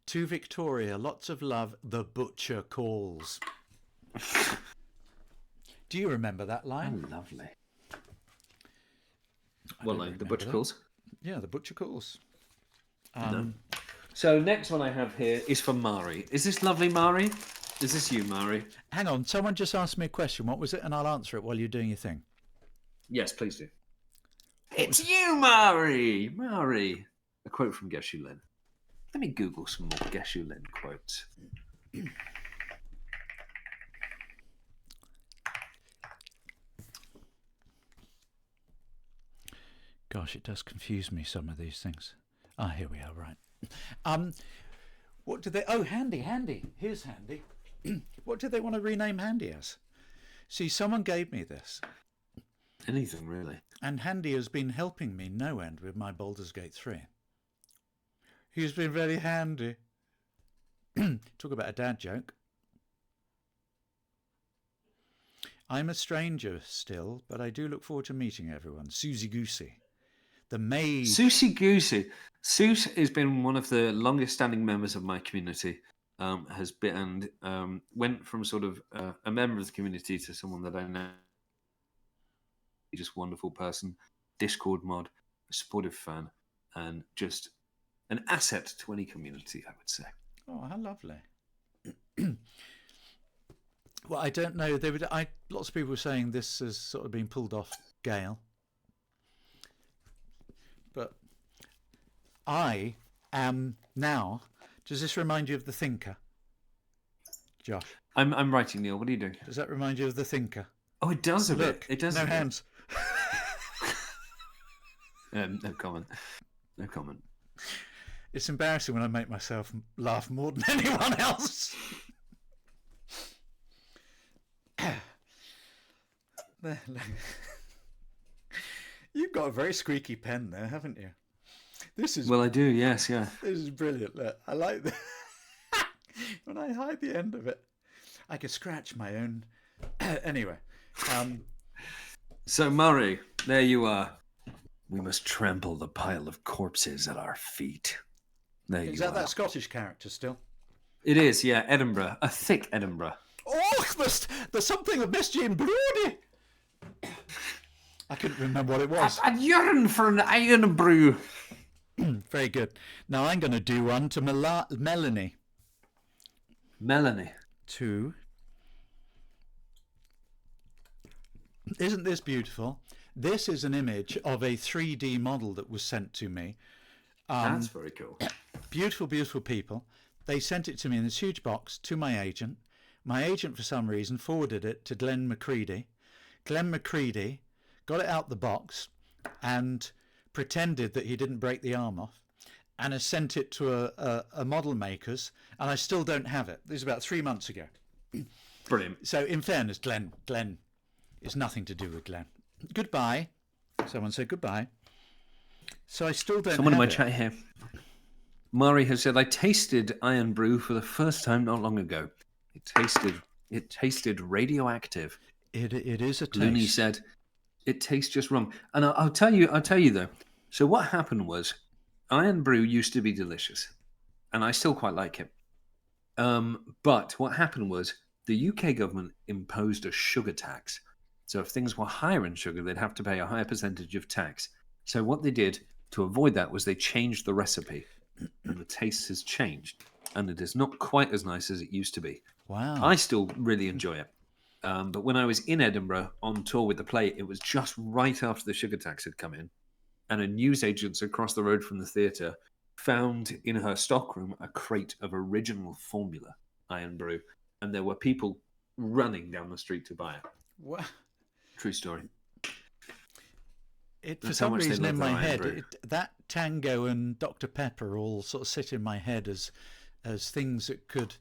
To Victoria, lots of love. The butcher calls. Do you remember that line? Oh, lovely. What line? The butcher calls? Yeah, the butcher calls. No. So next one I have here is for Mari. Is this lovely Mari? Is this you, Mari? Hang on, someone just asked me a question. What was it? And I'll answer it while you're doing your thing. Yes, please do. It's you, Mari! Mari. A quote from Geshu Lin. Let me Google some more Geshu Lin quotes. Gosh, it does confuse me, some of these things. Here we are, right. What did they... Oh, Handy. Here's Handy. What did they want to rename Handy as? See, someone gave me this. Anything, really. And Handy has been helping me no end with my Baldur's Gate 3. He's been very handy. Talk about a dad joke. I'm a stranger still, but I do look forward to meeting everyone. Susie Goosey. The maid. Susie Goosey. Sus has been one of the longest standing members of my community. Has been and went from sort of a member of the community to someone that I know. Just wonderful person, Discord mod, a supportive fan, and just an asset to any community, I would say. Oh, how lovely. Well, I don't know. Lots of people were saying this has sort of been pulled off Gale. But I am now... Does this remind you of The Thinker? Josh? I'm writing, Neil. What are you doing? Does that remind you of The Thinker? Oh, it does a Look, bit. It does. No hands. No comment. No comment. It's embarrassing when I make myself laugh more than anyone else. You've got a very squeaky pen there, haven't you? This is... Well, I do, yes, yeah. This is brilliant. Look, I like that. When I hide the end of it, I could scratch my own... Anyway. So, Murray, there you are. We must trample the pile of corpses at our feet. There you are. Is that Scottish character still? It is, yeah. Edinburgh. A thick Edinburgh. Oh, there's something of Miss Jane Brodie. I couldn't remember what it was. I yearn for an iron brew. Very good. Now I'm going to do one to Melanie. Melanie. Isn't this beautiful? This is an image of a 3D model that was sent to me. That's very cool. Beautiful, beautiful people. They sent it to me in this huge box to my agent. My agent, for some reason, forwarded it to Glenn McCready. Glenn McCready got it out the box and pretended that he didn't break the arm off and has sent it to a model maker's, and I still don't have it. This is about 3 months ago. Brilliant. So, in fairness, Glenn is nothing to do with Glenn. Goodbye. Someone said goodbye. So I still don't Someone in have my it. chat here. Murray has said, I tasted iron brew for the first time not long ago. It tasted radioactive. It is a taste. Looney said, it tastes just wrong. And I'll tell you though. So what happened was, iron brew used to be delicious, and I still quite like it. But what happened was the UK government imposed a sugar tax. So if things were higher in sugar, they'd have to pay a higher percentage of tax. So what they did to avoid that was they changed the recipe, and the taste has changed, and it is not quite as nice as it used to be. Wow. I still really enjoy it. But when I was in Edinburgh on tour with the play, it was just right after the sugar tax had come in, and a newsagent across the road from the theatre found in her stockroom a crate of original formula iron brew, and there were people running down the street to buy it. What? True story. For That's how some much they reason love in their my iron head, brew. that Tango and Dr. Pepper all sort of sit in my head as things that could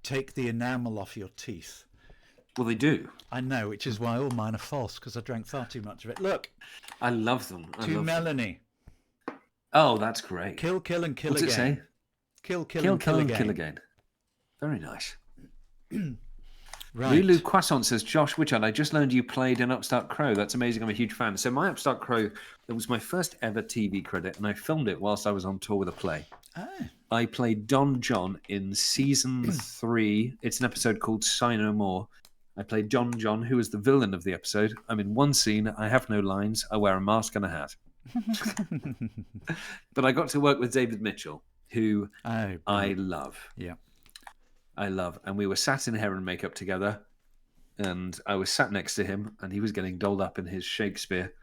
take the enamel off your teeth. Well, they do. I know, which is why all mine are false, because I drank far too much of it. Look, I love them. to Melanie. Oh, that's great. Kill, kill, and kill What's again. it say? Kill, kill, Kill, and kill again. kill again. Very nice. Right. Lulu Croissant says, Josh Witchard, I just learned you played in Upstart Crow. That's amazing. I'm a huge fan. So my Upstart Crow, it was my first ever TV credit, and I filmed it whilst I was on tour with a play. Ah. I played Don John in season 3. It's an episode called Say No More. I played Don John, who is the villain of the episode. I'm in one scene. I have no lines. I wear a mask and a hat. But I got to work with David Mitchell, who Oh, I love. yeah. I love. And we were sat in hair and makeup together, and I was sat next to him, and he was getting dolled up in his Shakespeare.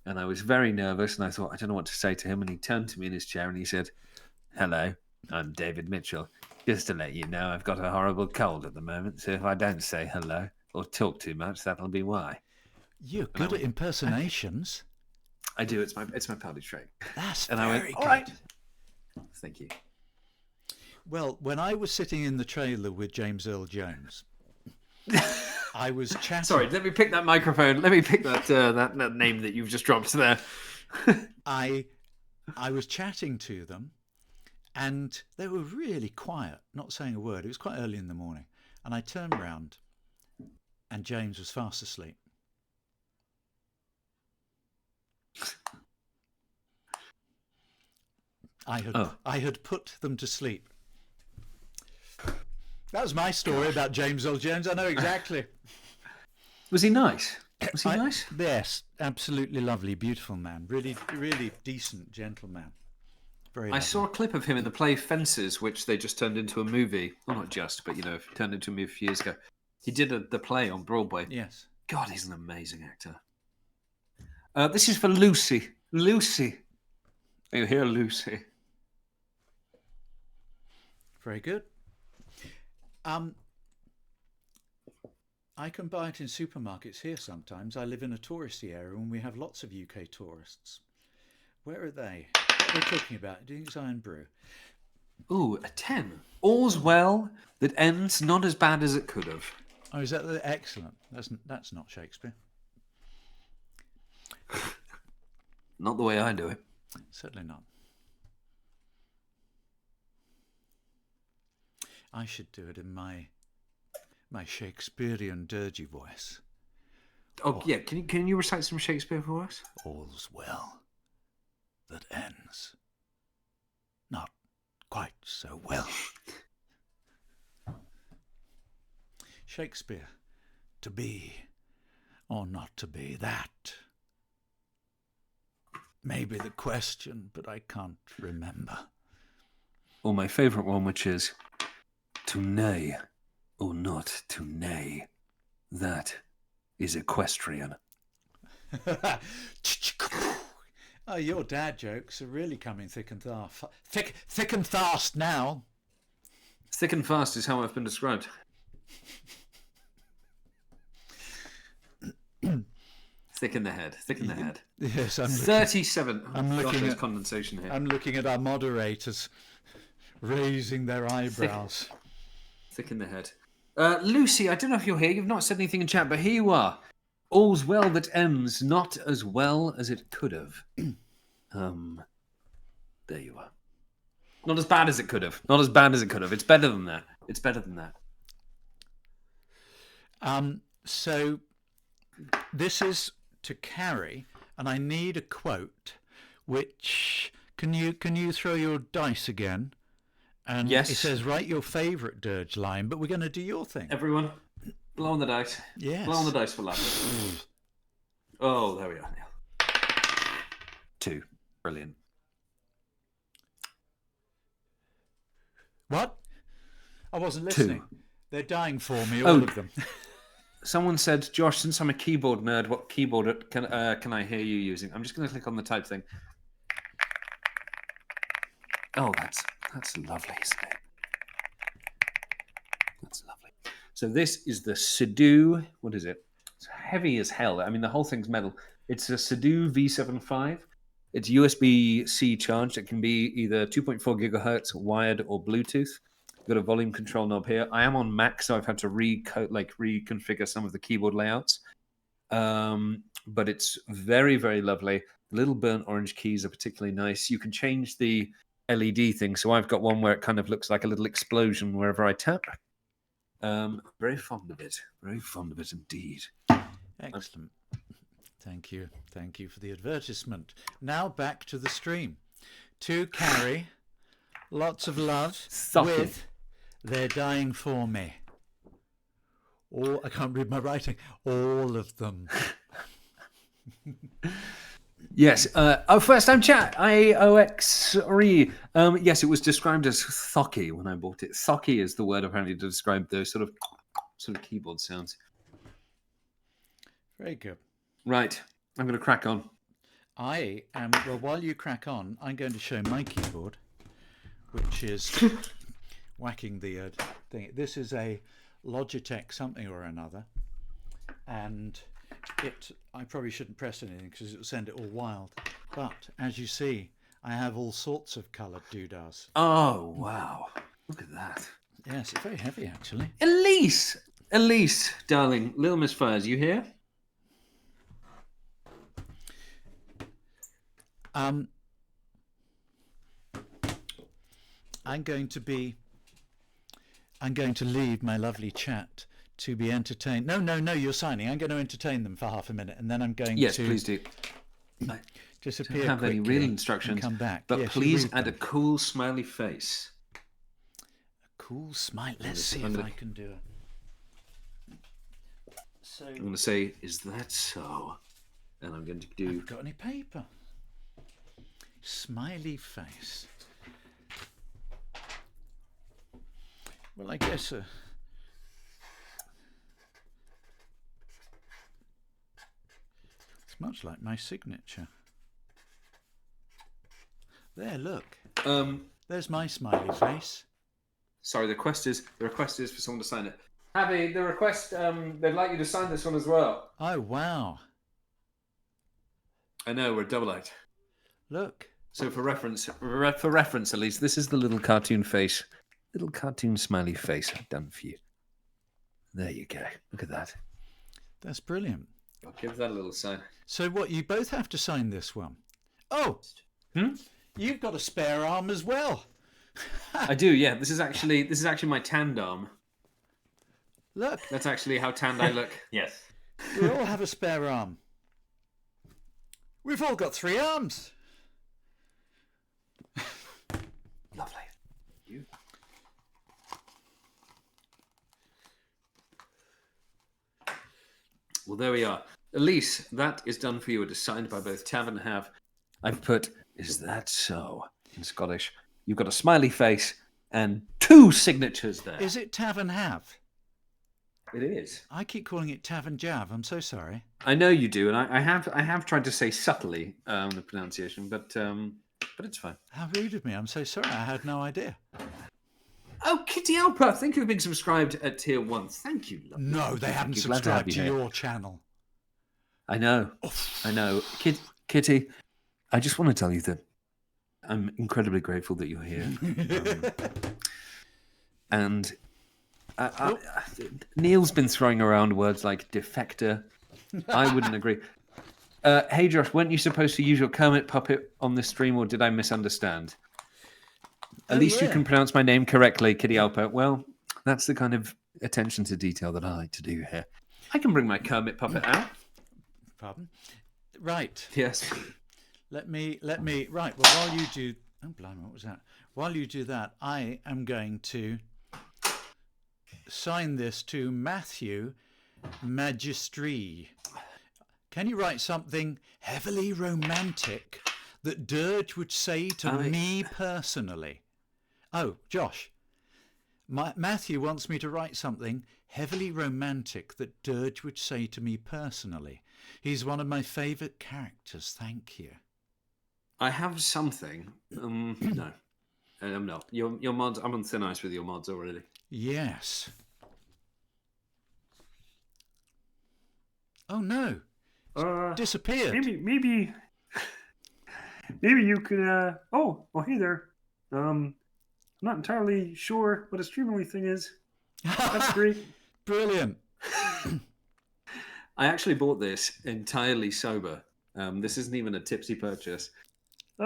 And I was very nervous, and I thought, I don't know what to say to him. And he turned to me in his chair and he said, "Hello, I'm David Mitchell. Just to let you know, I've got a horrible cold at the moment, so if I don't say hello or talk too much, that'll be why." You're good at impersonations. I do. It's my party trick. That's And very I went, good. "All right." Thank you. Well, when I was sitting in the trailer with James Earl Jones, I was chatting. Sorry, let me pick that microphone. Let me pick that name that you've just dropped there. I was chatting to them, and they were really quiet, not saying a word. It was quite early in the morning, and I turned round, and James was fast asleep. I had put them to sleep. That was my story about James Earl Jones. I know exactly. Was he nice? Was he nice? Yes, absolutely lovely, beautiful man. Really, really decent, gentleman. Very lovely. I saw a clip of him in the play Fences, which they just turned into a movie. Well, not just, but turned into a movie a few years ago. He did the play on Broadway. Yes. God, he's an amazing actor. This is for Lucy. Lucy. Are you here, Lucy? Very good. I can buy it in supermarkets here sometimes. I live in a touristy area and we have lots of UK tourists. Where are they? What are they talking about? Do you think it's Iron Brew? Ooh, a 10. All's well that ends not as bad as it could have. Oh, is that excellent? That's not Shakespeare. Not the way I do it. Certainly not. I should do it in my Shakespearean dirgy voice. Oh yeah, can you recite some Shakespeare for us? All's well that ends not quite so well. Shakespeare, to be or not to be, that may be the question, but I can't remember. Or my favourite one, which is to neigh or not to neigh, that is equestrian. Oh, your dad jokes are really coming thick and fast. Thick and fast now. Thick and fast is how I've been described. Thick in the head. Thick in the head. Yes, I'm 37. I'm looking at condensation here. I'm looking at our moderators raising their eyebrows. Thick in the head. Lucy, I don't know if you're here. You've not said anything in chat, but here you are. All's well that ends not as well as it could have. There you are. Not as bad as it could have. Not as bad as it could have. It's better than that. It's better than that. So this is to Carrie, and I need a quote. Which can you throw your dice again? And yes. It says write your favourite dirge line, but we're going to do your thing. Everyone, blow on the dice. Yes. Blow on the dice for laughter. Oh, there we are. 2. Brilliant. What? I wasn't listening. 2. They're dying for me, all of them. Someone said, Josh, since I'm a keyboard nerd, what keyboard can I hear you using? I'm just going to click on the type thing. Oh, that's lovely, isn't it? That's lovely. So this is the Sidhu. What is it? It's heavy as hell. I mean, the whole thing's metal. It's a Sidhu V75. It's USB-C charged. It can be either 2.4 gigahertz wired or Bluetooth. Got a volume control knob here. I am on Mac, so I've had to reconfigure some of the keyboard layouts. But it's very, very lovely. The little burnt orange keys are particularly nice. You can change the LED thing. So I've got one where it kind of looks like a little explosion wherever I tap. Very fond of it. Very fond of it indeed. Excellent. Thank you. Thank you for the advertisement. Now back to the stream. To Carrie, lots of love with They're Dying for Me. I can't read my writing. All of them. Yes. First time chat. IOX3. Yes, it was described as thocky when I bought it. Thocky is the word apparently to describe those sort of keyboard sounds. Very good. Right. I'm going to crack on. I am. Well, while you crack on, I'm going to show my keyboard, which is whacking the thing. This is a Logitech something or another, and I probably shouldn't press anything because it'll send it all wild. But as you see, I have all sorts of coloured doodahs. Oh, wow. Look at that. Yes, it's very heavy actually. Elise, darling, Little Miss Fires, you here? I'm going to leave my lovely chat to be entertained. No, you're signing. I'm going to entertain them for half a minute, and then I'm going Yes, to please do. disappear Don't have any quickly real and instructions, come back. but Yes, you please read add a them. cool smiley face. Cool smile. Let's see I'm if gonna- I can do it. So, I'm going to say, is that so? And I'm going to do... got any paper? Smiley face. Well, I guess it's much like my signature. There, look. There's my smiley face. Sorry, the request is for someone to sign it. Abby, the request, they'd like you to sign this one as well. Oh, wow. I know, we're double out. Look. So for reference at least, this is the little cartoon smiley face I've done for you. There you go. Look at that. That's brilliant. I'll give that a little sign. So what, you both have to sign this one? Oh, you've got a spare arm as well. I do, yeah. This is actually my tanned arm. Look, That's actually how tanned I look. Yes. we all have a spare arm. We've all got 3 arms. Lovely. You. Well, there we are. Elise, that is done for you. It is signed by both TAV and HAV. I've put, is that so, in Scottish. You've got a smiley face and 2 signatures there. Is it TAV and HAV? It is. I keep calling it TAV and JAV. I'm so sorry. I know you do, and I have tried to say subtly the pronunciation, but it's fine. How rude of me. I'm so sorry. I had no idea. Oh, Kitty Alpa, thank you for being subscribed at Tier 1. Thank you. Lovely. No, they Thank haven't you. Glad to have subscribed you to here. your channel. I know. Kitty, I just want to tell you that I'm incredibly grateful that you're here. And Neil's been throwing around words like defector. I wouldn't agree. Hey, Josh, weren't you supposed to use your Kermit puppet on this stream, or did I misunderstand? At least you can pronounce my name correctly, Kitty Alpa. Well, that's the kind of attention to detail that I like to do here. I can bring my Kermit puppet out. Pardon? Right. Yes. Let me. Right. Well, while you do. Oh, blimey, what was that? While you do that, I am going to sign this to Matthew Magistri. Can you write something heavily romantic that Dirge would say to me personally? Oh, Josh. Matthew wants me to write something heavily romantic that Dirge would say to me personally. He's one of my favourite characters. Thank you. I have something. No. I'm not. Your mods, I'm on thin ice with your mods already. Yes. Oh no. It's disappeared. Maybe you could. Oh, well, hey there. I'm not entirely sure what a Streamily thing is. That's great. Brilliant. I actually bought this entirely sober. This isn't even a tipsy purchase. He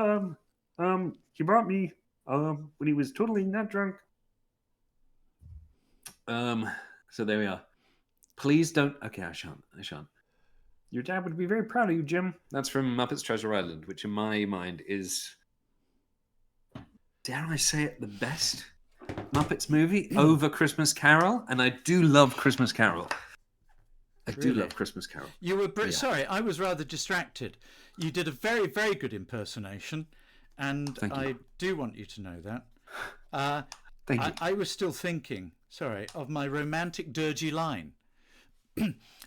brought me when he was totally not drunk. So there we are. Please don't. Okay, I shan't. Your dad would be very proud of you, Jim. That's from Muppets Treasure Island, which in my mind is, dare I say it, the best Muppets movie over Christmas Carol. And I do love Christmas Carol. I do Really? love Christmas Carol. You were Yeah. sorry, I was rather distracted. You did a very, very good impersonation, and Thank you. I do want you to know that. Uh, Thank you. I was still thinking, sorry, of my romantic dirgy line.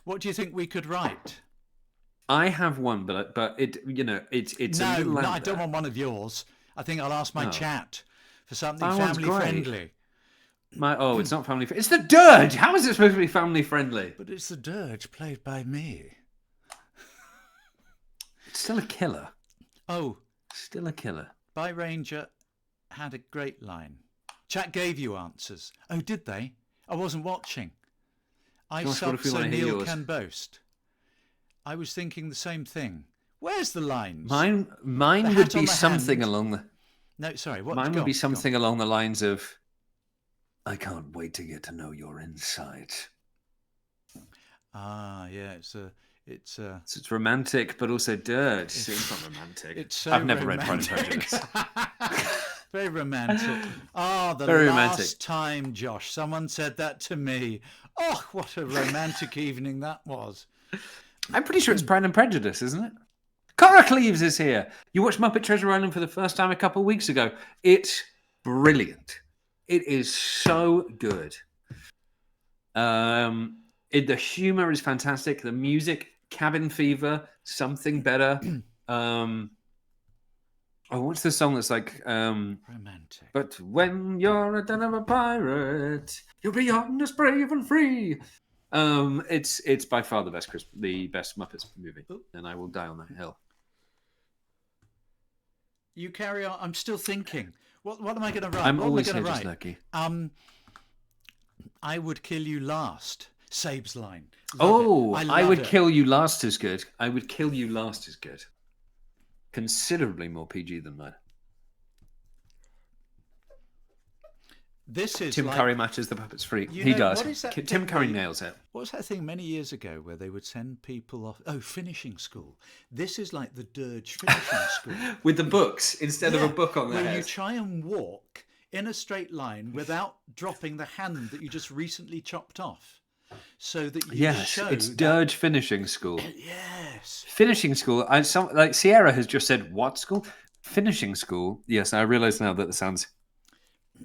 What do you think we could write? I have one, but it's a little No, out I don't there. want one of yours. I think I'll ask my Oh. chat for something That one's family great. friendly. It's not family. It's the Dirge. How is it supposed to be family friendly? But it's the dirge played by me. It's still a killer. Oh, Still a killer. By Ranger had a great line. Chat gave you answers. Oh, did they? I wasn't watching. I Gosh, what suck if we so wanna hear Neil yours? can boast. I was thinking the same thing. Where's the lines? Mine The would hat on be the something hand. along the. No, sorry. What? Mine go would be on, go on. something along the lines of, "I can't wait to get to know your insides." Ah, yeah. It's So it's romantic, but also dirge. It's not romantic. It's so I've never read romantic. Pride and Prejudice. Very romantic. Ah, the Very last romantic. time, Josh, someone said that to me. Oh, what a romantic evening that was. I'm pretty sure it's Pride and Prejudice, isn't it? Cara Cleaves is here. You watched Muppet Treasure Island for the first time a couple of weeks ago. It's brilliant. It is so good. The humor is fantastic. The music, Cabin Fever, Something Better. What's the song that's like? Romantic. But when you're a ton of a pirate, you'll be honest, brave, and free. It's by far the best Muppets movie, and I will die on that hill. You carry on. I'm still thinking. What am I going to write? I'm what always am I here, going just to write? lucky. I would kill you last. Sabe's line. Love Oh, it. I love would it. kill you last is good. I would kill you last is good. Considerably more PG than mine. This is Tim like, Curry matches the Puppets Freak. You He know, does. what is that Tim thing Curry where you- nails it. What was that thing many years ago where they would send people off? Oh, finishing school. This is like the Dirge finishing school. With the books instead of a book on their where you head. try and walk in a straight line without dropping the hand that you just recently chopped off, so that you Yes, show it's that- Dirge Finishing School. Yes. Finishing school. Like Sierra has just said, what school? Finishing school. Yes, I realise now that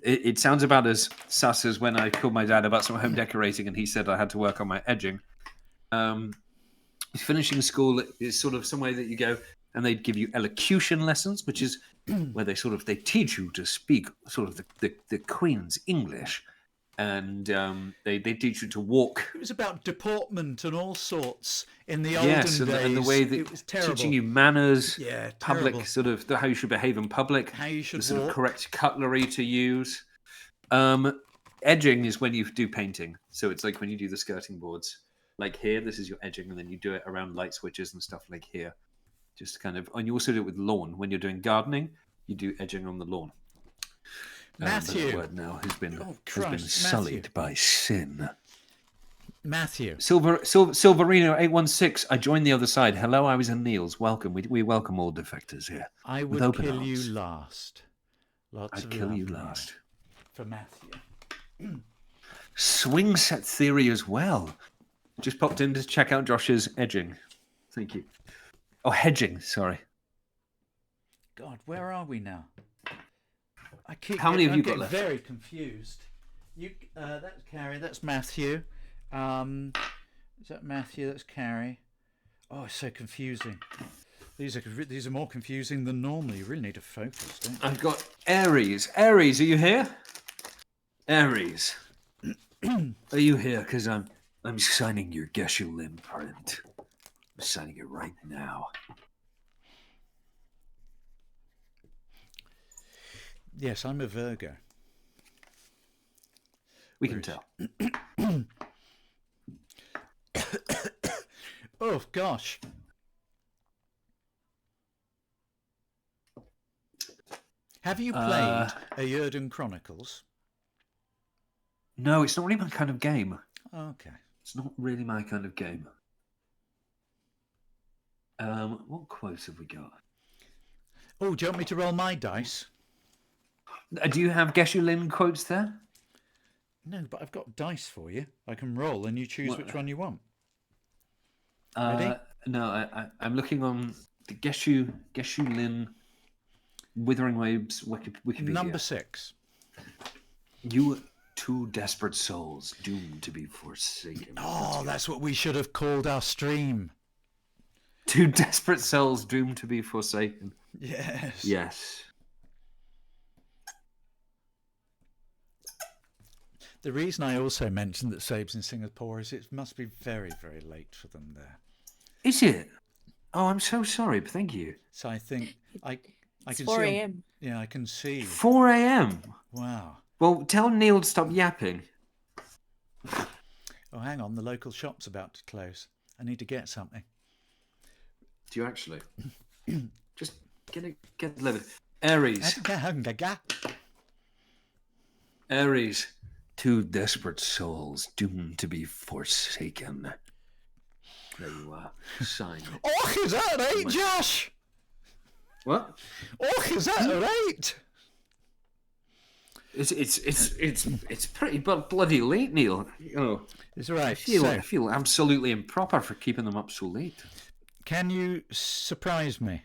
it sounds about as sus as when I called my dad about some home decorating and he said I had to work on my edging. Finishing school is sort of some way that you go and they'd give you elocution lessons, which is where they teach you to speak sort of the Queen's English. And they teach you to walk. It was about deportment and all sorts in the Yes, olden days. and the way that it was terrible. teaching you manners, Yeah, public terrible. sort of how you should behave in public, How you should the sort walk. of correct cutlery to use. Edging is when you do painting, so it's like when you do the skirting boards. Like here, this is your edging, and then you do it around light switches and stuff like here. Just kind of, and you also do it with lawn. When you're doing gardening, you do edging on the lawn. But Matthew. the word now has been Christ, sullied Matthew. by sin. Matthew. Silverino 816. I joined the other side. Hello, I was in Neil's. Welcome. We welcome all defectors here. I with would open kill arms. you last. Lots I'd of kill love you from last. For Matthew. Swing set theory as well. Just popped in to check out Josh's edging. Thank you. Oh, hedging. Sorry. God, where are we now? I keep. How many have I'm you got getting left? Very confused. That's Carrie. That's Matthew. Is that Matthew? That's Carrie. Oh, it's so confusing. These are more confusing than normal. You really need to focus, don't you? I've got Aries. Aries, are you here? Aries. Are you here? Because I'm signing your Geshu imprint. I'm signing it right now. Yes, I'm a Virgo. We can tell. Oh gosh. Have you played Ayrden Chronicles? No, it's not really my kind of game. Okay. It's not really my kind of game. What quotes have we got? Oh, do you want me to roll my dice? Do you have Geshu Lin quotes there? No, but I've got dice for you. I can roll and you choose What? which one you want. Ready? No, I'm looking on the Geshu Lin Withering Waves Wikipedia. Number 6. You two desperate souls doomed to be forsaken. Oh, that's what we should have called our stream. Two desperate souls doomed to be forsaken. Yes. Yes. The reason I also mentioned that Sabe's in Singapore is it must be very, very late for them there. Is it? Oh, I'm so sorry, but thank you. So I think I It's can 4 see. a.m. Yeah, I can see. 4 a.m. Wow. Well, tell Neil to stop yapping. Oh, hang on. The local shop's about to close. I need to get something. Do you actually? Just get delivered. Aries. Aries. Two desperate souls doomed to be forsaken. There you are. Signed. Oh, is that right, Josh? What? Oh, is that right? It's pretty bloody late, Neil. You know, It's right. I feel absolutely improper for keeping them up so late. Can you surprise me?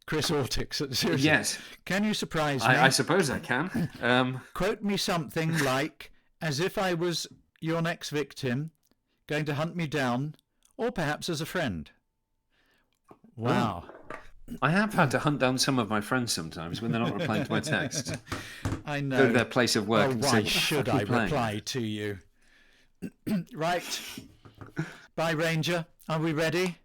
Chris Ortix, seriously. Yes. Can you surprise me? I suppose I can. Quote me something like, as if I was your next victim, going to hunt me down, or perhaps as a friend. Wow. I have had to hunt down some of my friends sometimes when they're not replying to my texts. I know. Go to their place of work Oh, and why say, "What the should fuck are I you playing?" reply to you? Right. Bye, Ranger. Are we ready?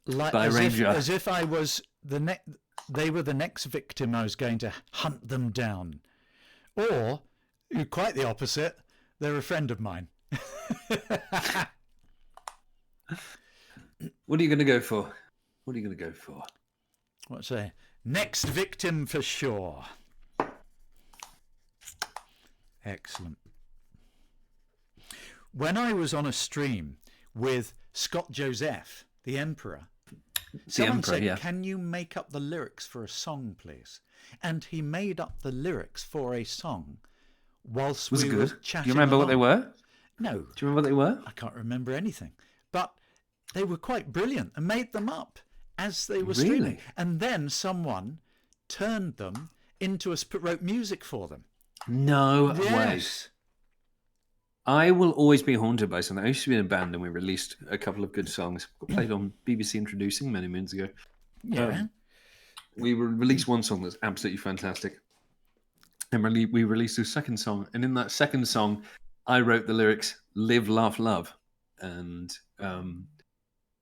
Bye, Ranger. As if I was they were the next victim I was going to hunt them down. Or, quite the opposite, they're a friend of mine. What are you going to go for? What are you going to go for? What's a next victim for sure? Excellent. When I was on a stream with Scott Joseph, the Emperor, someone said, yeah. "Can you make up the lyrics for a song, please?" And he made up the lyrics for a song whilst Was we it were good? chatting. Do you remember what they along. were? No, Do you remember what they were? I can't remember anything. But they were quite brilliant and made them up as they were streaming. Really? And then someone turned them into wrote music for them. No way. Yes. I will always be haunted by something. I used to be in a band and we released a couple of good songs. Played on BBC Introducing many moons ago. Yeah. We released one song that's absolutely fantastic. And we released a second song. And in that second song, I wrote the lyrics, "Live, Laugh, Love." And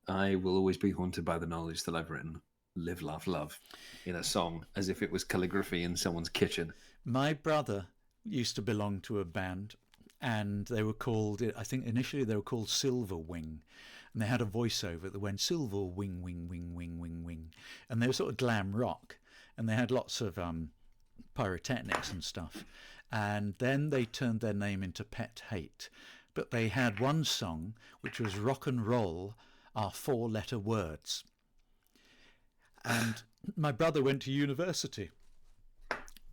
I will always be haunted by the knowledge that I've written "Live, Laugh, Love" in a song as if it was calligraphy in someone's kitchen. My brother used to belong to a band, and they were called, I think initially they were called Silver Wing, and they had a voiceover that went "Silver Wing, Wing, Wing, Wing, Wing, Wing," and they were sort of glam rock, and they had lots of pyrotechnics and stuff, and then they turned their name into Pet Hate, but they had one song which was "Rock and Roll Are Four-Letter Words," and my brother went to university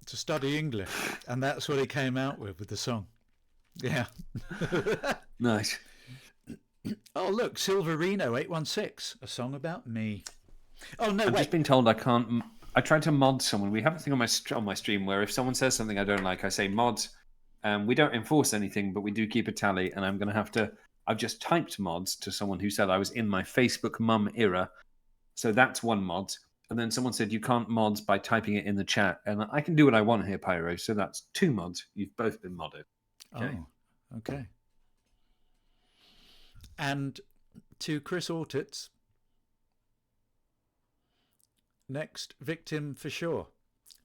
to study English, and that's what he came out with the song. Yeah. Nice. Oh, look, Silverino 816, a song about me. Oh, no, I've wait. just been told I can't. I tried to mod someone. We have a thing on my stream where if someone says something I don't like, I say mods. We don't enforce anything, but we do keep a tally. And I'm going to have to. I've just typed mods to someone who said I was in my Facebook mum era. So that's one mod. And then someone said you can't mods by typing it in the chat. And I can do what I want here, Pyro. So that's 2 mods. You've both been modded. Okay. Oh, okay. And to Chris Ortitz, next victim for sure.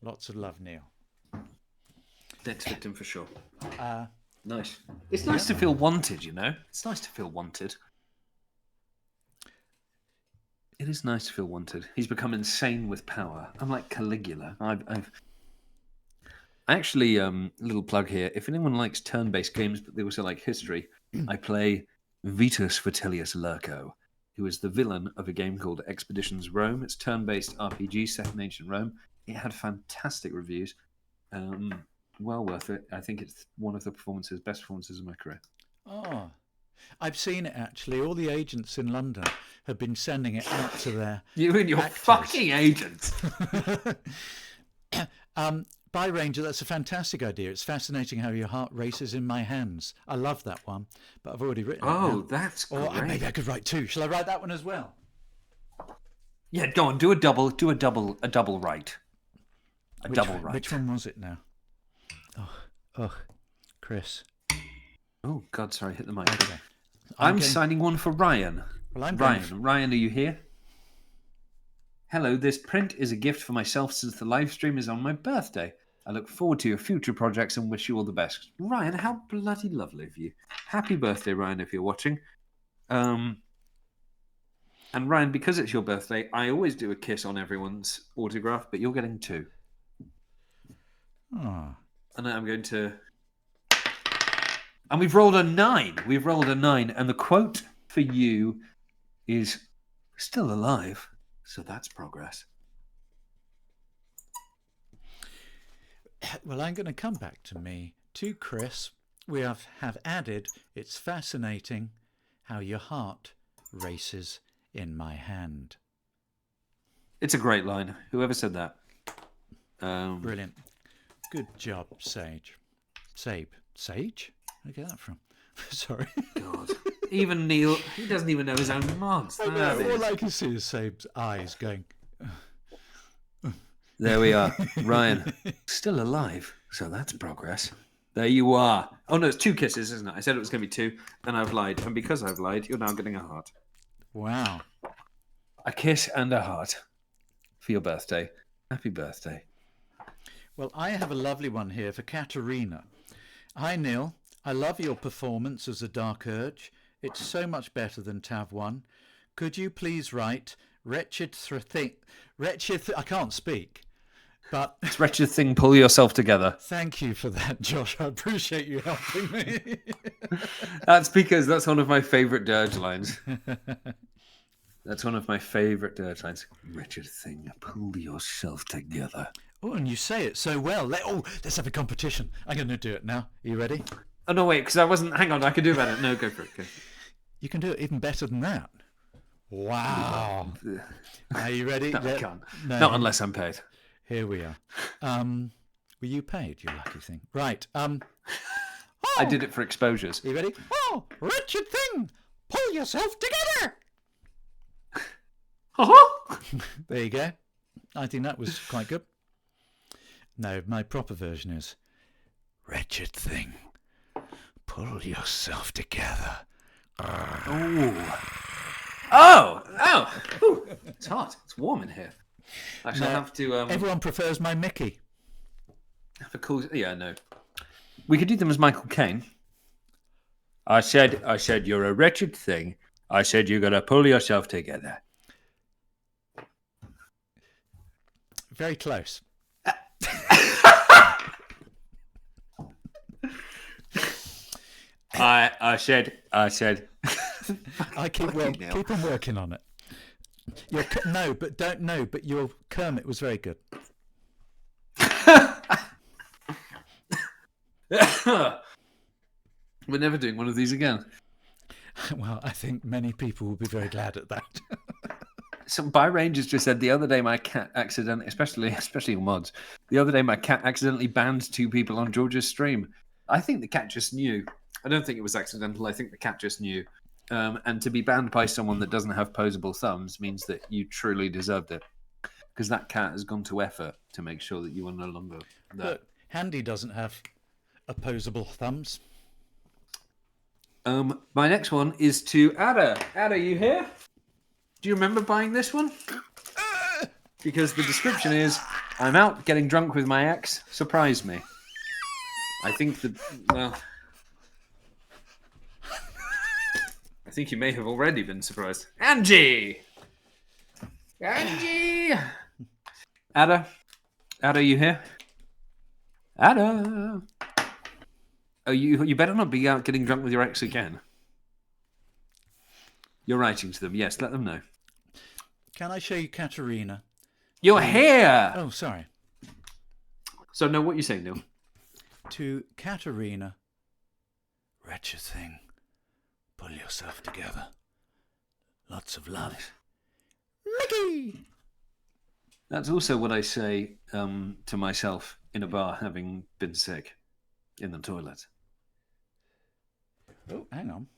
Lots of love, Neil. Next victim for sure. Uh, Nice. It's nice to feel wanted, you know? It's nice to feel wanted. It is nice to feel wanted. He's become insane with power. I'm like Caligula. I actually, little plug here. If anyone likes turn-based games, but they also like history, I play Vitus Vitellius Lurco, who is the villain of a game called Expeditions Rome. It's turn-based RPG set in ancient Rome. It had fantastic reviews. Well worth it. I think it's one of the best performances of my career. oh, I've seen it actually. All the agents in London have been sending it out to their You and your actors. fucking agents. By Ranger, that's a fantastic idea. It's fascinating how your heart races in my hands. I love that one, but I've already written it Oh, down. that's Or great. maybe I could write 2. Shall I write that one as well? Yeah, go on. Do a double right. Double right. Which one was it now? Oh, Chris. Oh God, sorry, hit the mic. Okay. I'm going- signing one for Ryan. Well, I'm Ryan, going- Ryan, are you here? Hello, this print is a gift for myself since the live stream is on my birthday. I look forward to your future projects and wish you all the best. Ryan, how bloody lovely of you. Happy birthday, Ryan, if you're watching. And Ryan, because it's your birthday, I always do a kiss on everyone's autograph, but you're getting 2. Oh. And I'm going to... And we've rolled a 9. We've rolled a 9. And the quote for you is, still alive, so that's progress. Well, I'm going to come back to me. To Chris, we have added, it's fascinating how your heart races in my hand. It's a great line. Whoever said that. Brilliant. Good job, Sage. Sage? Where did I get that from? Sorry. God. Even Neil, he doesn't even know his own mods. I know, all I can see is Sabe's eyes going... There we are. Ryan, still alive, so that's progress. There you are. Oh no, it's 2 kisses, isn't it? I said it was going to be 2, and I've lied. And because I've lied, you're now getting a heart. Wow. A kiss and a heart for your birthday. Happy birthday. Well, I have a lovely one here for Katerina. Hi, Neil. I love your performance as a Dark Urge. It's so much better than TAV1. Could you please write I can't speak. But It's wretched thing, pull yourself together. thank you for that, Josh. I appreciate you helping me. That's because that's one of my favourite dirge lines. That's one of my favourite dirge lines. Wretched thing, pull yourself together. Oh, and you say it so well. Let's have a competition. I'm going to do it now. Are you ready? Oh no, wait, because I wasn't. Hang on, I could do better. No, go for it. Go. You can do it even better than that. Wow. Are you ready? No, I can't. No. Not unless I'm paid. Here we are. Were you paid, you lucky thing? Right. I did it for exposures. Are you ready? Oh, wretched thing! Pull yourself together! There you go. I think that was quite good. No, my proper version is, wretched thing, pull yourself together. Oh! Ooh, it's hot. It's warm in here. I shall have to. Everyone prefers my Mickey. Have a cool. Yeah, no. We could do them as Michael Caine. I said, you're a wretched thing. I said, you're gonna pull yourself together. Very close. I said. I keep on working on it. But your Kermit was very good. We're never doing one of these again. Well, I think many people will be very glad at that. Some By Rangers just said the other day my cat accidentally, especially mods, the other day my cat accidentally banned 2 people on George's stream. I think the cat just knew. I don't think it was accidental. I think the cat just knew. And to be banned by someone that doesn't have posable thumbs means that you truly deserved it. Because that cat has gone to effort to make sure that you are no longer there. Look, Handy doesn't have opposable thumbs. My next one is to Ada. Ada, you here? Do you remember buying this one? Because the description is, I'm out getting drunk with my ex. Surprise me. I think I think you may have already been surprised. Angie! Ada, you here? Ada! Oh, you better not be out getting drunk with your ex again. You're writing to them. Yes, let them know. Can I show you Katerina? You're here! Oh, sorry. So, no, what are you saying, Neil? To Katerina, wretched thing, Pull yourself together. Lots of love. Mickey! That's also what I say to myself in a bar, having been sick in the toilet. Oh, hang on.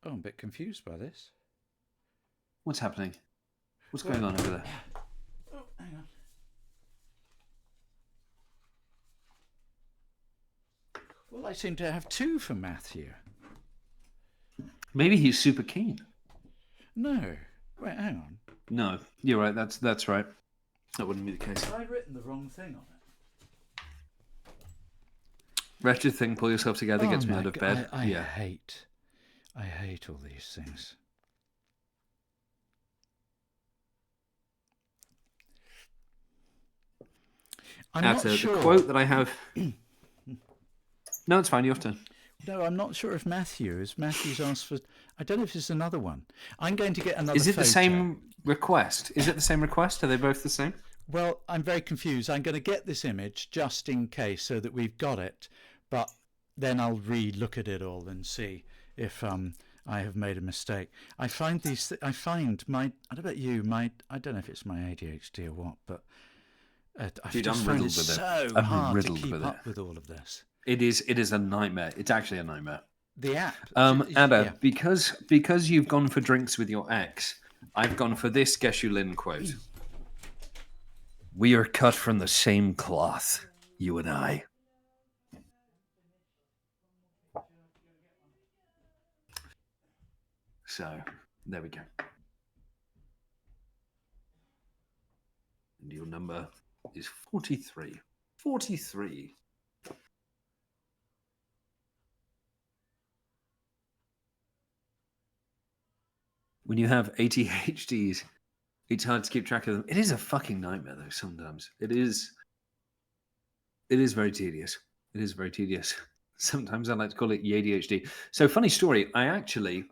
Oh, I'm a bit confused by this. What's happening? What's going on over there? Oh, hang on. Well, I seem to have 2 for Matthew. Maybe he's super keen. No. Wait, hang on. No, you're right. That's right. That wouldn't be the case. Have I written the wrong thing on it? Wretched thing, pull yourself together, gets me my out of God, bed. I Yeah. hate all these things. I'm not sure. The quote that I have. No, it's fine. Your turn. No, I'm not sure if Matthew's asked for. I don't know if it's another one. I'm going to get another. Is it photo. the same request? Is it the same request? Are they both the same? Well, I'm very confused. I'm going to get this image just in case, so that we've got it. But then I'll re-look at it all and see if I have made a mistake. I find these. I find my. I don't know about you. I don't know if it's my ADHD or what, but I Dude, just I'm find riddled it with it. so I'm hard to riddled keep with up it. with all of this. It is a nightmare. It's actually a nightmare. The app. Ada, because you've gone for drinks with your ex, I've gone for this Geshu Lin quote. We are cut from the same cloth, you and I. So, there we go. And your number is 43. 43. When you have ADHDs, it's hard to keep track of them. It is a fucking nightmare, though, sometimes. It is very tedious. It is very tedious. Sometimes I like to call it ADHD. So, funny story, I actually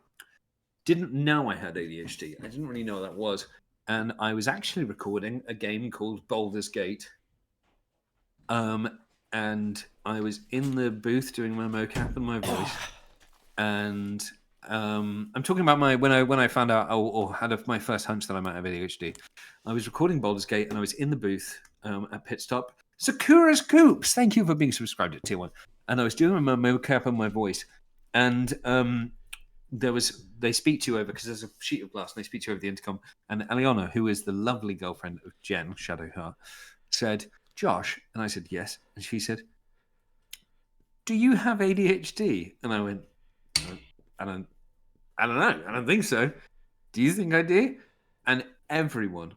didn't know I had ADHD. I didn't really know what that was. And I was actually recording a game called Baldur's Gate. And I was in the booth doing my mocap and my voice. And I'm talking about when I found out or had my first hunch that I might have ADHD. I was recording Baldur's Gate and I was in the booth at Pit Stop. Sakura's Coops, thank you for being subscribed at Tier 1. And I was doing my mocap and my voice. And they speak to you over, because there's a sheet of glass and they speak to you over the intercom. And Aliona, who is the lovely girlfriend of Jen, Shadowheart, said, Josh. And I said, yes. And she said, do you have ADHD? And I went, I don't know. I don't think so. Do you think I do? And everyone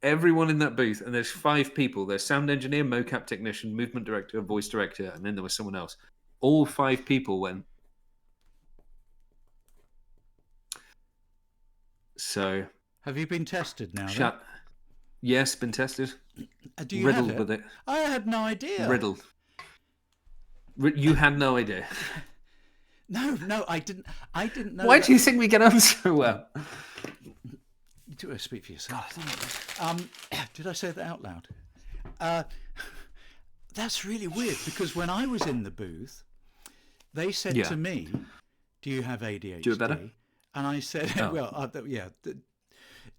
in that booth, and there's 5 people. There's sound engineer, mocap technician, movement director, voice director, and then there was someone else. All 5 people went. So. Have you been tested now? Yes, been tested. Do you riddled have it? with it. I had no idea. Riddled. You had no idea. No, I didn't know. Why do you think we get on so well? Do speak for yourself. Did I say that out loud? That's really weird, because when I was in the booth, they said to me, do you have ADHD? Do it better? And I said,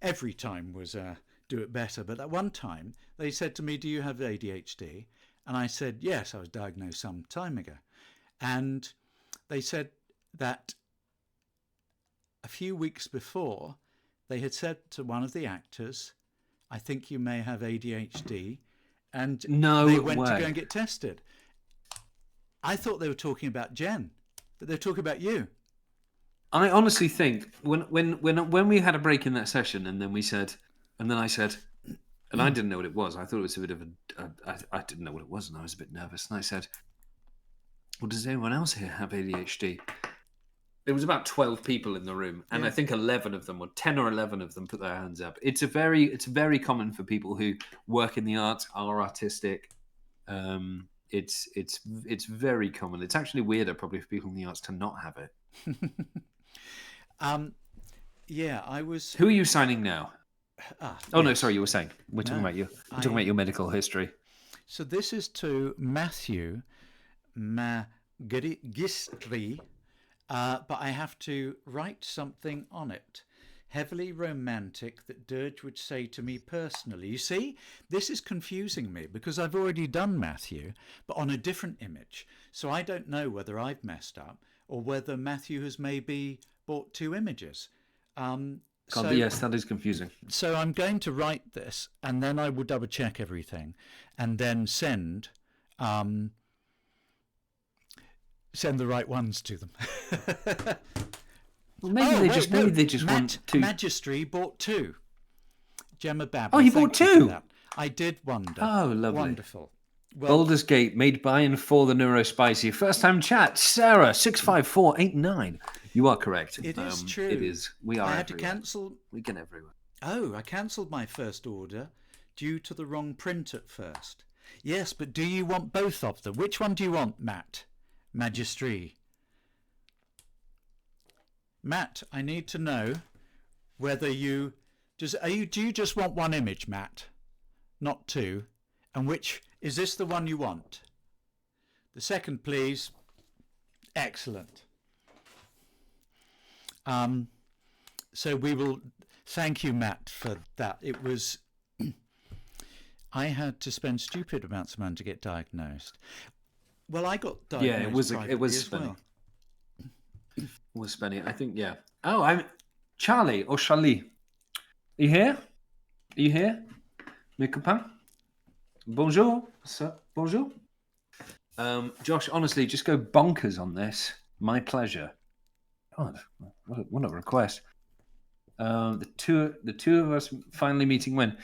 every time was do it better. But at one time, they said to me, do you have ADHD? And I said, yes, I was diagnosed some time ago. And they said that a few weeks before, they had said to one of the actors, I think you may have ADHD. And they went to go and get tested. I thought they were talking about Jen, but they're talking about you. I honestly think when we had a break in that session, and then I said, and I didn't know what it was. I thought it was a bit of I didn't know what it was, and I was a bit nervous. And I said, well, does anyone else here have ADHD? There was about 12 people in the room, and I think 11 of them, or 10 or 11 of them, put their hands up. It's very common for people who work in the arts, are artistic. It's very common. It's actually weirder, probably, for people in the arts to not have it. I was. Who are you signing now? No, sorry, you were saying. We're talking about you. We're talking about your medical history. So this is to Matthew Gistri, but I have to write something on it. Heavily romantic that Dirge would say to me personally. You see, this is confusing me because I've already done Matthew, but on a different image. So I don't know whether I've messed up or whether Matthew has maybe bought 2 images. Yes, that is confusing. So I'm going to write this, and then I will double check everything, and then send the right ones to them. Well, maybe maybe they just Matt want to. Magistry bought 2. Gemma Babbitt. Oh, you bought thank you for 2? that. I did wonder. Oh, lovely. Wonderful. Well, Baldur's Gate, made by and for the Neurospicy. First time chat, Sarah, 65489. You are correct. it is true. It is. We are I had to everywhere. cancel. We get everywhere. Oh, I cancelled my first order due to the wrong print at first. Yes, but do you want both of them? Which one do you want, Matt? Magistry. Matt, I need to know whether do you just want 1 image, Matt? Not 2. And which is this the one you want? The second, please. Excellent. So we will thank you, Matt, for that. It was I had to spend stupid amounts of money to get diagnosed. Well, I got diagnosed. Yeah, it was privately as funny. well. Was Benny, I think, yeah. Oh, I'm Charlie or Charlie. Are you here? Are you here? Mes copains? Bonjour, sir. Bonjour. Josh, honestly, just go bonkers on this. My pleasure. God, what a request. The two of us finally meeting when?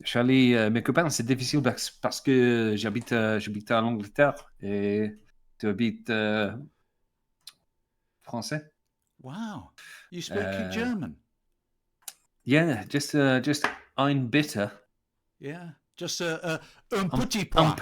Charlie, mes copains, c'est difficile parce que j'habite en Angleterre et tu habites français. Wow, you speak German? Yeah, just ein bitte. Yeah, just un petit point.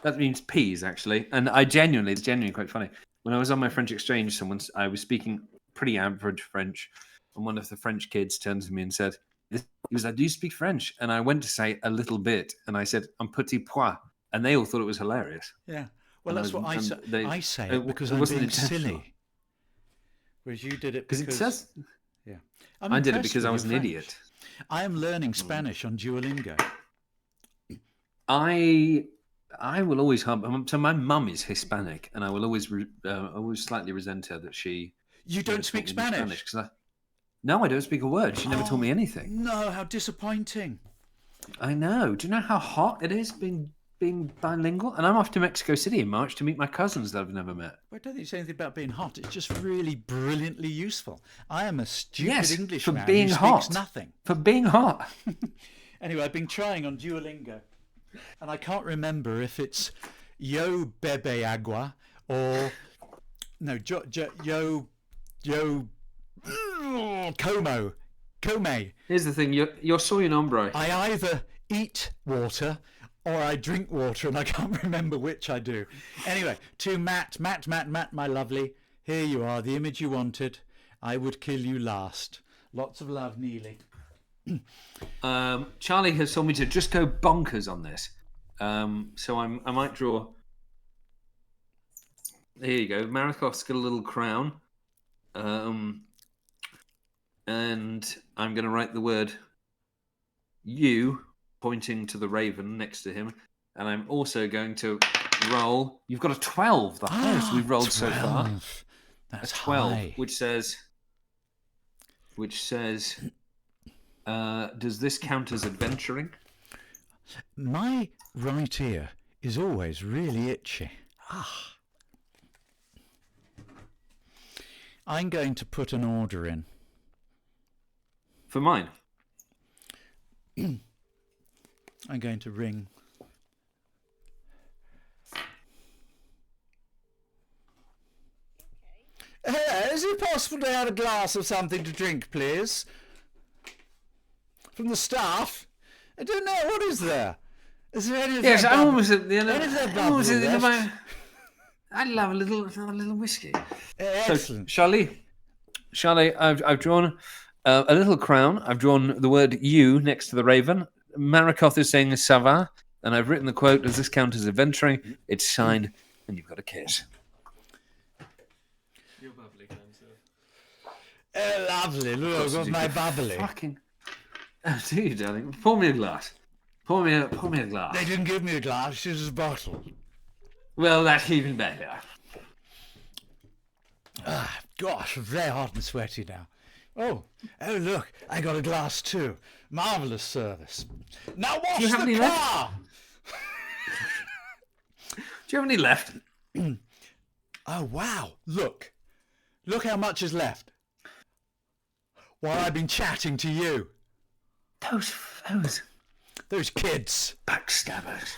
That means peas, actually. And it's genuinely quite funny. When I was on my French exchange, I was speaking pretty average French, and one of the French kids turned to me and said, he was like, "Do you speak French?" And I went to say a little bit, and I said, "un petit point," and they all thought it was hilarious. Yeah, well, And that's what I say. I say it because it I'm wasn't being intentional. silly. Whereas you did it Because because... it says... Yeah. I did it impressed because with I was your an French. idiot. I am learning Spanish on Duolingo. I will always hum. So my mum is Hispanic, and I will always slightly resent her that she. You don't speak Spanish? No, I don't speak a word. She never told me anything. No, how disappointing. I know. Do you know how hot it is being bilingual? And I'm off to Mexico City in March to meet my cousins that I've never met. Well, I don't think it's anything about being hot. It's just really brilliantly useful. I am a stupid Yes, Englishman for being who hot. speaks nothing. For being hot. Anyway, I've been trying on Duolingo, and I can't remember if it's yo bebe agua or no yo come. Here's the thing. You're soy nombre. I either eat water or I drink water, and I can't remember which I do. Anyway, to Matt, my lovely. Here you are, the image you wanted. I would kill you last. Lots of love, Neely. Charlie has told me to just go bonkers on this. So I might draw. There you go. Marikoff's got a little crown. And I'm going to write the word "you" pointing to the raven next to him. And I'm also going to roll. You've got a 12, the highest we've rolled 12. so far. That's a 12, high. which says, does this count as adventuring? My right ear is always really itchy. I'm going to put an order in. For mine? I'm going to ring. Is it possible to have a glass of something to drink, please? From the staff? I don't know. What is there? Is there any of Yes, that I'm bubble- almost at the end of any of that I'm bubble almost at the end of left? my... I'd love a little whiskey. Excellent. So, Charlie, I've drawn a little crown. I've drawn the word "you" next to the raven. Marikoff is saying "ça va," and I've written the quote, "Does this count as adventuring?" It's signed and you've got a kiss. You're bubbly, Glenn, so. Lovely. Look, I've got my bubbly. Fucking. Oh, do you, darling? Pour me a glass. Pour me a glass. They didn't give me a glass, it was a bottle. Well, that's even better. Ah, gosh, I'm very hot and sweaty now. Oh, look, I got a glass too. Marvellous service. Now wash you have the any car! Do you have any left? Oh, wow, look. Look how much is left. While I've been chatting to you. Those kids. Backstabbers.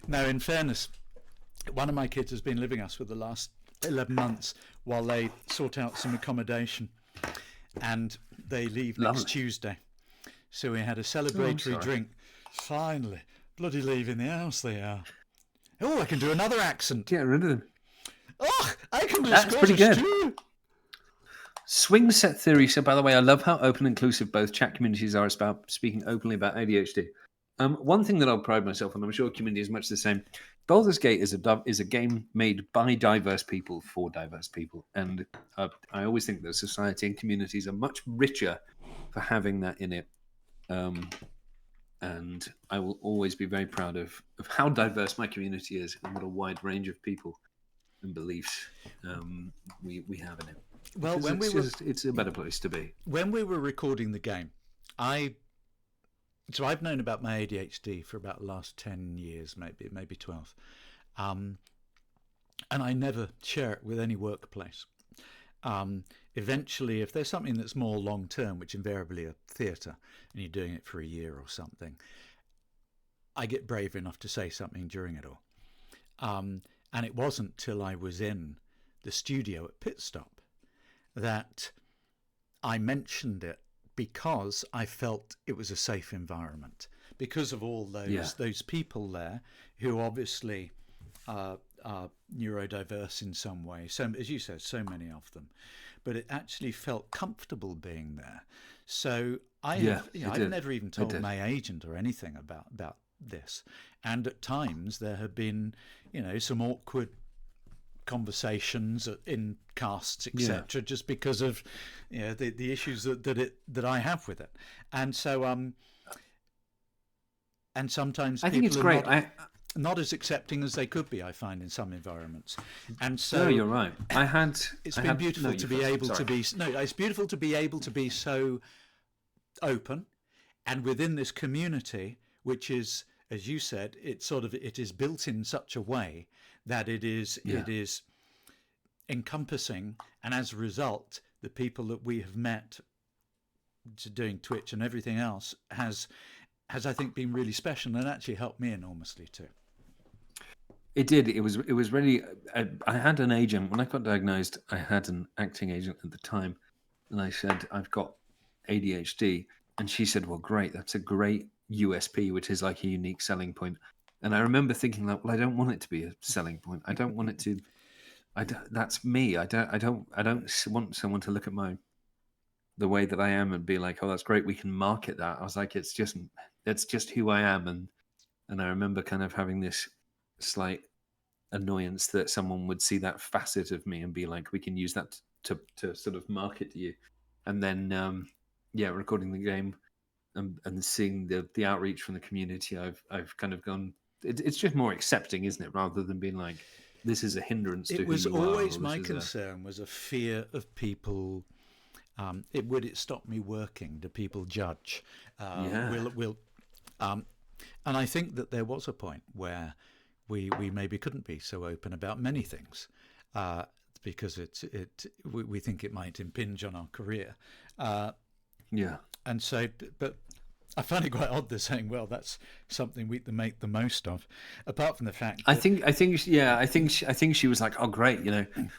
No, in fairness, one of my kids has been living us for the last 11 months while they sort out some accommodation. And they leave next Tuesday. So we had a celebratory drink. Finally. Bloody leaving the house they are. Oh, I can do another accent. Get rid of them. Oh, I can do That's pretty good. Too. Swing set theory. So, by the way, I love how open and inclusive both chat communities are about speaking openly about ADHD. One thing that I'll pride myself on, I'm sure community is much the same. Baldur's Gate is a game made by diverse people for diverse people, and I always think that society and communities are much richer for having that in it. And I will always be very proud of how diverse my community is and what a wide range of people and beliefs we have in it. Well, because it's a better place to be. When we were recording the game, I've known about my ADHD for about the last 10 years, maybe 12. And I never share it with any workplace. Eventually, if there's something that's more long-term, which invariably are theatre, and you're doing it for a year or something, I get brave enough to say something during it all. And it wasn't till I was in the studio at Pit Stop that I mentioned it, because I felt it was a safe environment, because of all those people there who obviously are neurodiverse in some way. So, as you said, so many of them, but it actually felt comfortable being there. So I've never even told my agent or anything about this, and at times there have been, some awkward conversations in casts, etc., just because of the issues that I have with it. And so and sometimes I think it's great. Not as accepting as they could be, I find, in some environments. And so you're right. It's beautiful to be able to be so open, and within this community, which is, as you said, it is built in such a way that it is encompassing, and as a result, the people that we have met doing Twitch and everything else has I think been really special, and actually helped me enormously too. It did. It was really. I had an agent when I got diagnosed. I had an acting agent at the time, and I said, "I've got ADHD," and she said, "Well, great. That's a great USP, which is like a unique selling point." And I remember thinking, like, well, I don't want it to be a selling point. I don't want it to. That's me. I don't want someone to look at the way that I am and be like, "Oh, that's great. We can market that." I was like, that's just who I am, and I remember kind of having this slight annoyance that someone would see that facet of me and be like, we can use that to sort of market you. And then recording the game and seeing the outreach from the community, I've kind of gone, it's just more accepting, isn't it, rather than being like, this is a hindrance to who you are. It was always my concern was a fear of people. Would it stop me working? Do people judge? And I think that there was a point where we maybe couldn't be so open about many things because we think it might impinge on our career. And so, but I find it quite odd they're saying, well, that's something we can make the most of. Apart from the fact, I think she was like, oh, great,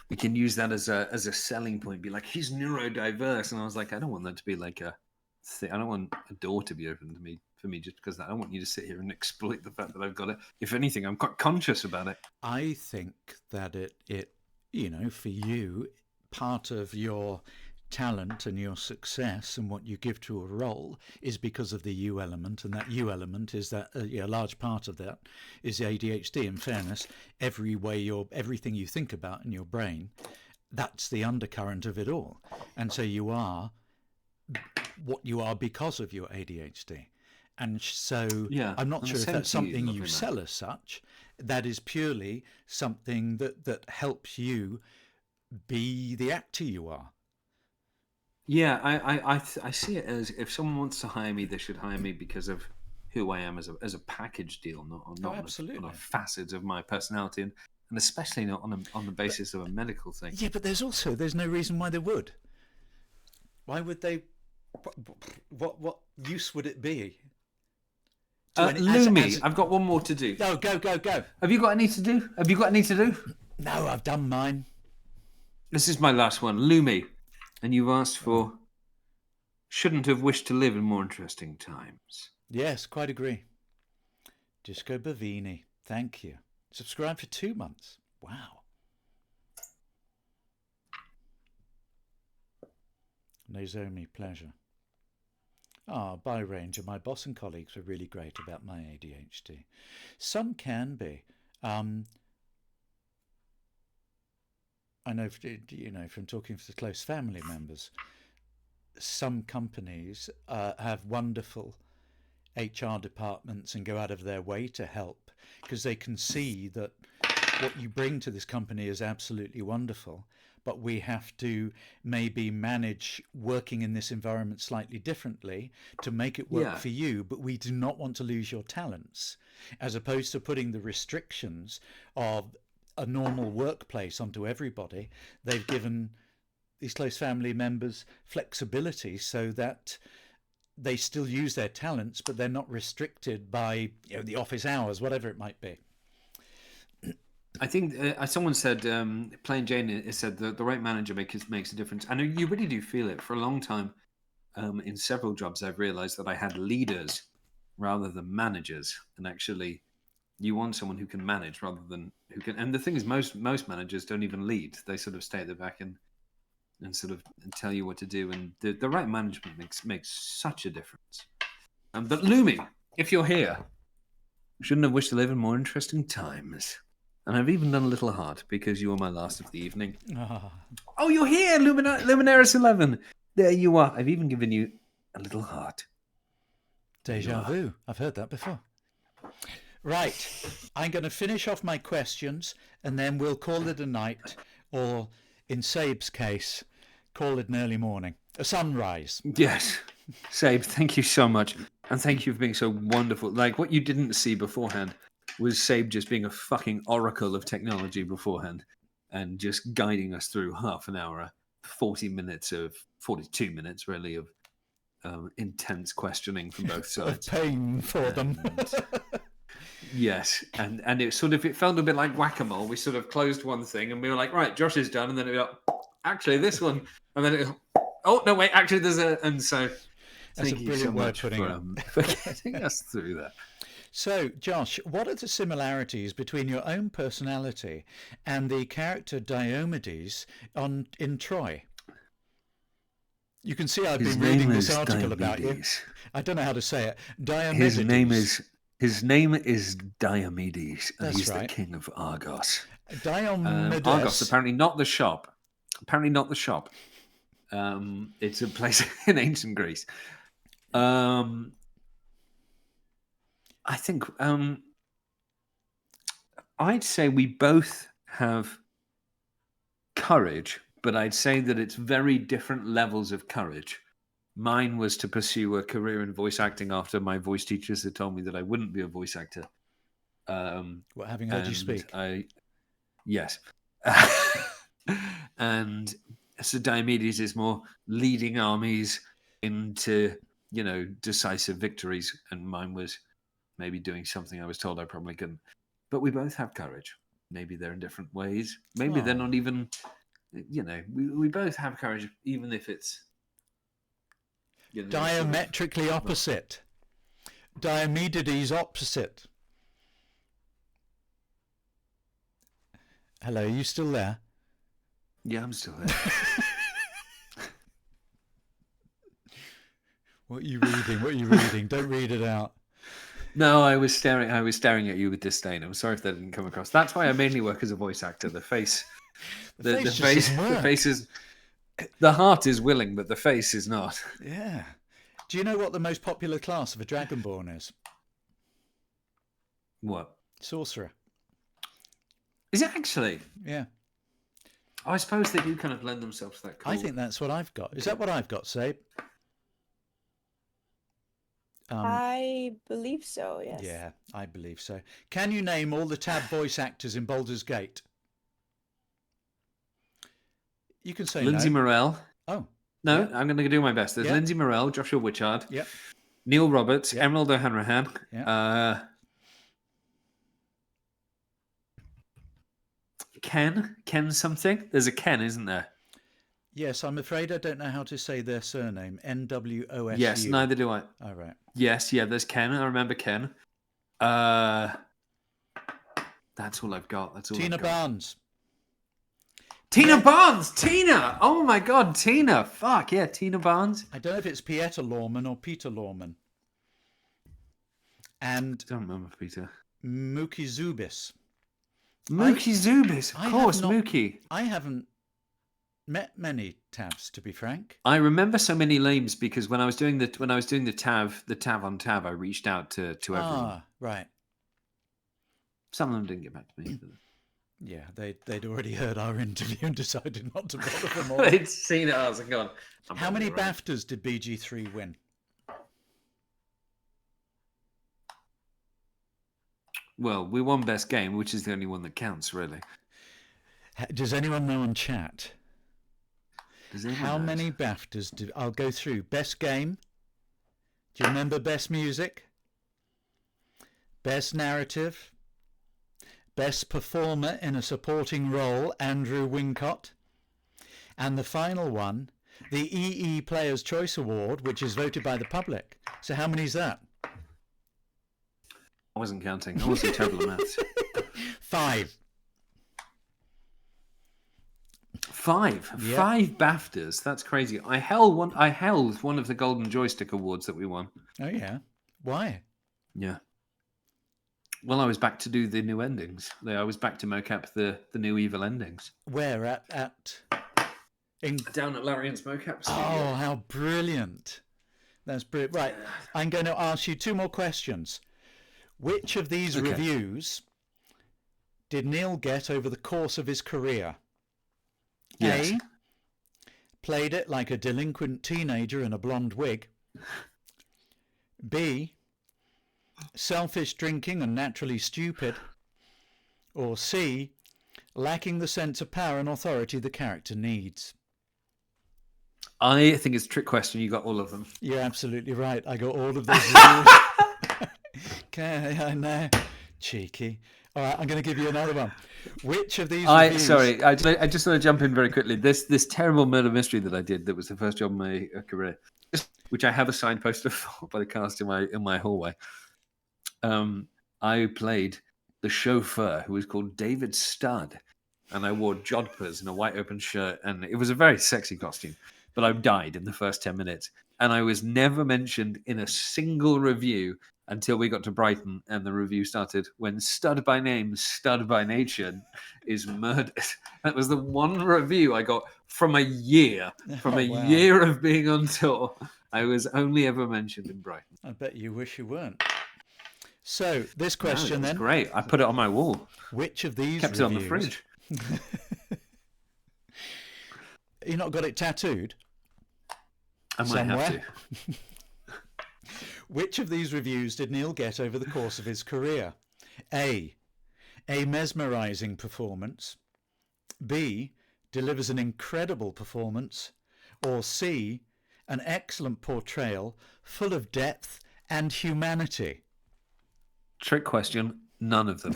we can use that as a selling point. Be like, he's neurodiverse, and I was like, I don't want that to be like a thing. I don't want a door to be open to me for me just because I don't want you to sit here and exploit the fact that I've got it. If anything, I'm quite conscious about it. I think that it for you, part of your talent and your success and what you give to a role is because of the you element, and that you element is that a large part of that is ADHD. In fairness, everything you think about in your brain, that's the undercurrent of it all, and so you are what you are because of your ADHD. And so Yeah, I'm not and sure the if same that's to you, something lovely you man. sell as such. That is purely something that helps you be the actor you are. Yeah, I see it as if someone wants to hire me, they should hire me because of who I am as a package deal, not Absolutely. on a facet of my personality, and especially not on the basis of a medical thing. Yeah, but there's no reason why they would. Why would they? What use would it be? Lumi, I've got one more to do. No, go. Have you got any to do? Have you got any to do? No, I've done mine. This is my last one, Lumi, and you've asked for. Shouldn't have wished to live in more interesting times. Yes, quite agree. Disco Bavini, thank you. Subscribe for 2 months. Wow. Nozomi, pleasure. By Ranger, my boss and colleagues were really great about my ADHD. Some can be. I know, from talking to close family members, some companies have wonderful HR departments and go out of their way to help because they can see that what you bring to this company is absolutely wonderful, but we have to maybe manage working in this environment slightly differently to make it work for you, but we do not want to lose your talents, as opposed to putting the restrictions of a normal workplace onto everybody. They've given these close family members flexibility so that they still use their talents, but they're not restricted by the office hours, whatever it might be. I think someone said, Plain Jane said the right manager makes a difference. And you really do feel it. For a long time, in several jobs, I've realized that I had leaders rather than managers. And actually, you want someone who can manage rather than who can. And the thing is, most managers don't even lead. They sort of stay at the back and sort of tell you what to do. And the right management makes such a difference. But Lumi, if you're here, shouldn't have wished to live in more interesting times. And I've even done a little heart because you are my last of the evening. Oh, you're here, Luminaris 11. There you are. I've even given you a little heart. Deja vu. I've heard that before. Right. I'm going to finish off my questions and then we'll call it a night, or in Sabe's case, call it an early morning, a sunrise. Yes. Sabe, thank you so much. And thank you for being so wonderful. Like, what you didn't see beforehand was Sabe just being a fucking oracle of technology beforehand and just guiding us through half an hour, 42 minutes really of intense questioning from both sides. Of pain for them. Yes, and it felt a bit like whack-a-mole. We sort of closed one thing and we were like, right, Josh is done, and then it was like, actually this one, and then oh no, wait, actually there's and so That's thank a you brilliant so way of much putting it. for getting us through that. So, Josh, what are the similarities between your own personality and the character Diomedes in Troy? You can see I've been reading this article about you. I don't know how to say it. Diomedes. His name is Diomedes, and That's he's right. the king of Argos. Diomedes. Argos, apparently not the shop. It's a place in ancient Greece. I think I'd say we both have courage, but I'd say that it's very different levels of courage. Mine was to pursue a career in voice acting after my voice teachers had told me that I wouldn't be a voice actor. Having heard you speak. Yes. And so Diomedes is more leading armies into, decisive victories, and mine was maybe doing something I was told I probably couldn't. But we both have courage. Maybe they're in different ways. Maybe they're not even, we both have courage, even if it's diametrically opposite. Diomedes opposite. Hello, are you still there? Yeah, I'm still there. What are you reading? What are you reading? Don't read it out. No, I was staring at you with disdain. I'm sorry if that didn't come across. That's why I mainly work as a voice actor. The face, The face just doesn't the work. face is, the heart is willing, but the face is not. Yeah. Do you know what the most popular class of a Dragonborn is? What Sorcerer. is it actually? Yeah. I suppose they do kind of lend themselves to that. Cool. I think that's what I've got. Is that what I've got, Sabe? I believe so, yes. Yeah, I believe so. Can you name all the TAV voice actors in Baldur's Gate? You can say Lindsay no. Morell. Oh. No, Yeah. I'm going to do my best. There's Yeah. Lindsay Morell, Joshua Witchard, Yep. Neil Roberts, Yeah. Emerald O'Hanrahan. Yeah. Ken something. There's a Ken, isn't there? Yes, I'm afraid I don't know how to say their surname. NWOSU. Yes, neither do I. All right. Yes, yeah, there's Ken. I remember Ken. That's all I've got. That's all. Tina I've got. Barnes. Tina Barnes. Tina. Oh my God, Tina. Fuck yeah, Tina Barnes. I don't know if it's Pieter Lorman or Peter Lorman. And Don't remember Peter. Mookie Zubis. Mookie Zubis, I of have course, not- Mookie. I haven't met many TAVs, to be frank. I remember so many names because when I was doing the TAV on TAV, I reached out to everyone. Ah, right. Some of them didn't get back to me. Yeah, they'd already heard our interview and decided not to bother them all. They'd seen it. I was like, God. How many BAFTAs did BG3 win? Well, we won best game, which is the only one that counts, really. Does anyone know on chat? Does anyone How know? many BAFTAs did... I'll go through. Best game. Do you remember best music? Best narrative. Best performer in a supporting role, Andrew Wincott. And the final one, the EE Players' Choice Award, which is voted by the public. So how many is that? I wasn't counting. I wasn't terrible at maths. 5. Five. Yeah. 5 BAFTAs. That's crazy. I held one of the Golden Joystick Awards that we won. Oh, yeah. Why? Yeah. Well, I was back to do the new endings. I was back to mocap the new evil endings. Where? In... Down at Larian's mocap Oh, studio. how brilliant. That's brilliant. Right. I'm going to ask you 2 more questions. Which of these Okay. reviews did Neil get over the course of his career? Yes. A. Played it like a delinquent teenager in a blonde wig. B. Selfish drinking and naturally stupid. Or C. Lacking the sense of power and authority the character needs. I think it's a trick question. You got all of them. You're absolutely right. I got all of those reviews. Okay, I know. Cheeky. All right, I'm going to give you another one. Which of these reviews... Sorry, I just want to jump in very quickly. This terrible murder mystery that I did, that was the first job in my career, which I have a signed poster for by the cast in my hallway. I played the chauffeur who was called David Studd, and I wore jodhpurs and a white open shirt, and it was a very sexy costume. But I died in the first 10 minutes, and I was never mentioned in a single review until we got to Brighton and the review started, when Stud by Name, Stud by Nature is murdered. That was the one review I got from a year. From a wow. year of being on tour. I was only ever mentioned in Brighton. I bet you wish you weren't. So, this No, question it was then. great. I put it on my wall. Which of these Kept it on the reviews... fridge. You not got it tattooed? I might somewhere? have to. Which of these reviews did Neil get over the course of his career? A. A mesmerising performance. B. Delivers an incredible performance. Or C. An excellent portrayal full of depth and humanity. Trick question. None of them.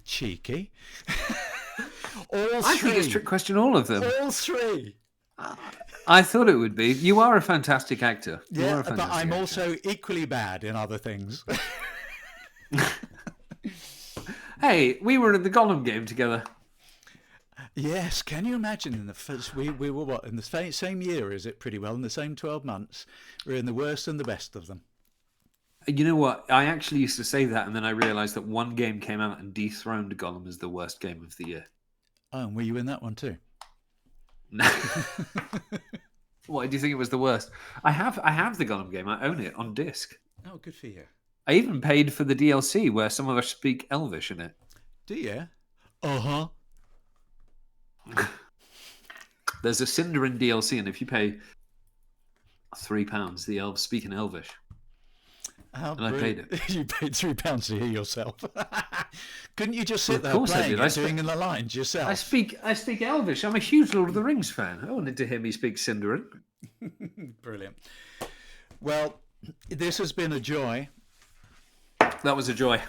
Cheeky. All I think it's three. trick question. All of them. All 3. I thought it would be. You are a fantastic actor. You are Yeah, a but fantastic I'm actor. also equally bad in other things. Hey, we were in the Gollum game together. Yes, can you imagine? In the first, we were what in the same year? Is it pretty well in the same 12 months? We're in the worst and the best of them. You know what? I actually used to say that, and then I realised that one game came out and dethroned Gollum as the worst game of the year. Oh, and were you in that one too? Why do you think it was the worst? I have the Gollum game. I own it on disc. Oh, good for you. I even paid for the DLC where some of us speak Elvish in it. Do you? Uh-huh. There's a Cinderin DLC, and if you pay £3, the elves speak in Elvish. And I paid it. You paid £3 to hear yourself. Couldn't you just sit there course I playing did. and doing in the lines yourself? I speak Elvish. I'm a huge Lord of the Rings fan. I wanted to hear me speak Cinderin. Brilliant. Well, this has been a joy. That was a joy.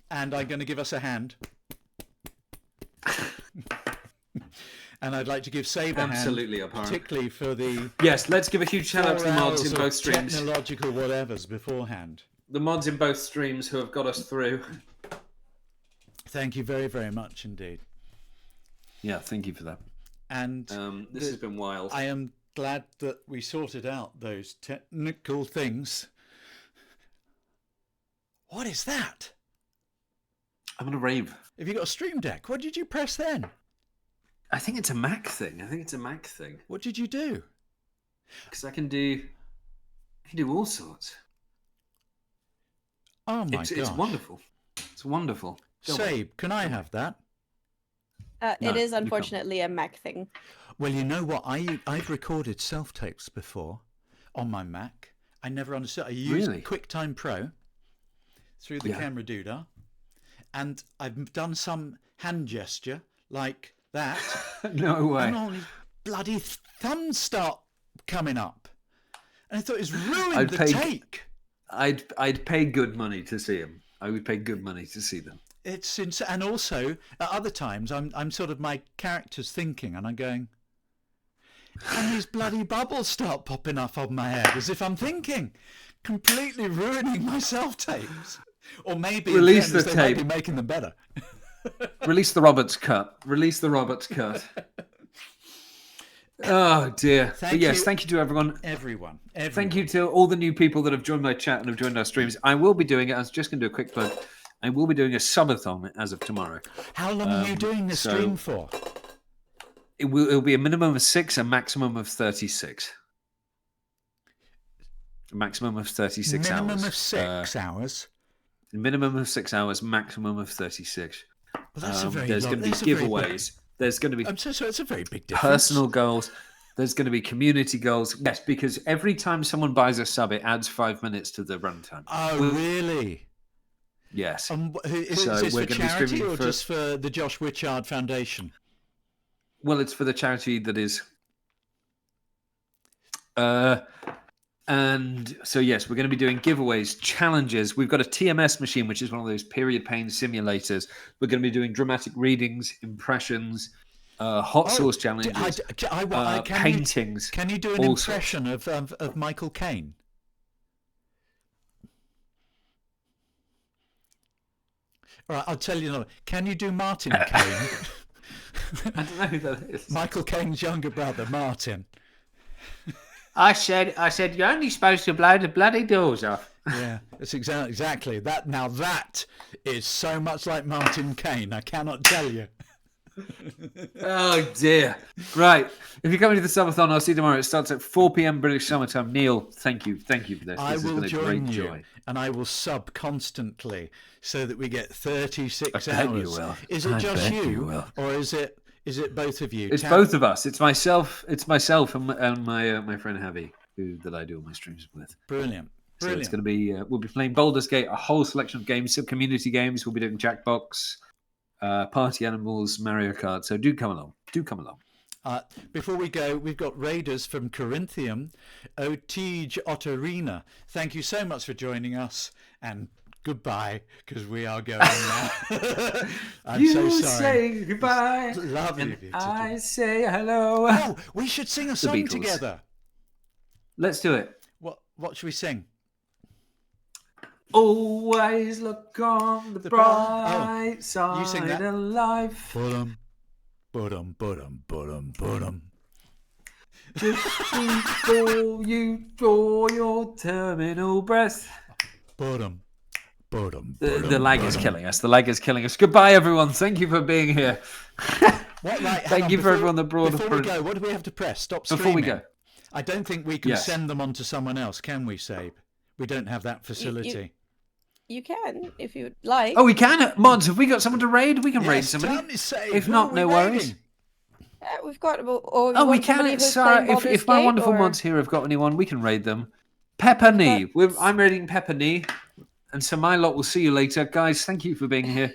And I'm going to give us a hand. And I'd like to give Sabre a hand. Absolutely abhorrent. Particularly for the... Yes, let's give a huge shout out to the mods in both streams. Technological whatevers beforehand. The mods in both streams who have got us through. Thank you very, very much indeed. Yeah, thank you for that. And this has been wild. I am glad that we sorted out those technical things. What is that? I'm going to rave. Have you got a Stream Deck? What did you press then? I think it's a Mac thing. What did you do? Because I can do all sorts. Oh my god! It's wonderful. It's wonderful. Sabe, can I have that? No, it is you can't. unfortunately a Mac thing. Well, you know what? I've recorded self-tapes before on my Mac. I never understood. I used Really? QuickTime Pro through the camera doodah, and I've done some hand gesture like that. No way. And all these bloody thumbs start coming up, and I thought it's ruined the take. I'd pay good money to see them. I would pay good money to see them. It's insane. And also at other times I'm sort of my character's thinking and I'm going, and these bloody bubbles start popping up on my head as if I'm thinking, completely ruining my self-tapes. Or maybe Release in fairness, the they might tape. be making them better. Release the Roberts cut. Oh dear. Thank you to everyone. Everyone. Thank you to all the new people that have joined my chat and have joined our streams. I will be doing it. I was just going to do a quick plug. I will be doing a subathon as of tomorrow. How long are you doing the stream for? It'll be a minimum of 6, a maximum of 36. A maximum of 36 hours. Minimum of 6 hours? Minimum of 6 hours, maximum of 36. Well, that's a very there's going to be giveaways. There's going to be so it's a very big difference. Personal goals. There's going to be community goals. Yes, because every time someone buys a sub, it adds 5 minutes to the runtime. Oh, really? Yes. Is this for charity or just for the Josh Wichard Foundation? Well, it's for the charity that is. And so, yes, we're going to be doing giveaways, challenges. We've got a TMS machine, which is one of those period pain simulators. We're going to be doing dramatic readings, impressions, hot sauce challenges, paintings. Can you do an impression of Michael Caine? All right, I'll tell you another. Can you do Martin Caine? I don't know who that is. Michael Caine's younger brother, Martin. I said, you're only supposed to blow the bloody doors off. Yeah, it's exactly that. Now that is so much like Martin Caine. I cannot tell you. Oh dear. Right. If you're coming to the subathon, I'll see you tomorrow. It starts at 4 p.m. British summertime. Neil, thank you for this. I will join you, joy. and I will sub constantly so that we get 36 I bet hours. you will. Is it just you will. or is it both of you? It's both of us. It's myself and my friend Javi, that I do all my streams with. Brilliant. So it's going to be. We'll be playing Baldur's Gate, a whole selection of games, some community games. We'll be doing Jackbox, Party Animals, Mario Kart. So do come along. Before we go, we've got Raiders from Corinthium, Otij Otterina. Thank you so much for joining us, and goodbye, because we are going now. I'm so sorry. Say goodbye. Lovely of you to I say hello. Oh, we should sing a song Beatles. together. Let's do it. What should we sing? Always look on the bright side you sing that. of life. Ba-dum. Just before you draw your terminal breath. Ba-dum. The lag is killing us. The lag is killing us. Goodbye, everyone. Thank you for being here. What, right, hang Thank on, you for everyone that brought Before we go, what do we have to press? Stop streaming. Before we go. I don't think we can Yes. send them on to someone else, can we, Sabe? We don't have that facility. You can if you'd like. Oh, we can. Mods, have we got someone to raid? We can raid Yes, somebody. tell me, Sabe, If who not, are we no raiding? worries. We've got. Or you Oh, we want somebody can. who's Sarah, playing Baldur's if my Gate, wonderful or- mods here have got anyone, we can raid them. Pepper Knee. I'm raiding Pepper Knee. And so my lot will see you later. Guys, thank you for being here.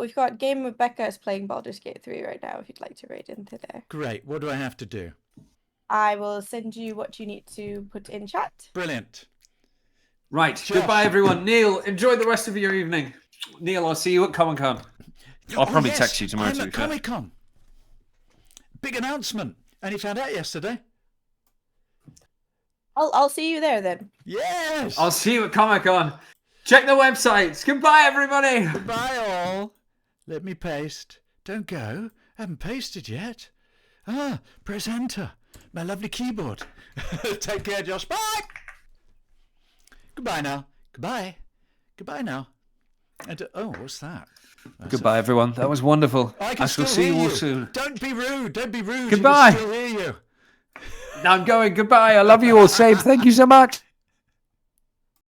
We've got Game Rebecca is playing Baldur's Gate 3 right now. If you'd like to raid into there, Great. What do I have to do? I will send you what you need to put in chat. Brilliant. Right. Josh. Goodbye, everyone. Neil, enjoy the rest of your evening. Neil, I'll see you at Comic-Con. I'll probably yes, text you tomorrow, I'm to at be fair. Comic-Con. Big announcement. Only found out yesterday. I'll see you there then. Yes. I'll see you at Comic-Con. Check the websites. Goodbye, everybody. Goodbye, all. Let me paste. Don't go. Haven't pasted yet. Press enter. My lovely keyboard. Take care, Josh. Bye. Goodbye now. Goodbye. Goodbye now. And what's that? That's Goodbye, everyone. That was wonderful. I can shall still see hear you all you. soon. Don't be rude. Don't be rude. Goodbye. I can still hear you. Now I'm going. Goodbye. I love you all. Safe. Thank you so much.